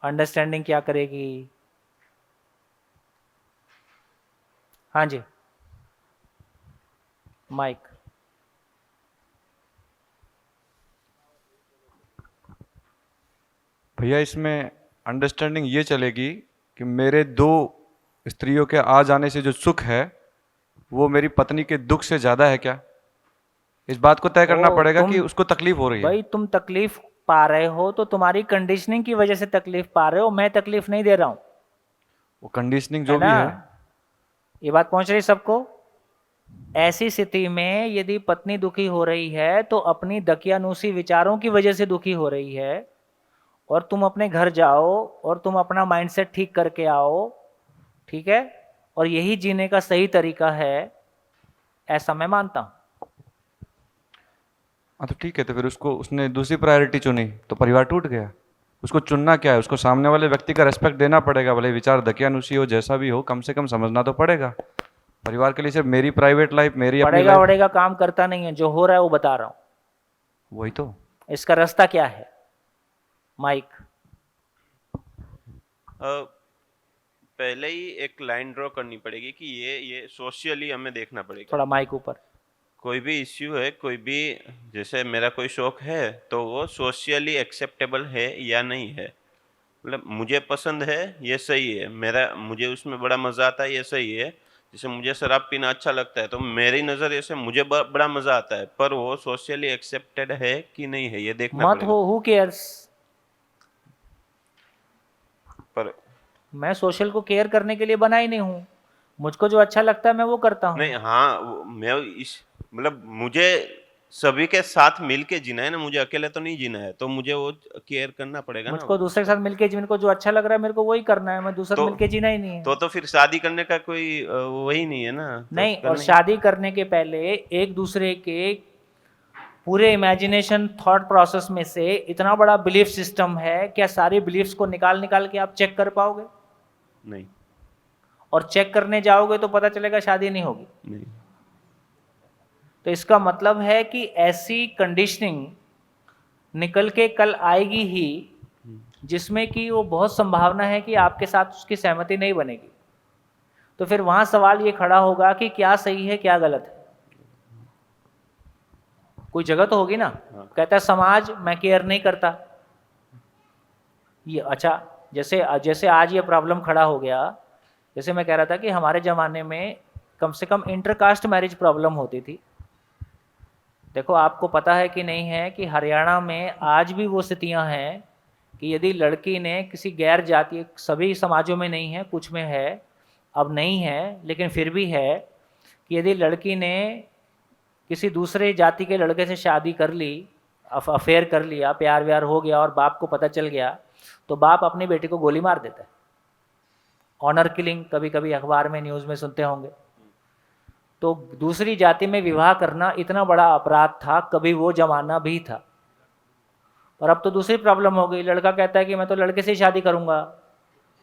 अंडरस्टैंडिंग क्या करेगी? हाँ जी, माइक। भैया इसमें अंडरस्टैंडिंग ये चलेगी कि मेरे 2 स्त्रियों के आ जाने से जो सुख है वो मेरी पत्नी के दुख से ज़्यादा है क्या? इस बात को तय करना पड़ेगा कि उसको तकलीफ हो रही है। भाई तुम तकलीफ पा रहे हो तो तुम्हारी कंडीशनिंग की वजह से तकलीफ पा रहे हो, मैं तकलीफ नहीं दे रहा हूं। वो कंडीशनिंग जो भी है, ये बात पहुंच रही सबको? ऐसी स्थिति में यदि पत्नी दुखी हो रही है तो अपनी दकियानूसी विचारों की वजह से दुखी हो रही है, और तुम अपने घर जाओ और तुम अपना माइंडसेट ठीक करके आओ, ठीक है? और यही जीने का सही तरीका है, ऐसा मैं मानता हूं। हाँ तो ठीक है, तो फिर उसने दूसरी प्रायोरिटी चुनी तो परिवार टूट गया। उसको चुनना क्या है? उसको सामने वाले व्यक्ति का रेस्पेक्ट देना पड़ेगा, भले विचार दकियानुसी हो, जैसा भी हो, कम से कम समझना तो पड़ेगा। परिवार के लिए सिर्फ मेरी प्राइवेट लाइफ, मेरी अपनी लाइफ पड़ेगा काम करता नहीं है, जो हो रहा है वो बता रहा हूं। वही तो। इसका रास्ता क्या है? माइक। पहले ही एक लाइन ड्रॉ करनी पड़ेगी कि ये सोशली हमें देखना पड़ेगा। थोड़ा माइक ऊपर। कोई भी इश्यू है, कोई भी, जैसे मेरा कोई शौक है तो वो सोशली एक्सेप्टेबल है या नहीं है। मतलब मुझे पसंद है, ये सही है, मुझे उसमें बड़ा मज़ा आता है, ये सही है। जैसे मुझे शराब पीना अच्छा लगता है तो मेरी नज़रिए से मुझे बड़ा मज़ा आता है, पर वो सोशली एक्सेप्टेड है कि नहीं है ये देखना मत पड़ेगा। हो, हु केयर्स? पर मैं सोशल को केयर करने के लिए बना ही नहीं हूं, मुझको जो अच्छा लगता है मैं वो करता हूं। नहीं, हाँ, मैं मतलब मुझे सभी के साथ मिल के जीना है ना, मुझे अकेले तो नहीं जीना है, तो मुझे वो केयर करना पड़ेगा ना। मुझको दूसरे के साथ मिलके जीने को जो अच्छा लग रहा है मेरे को वही करना है, मैं दूसरे से मिलके जीना ही नहीं है। तो फिर शादी करने का कोई वही नहीं है ना। नहीं, और शादी करने के पहले एक दूसरे के पूरे इमेजिनेशन थॉट प्रोसेस में से इतना बड़ा बिलीफ सिस्टम है, क्या सारे बिलीफ्स को निकाल के आप चेक कर पाओगे? नहीं। और चेक करने जाओगे तो पता चलेगा शादी नहीं होगी। नहीं। तो इसका मतलब है कि ऐसी कंडीशनिंग निकल के कल आएगी ही जिसमें कि वो बहुत संभावना है कि आपके साथ उसकी सहमति नहीं बनेगी। तो फिर वहां सवाल ये खड़ा होगा कि क्या सही है क्या गलत है। कोई जगह तो होगी ना। कहता है समाज मैं केयर नहीं करता। ये अच्छा, जैसे जैसे आज ये प्रॉब्लम खड़ा हो गया, जैसे मैं कह रहा था कि हमारे ज़माने में कम से कम इंटरकास्ट मैरिज प्रॉब्लम होती थी। देखो आपको पता है कि नहीं है कि हरियाणा में आज भी वो स्थितियां हैं कि यदि लड़की ने किसी गैर जातीय, सभी समाजों में नहीं है, कुछ में है, अब नहीं है लेकिन फिर भी है, कि यदि लड़की ने किसी दूसरे जाति के लड़के से शादी कर ली, अफेयर कर लिया, प्यार व्यार हो गया और बाप को पता चल गया, तो बाप अपनी बेटी को गोली मार देता है। ऑनर किलिंग कभी कभी अखबार में, न्यूज़ में सुनते होंगे। तो दूसरी जाति में विवाह करना इतना बड़ा अपराध था, कभी वो जमाना भी था। और अब तो दूसरी प्रॉब्लम हो गई, लड़का कहता है कि मैं तो लड़के से ही शादी करूंगा,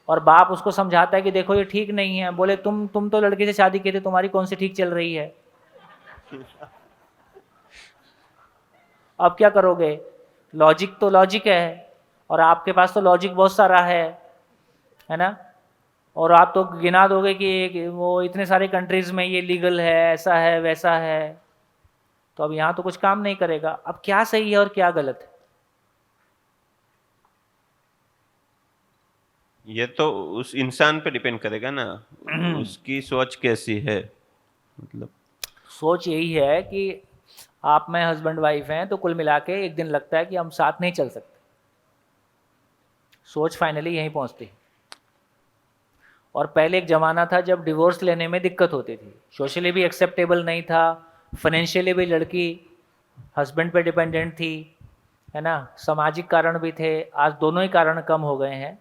और बाप उसको समझाता है कि देखो ये ठीक नहीं है। बोले तुम तो लड़के से शादी की थी, तुम्हारी कौन सी ठीक चल रही है। अब क्या करोगे? लॉजिक तो लॉजिक है, और आपके पास तो लॉजिक बहुत सारा है ना। और आप तो गिना दोगे कि वो इतने सारे कंट्रीज में ये लीगल है, ऐसा है वैसा है, तो अब यहाँ तो कुछ काम नहीं करेगा। अब क्या सही है और क्या गलत है? ये तो उस इंसान पे डिपेंड करेगा ना, उसकी सोच कैसी है। मतलब सोच यही है कि आप मैं हस्बैंड वाइफ हैं, तो कुल मिला के एक दिन लगता है कि हम साथ नहीं चल सकते। सोच फाइनली यहीं पहुंचती है। और पहले एक ज़माना था जब डिवोर्स लेने में दिक्कत होती थी, सोशली भी एक्सेप्टेबल नहीं था, फाइनेंशियली भी लड़की हस्बैंड पे डिपेंडेंट थी, है ना, सामाजिक कारण भी थे। आज दोनों ही कारण कम हो गए हैं।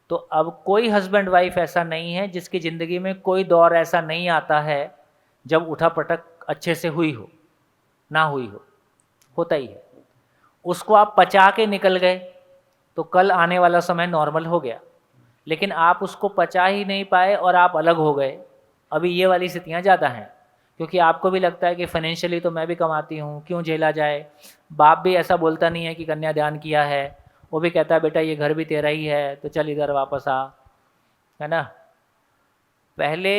तो अब कोई हस्बैंड वाइफ ऐसा नहीं है जिसकी ज़िंदगी में कोई दौर ऐसा नहीं आता है जब उठा पटक अच्छे से हुई हो, ना हुई हो, होता ही है। उसको आप पचा के निकल गए तो कल आने वाला समय नॉर्मल हो गया, लेकिन आप उसको पचा ही नहीं पाए और आप अलग हो गए। अभी ये वाली स्थितियाँ ज़्यादा हैं, क्योंकि आपको भी लगता है कि फाइनेंशियली तो मैं भी कमाती हूँ, क्यों झेला जाए। बाप भी ऐसा बोलता नहीं है कि कन्यादान किया है, वो भी कहता है बेटा ये घर भी तेरा ही है, तो चल इधर वापस आ, है ना। पहले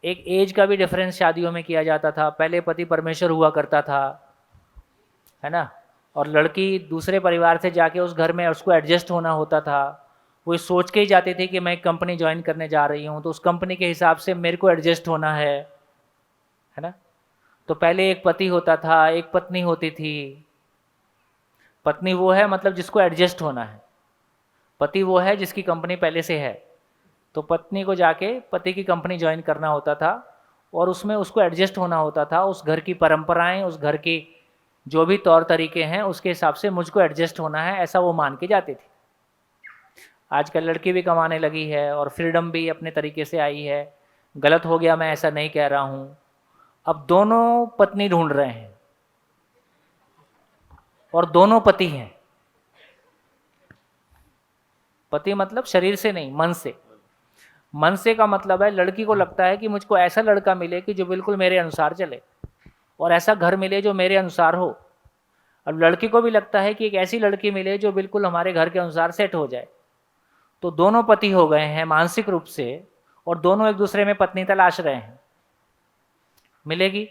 एक एज का भी डिफरेंस शादियों में किया जाता था। पहले पति परमेश्वर हुआ करता था, है ना, और लड़की दूसरे परिवार से जाके उस घर में उसको एडजस्ट होना होता था। वो सोच के ही जाते थे कि मैं एक कंपनी ज्वाइन करने जा रही हूँ, तो उस कंपनी के हिसाब से मेरे को एडजस्ट होना है ना। तो पहले एक पति होता था, एक पत्नी होती थी। पत्नी वो है मतलब जिसको एडजस्ट होना है, पति वो है जिसकी कंपनी पहले से है। तो पत्नी को जाके पति की कंपनी ज्वाइन करना होता था और उसमें उसको एडजस्ट होना होता था। उस घर की परंपराएं, उस घर की जो भी तौर तरीके हैं, उसके हिसाब से मुझको एडजस्ट होना है, ऐसा वो मान के जाती थी। आजकल लड़की भी कमाने लगी है और फ्रीडम भी अपने तरीके से आई है। गलत हो गया मैं ऐसा नहीं कह रहा हूँ। अब दोनों पत्नी ढूंढ रहे हैं और दोनों पति हैं। पति मतलब शरीर से नहीं, मन से। मन से का मतलब है लड़की को लगता है कि मुझको ऐसा लड़का मिले कि जो बिल्कुल मेरे अनुसार चले, और ऐसा घर मिले जो मेरे अनुसार हो। अब लड़की को भी लगता है कि एक ऐसी लड़की मिले जो बिल्कुल हमारे घर के अनुसार सेट हो जाए। तो दोनों पति हो गए हैं मानसिक रूप से, और दोनों एक दूसरे में पत्नी तलाश रहे हैं। मिलेगी?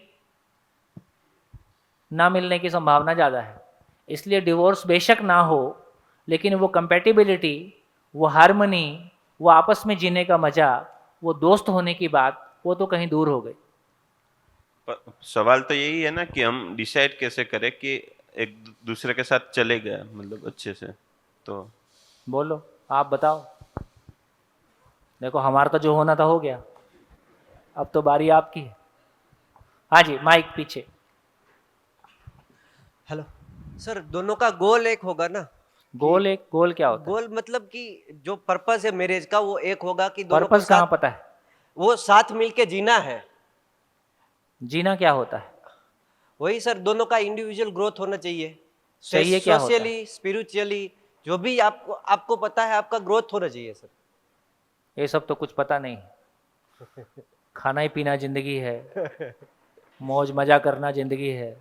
ना मिलने की संभावना ज़्यादा है। इसलिए डिवोर्स बेशक ना हो, लेकिन वो कंपैटिबिलिटी, वो हार्मनी, वो आपस में जीने का मजा, वो दोस्त होने की बात, वो तो कहीं दूर हो गई। सवाल तो यही है ना कि हम डिसाइड कैसे करें कि एक दूसरे के साथ चले गए, मतलब अच्छे से। तो बोलो, आप बताओ। देखो हमारा तो जो होना था हो गया, अब तो बारी आपकी है। हाँ जी, माइक पीछे। हेलो सर, दोनों का गोल एक होगा ना? गोल एक, गोल क्या होता है? गोल मतलब कि जो पर्पस है मैरिज का वो एक होगा कि दोनों को पर्पस कहाँ साथ, पता है? वो साथ मिलके जीना है। जीना क्या होता है? वही सर, दोनों का इंडिविजुअल ग्रोथ होना चाहिए। चाहिए क्या होता है? सोशली, स्पिरिचुअली, जो भी आपको पता है, आपका ग्रोथ होना चाहिए सर। ये सब तो कुछ पता नहीं। खाना ही पीना जिंदगी है, मौज मजा करना जिंदगी है,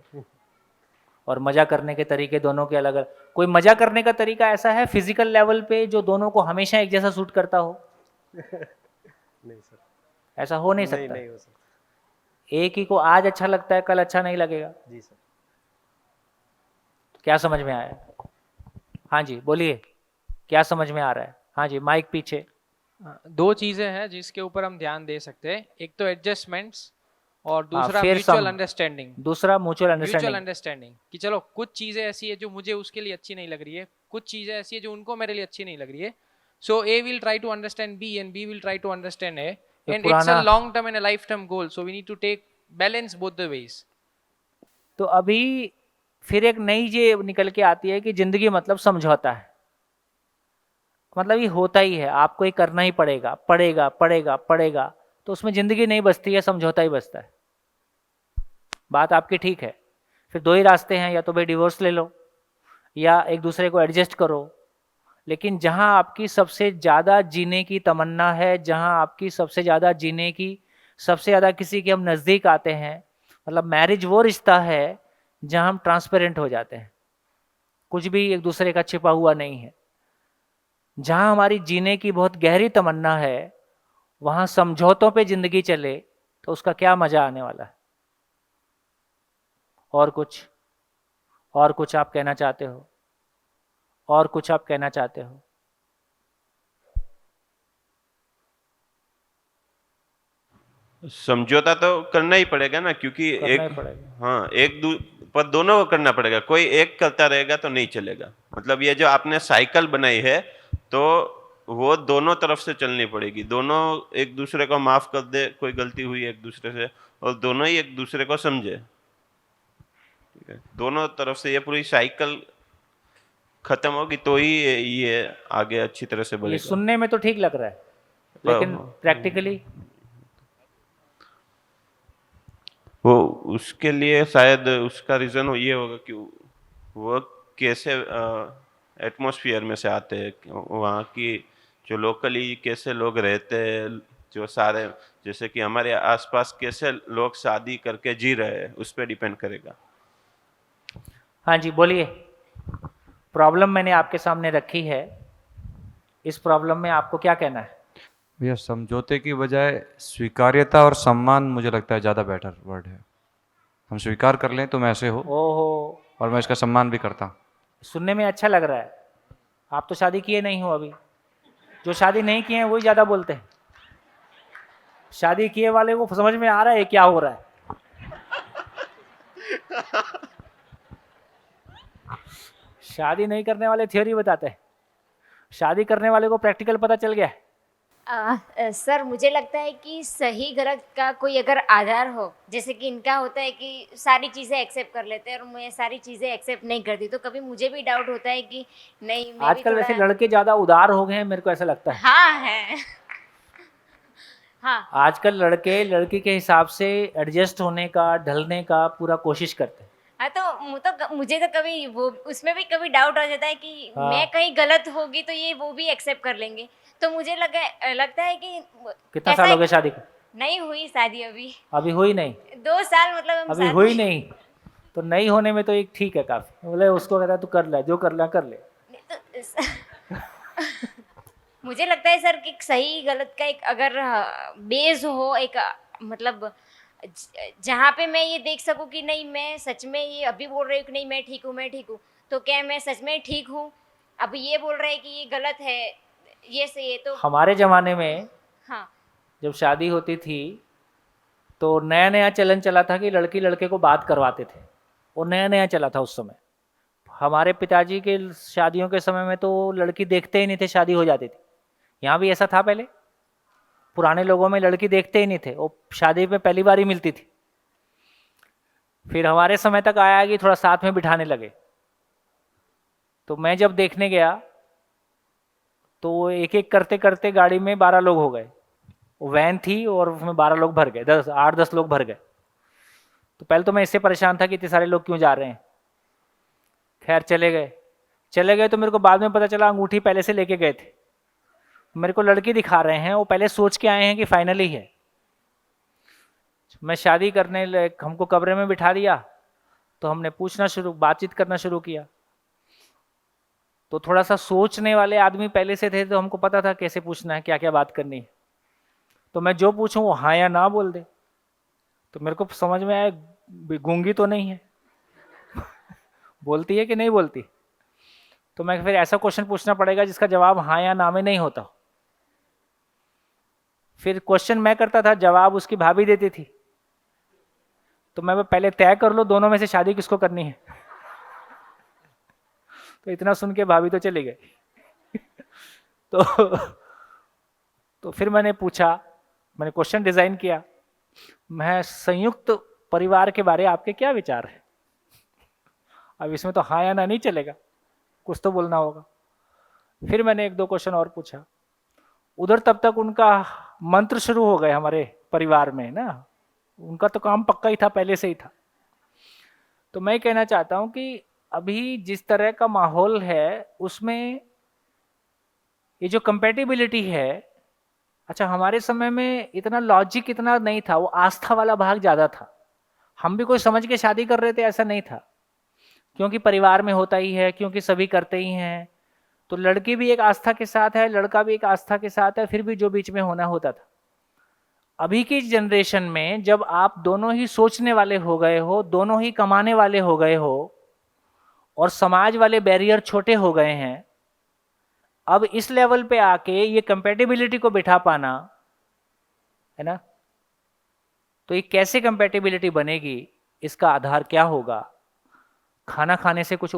और मजा करने के तरीके दोनों के अलग अलग। कोई मजा करने का तरीका ऐसा है फिजिकल लेवल पे जो दोनों को हमेशा एक जैसा सूट करता हो? नहीं सर, ऐसा हो नहीं सकता। नहीं हो सकता। एक ही को आज अच्छा लगता है, कल अच्छा नहीं लगेगा। जी सर। क्या समझ में आया? हाँ जी बोलिए, क्या समझ में आ रहा है? हाँ जी माइक पीछे। दो चीजें हैं जिसके ऊपर हम ध्यान दे सकते हैं, एक तो एडजस्टमेंट्स और हाँ, दूसरा फिर म्यूचुअल सम अंडरस्टैंडिंग। दूसरा म्यूचुअल म्यूचुअल अंडरस्टैंडिंग। अंडरस्टैंडिंग कि चलो कुछ चीजें ऐसी है जो मुझे उसके लिए अच्छी नहीं लग रही है, कुछ चीजें ऐसी है जो उनको मेरे लिए अच्छी नहीं लग रही है। So a will try to understand b and b will try to understand a, and it's a पुराना long term and a life term goal, so we need to take balance both the ways. तो अभी फिर एक नई ये निकल के आती है कि जिंदगी मतलब समझौता है। मतलब ये होता ही है, आपको ये करना ही पड़ेगा, पड़ेगा पड़ेगा पड़ेगा, तो उसमें जिंदगी नहीं बचती है, समझौता ही बचता है। बात आपकी ठीक है। फिर दो ही रास्ते हैं, या तो भाई डिवोर्स ले लो या एक दूसरे को एडजस्ट करो। लेकिन जहां आपकी सबसे ज़्यादा जीने की तमन्ना है, जहां आपकी सबसे ज़्यादा जीने की, सबसे ज़्यादा किसी के हम नज़दीक आते हैं, मतलब मैरिज वो रिश्ता है जहां हम ट्रांसपेरेंट हो जाते हैं, कुछ भी एक दूसरे का छिपा हुआ नहीं है। जहां हमारी जीने की बहुत गहरी तमन्ना है, वहां समझौतों पे ज़िंदगी चले तो उसका क्या मज़ा आने वाला है। और कुछ आप कहना चाहते हो? और कुछ आप कहना चाहते हो? समझौता तो करना ही पड़ेगा ना, क्योंकि करना एक, ही पड़ेगा। हाँ, पर दोनों को करना पड़ेगा। कोई एक करता रहेगा तो नहीं चलेगा। मतलब ये जो आपने साइकिल बनाई है, तो वो दोनों तरफ से चलनी पड़ेगी। दोनों एक दूसरे को माफ कर दे, कोई गलती हुई एक दूसरे से, और दोनों ही एक दूसरे को समझे। ठीक है, दोनों तरफ से ये पूरी साइकिल खत्म होगी तो ही ये आगे अच्छी तरह से ये बढ़ेगा। सुनने में तो ठीक लग रहा है, लेकिन प्रैक्टिकली वो उसके लिए शायद उसका रीजन ये होगा कि वो कैसे एटमॉस्फेयर में से आते हैं, वहाँ की जो लोकली कैसे लोग रहते हैं, जो सारे जैसे कि हमारे आसपास कैसे लोग शादी करके जी रहे हैं, उस पर डिपेंड करेगा। हाँ जी बोलिए। प्रॉब्लम मैंने आपके सामने रखी है, इस प्रॉब्लम में आपको क्या कहना है? भैया समझौते की बजाय स्वीकार्यता और सम्मान मुझे लगता है ज़्यादा बेटर वर्ड है। हम स्वीकार कर लें तुम ऐसे हो, ओहो, और मैं इसका सम्मान भी करता हूँ। सुनने में अच्छा लग रहा है। आप तो शादी किए नहीं हो अभी, जो शादी नहीं किए हैं वही ज़्यादा बोलते हैं। शादी किए वाले को समझ में आ रहा है क्या हो रहा है। शादी नहीं करने वाले थ्योरी बताते हैं, शादी करने वाले को प्रैक्टिकल पता चल गया है। सर मुझे लगता है कि सही गलत का कोई अगर आधार हो, जैसे कि इनका होता है कि सारी चीज़ें एक्सेप्ट कर लेते हैं और मैं सारी चीज़ें एक्सेप्ट नहीं करती, तो कभी मुझे भी डाउट होता है कि नहीं मैं भी आजकल वैसे थोड़ा। लड़के ज़्यादा उदार हो गए हैं, मेरे को ऐसा लगता है। हाँ है। हाँ आजकल लड़के लड़की के हिसाब से एडजस्ट होने का, ढलने का पूरा कोशिश करते हैं। हाँ, तो मुझे तो कभी वो उसमें भी कभी डाउट हो जाता है कि हाँ। मैं कहीं गलत होगी तो ये वो भी एक्सेप्ट कर लेंगे। तो मुझे लगता है कि कितना ऐसा साल हो गए शादी को? नहीं हुई शादी अभी हुई नहीं? 2 साल मतलब हम अभी साथ हुई में- नहीं तो नहीं होने में तो एक ठीक है काफी। बोले उसको कहता है तू कर ले, जो करना कर ले। मुझे लगता है सर कि सही गलत का एक अगर बेस हो, एक मतलब जहाँ पे मैं ये देख सकूँ कि नहीं मैं सच में ये अभी बोल रही हूँ कि नहीं मैं ठीक हूँ, तो क्या मैं सच में ठीक हूँ? अभी ये बोल रहे हैं कि ये गलत है, ये सही है, तो हमारे जमाने में हाँ जब शादी होती थी तो नया नया चलन चला था कि लड़की लड़के को बात करवाते थे, वो नया नया चला था उस समय। हमारे पिताजी के शादियों के समय में तो लड़की देखते ही नहीं थे, शादी हो जाती थी। यहाँ भी ऐसा था पहले, पुराने लोगों में लड़की देखते ही नहीं थे, वो शादी में पहली बार ही मिलती थी। फिर हमारे समय तक आया कि थोड़ा साथ में बिठाने लगे। तो मैं जब देखने गया तो एक एक करते करते गाड़ी में 12 लोग हो गए। वो वैन थी और उसमें 12 लोग भर गए, 8-10 लोग भर गए। तो पहले तो मैं इससे परेशान था कि इतने सारे लोग क्यों जा रहे हैं। खैर चले गए तो मेरे को बाद में पता चला अंगूठी पहले से लेके गए थे। मेरे को लड़की दिखा रहे हैं, वो पहले सोच के आए हैं कि फाइनली है। मैं शादी करने हमको कमरे में बिठा दिया तो हमने बातचीत करना शुरू किया। तो थोड़ा सा सोचने वाले आदमी पहले से थे, तो हमको पता था कैसे पूछना है, क्या क्या बात करनी है। तो मैं जो पूछूं वो हाँ या ना बोल दे। तो मेरे को समझ में आया गूंगी तो नहीं है। बोलती है कि नहीं बोलती? तो मैं फिर ऐसा क्वेश्चन पूछना पड़ेगा जिसका जवाब हाँ या ना में नहीं होता। फिर क्वेश्चन मैं करता था, जवाब उसकी भाभी देती थी। तो मैं पहले तय कर लो दोनों में से शादी किसको करनी है। तो इतना सुन के भाभी तो चली गई। तो फिर मैंने पूछा, मैंने क्वेश्चन डिजाइन किया, मैं संयुक्त परिवार के बारे आपके क्या विचार है? अब इसमें तो हाँ या ना नहीं चलेगा, कुछ तो बोलना होगा। फिर मैंने एक दो क्वेश्चन और पूछा। उधर तब तक उनका मंत्र शुरू हो गए हमारे परिवार में ना, उनका तो काम पक्का ही था, पहले से ही था। तो मैं कहना चाहता हूं कि अभी जिस तरह का माहौल है उसमें ये जो कंपैटिबिलिटी है, अच्छा हमारे समय में इतना लॉजिक इतना नहीं था, वो आस्था वाला भाग ज्यादा था। हम भी कोई समझ के शादी कर रहे थे ऐसा नहीं था, क्योंकि परिवार में होता ही है, क्योंकि सभी करते ही हैं। तो लड़की भी एक आस्था के साथ है, लड़का भी एक आस्था के साथ है, फिर भी जो बीच में होना होता था। अभी की जनरेशन में जब आप दोनों ही सोचने वाले हो गए हो, दोनों ही कमाने वाले हो गए हो और समाज वाले बैरियर छोटे हो गए हैं, अब इस लेवल पे आके ये कंपैटिबिलिटी को बिठा पाना है ना, तो ये कैसे कंपैटिबिलिटी बनेगी, इसका आधार क्या होगा? खाना खाने से कुछ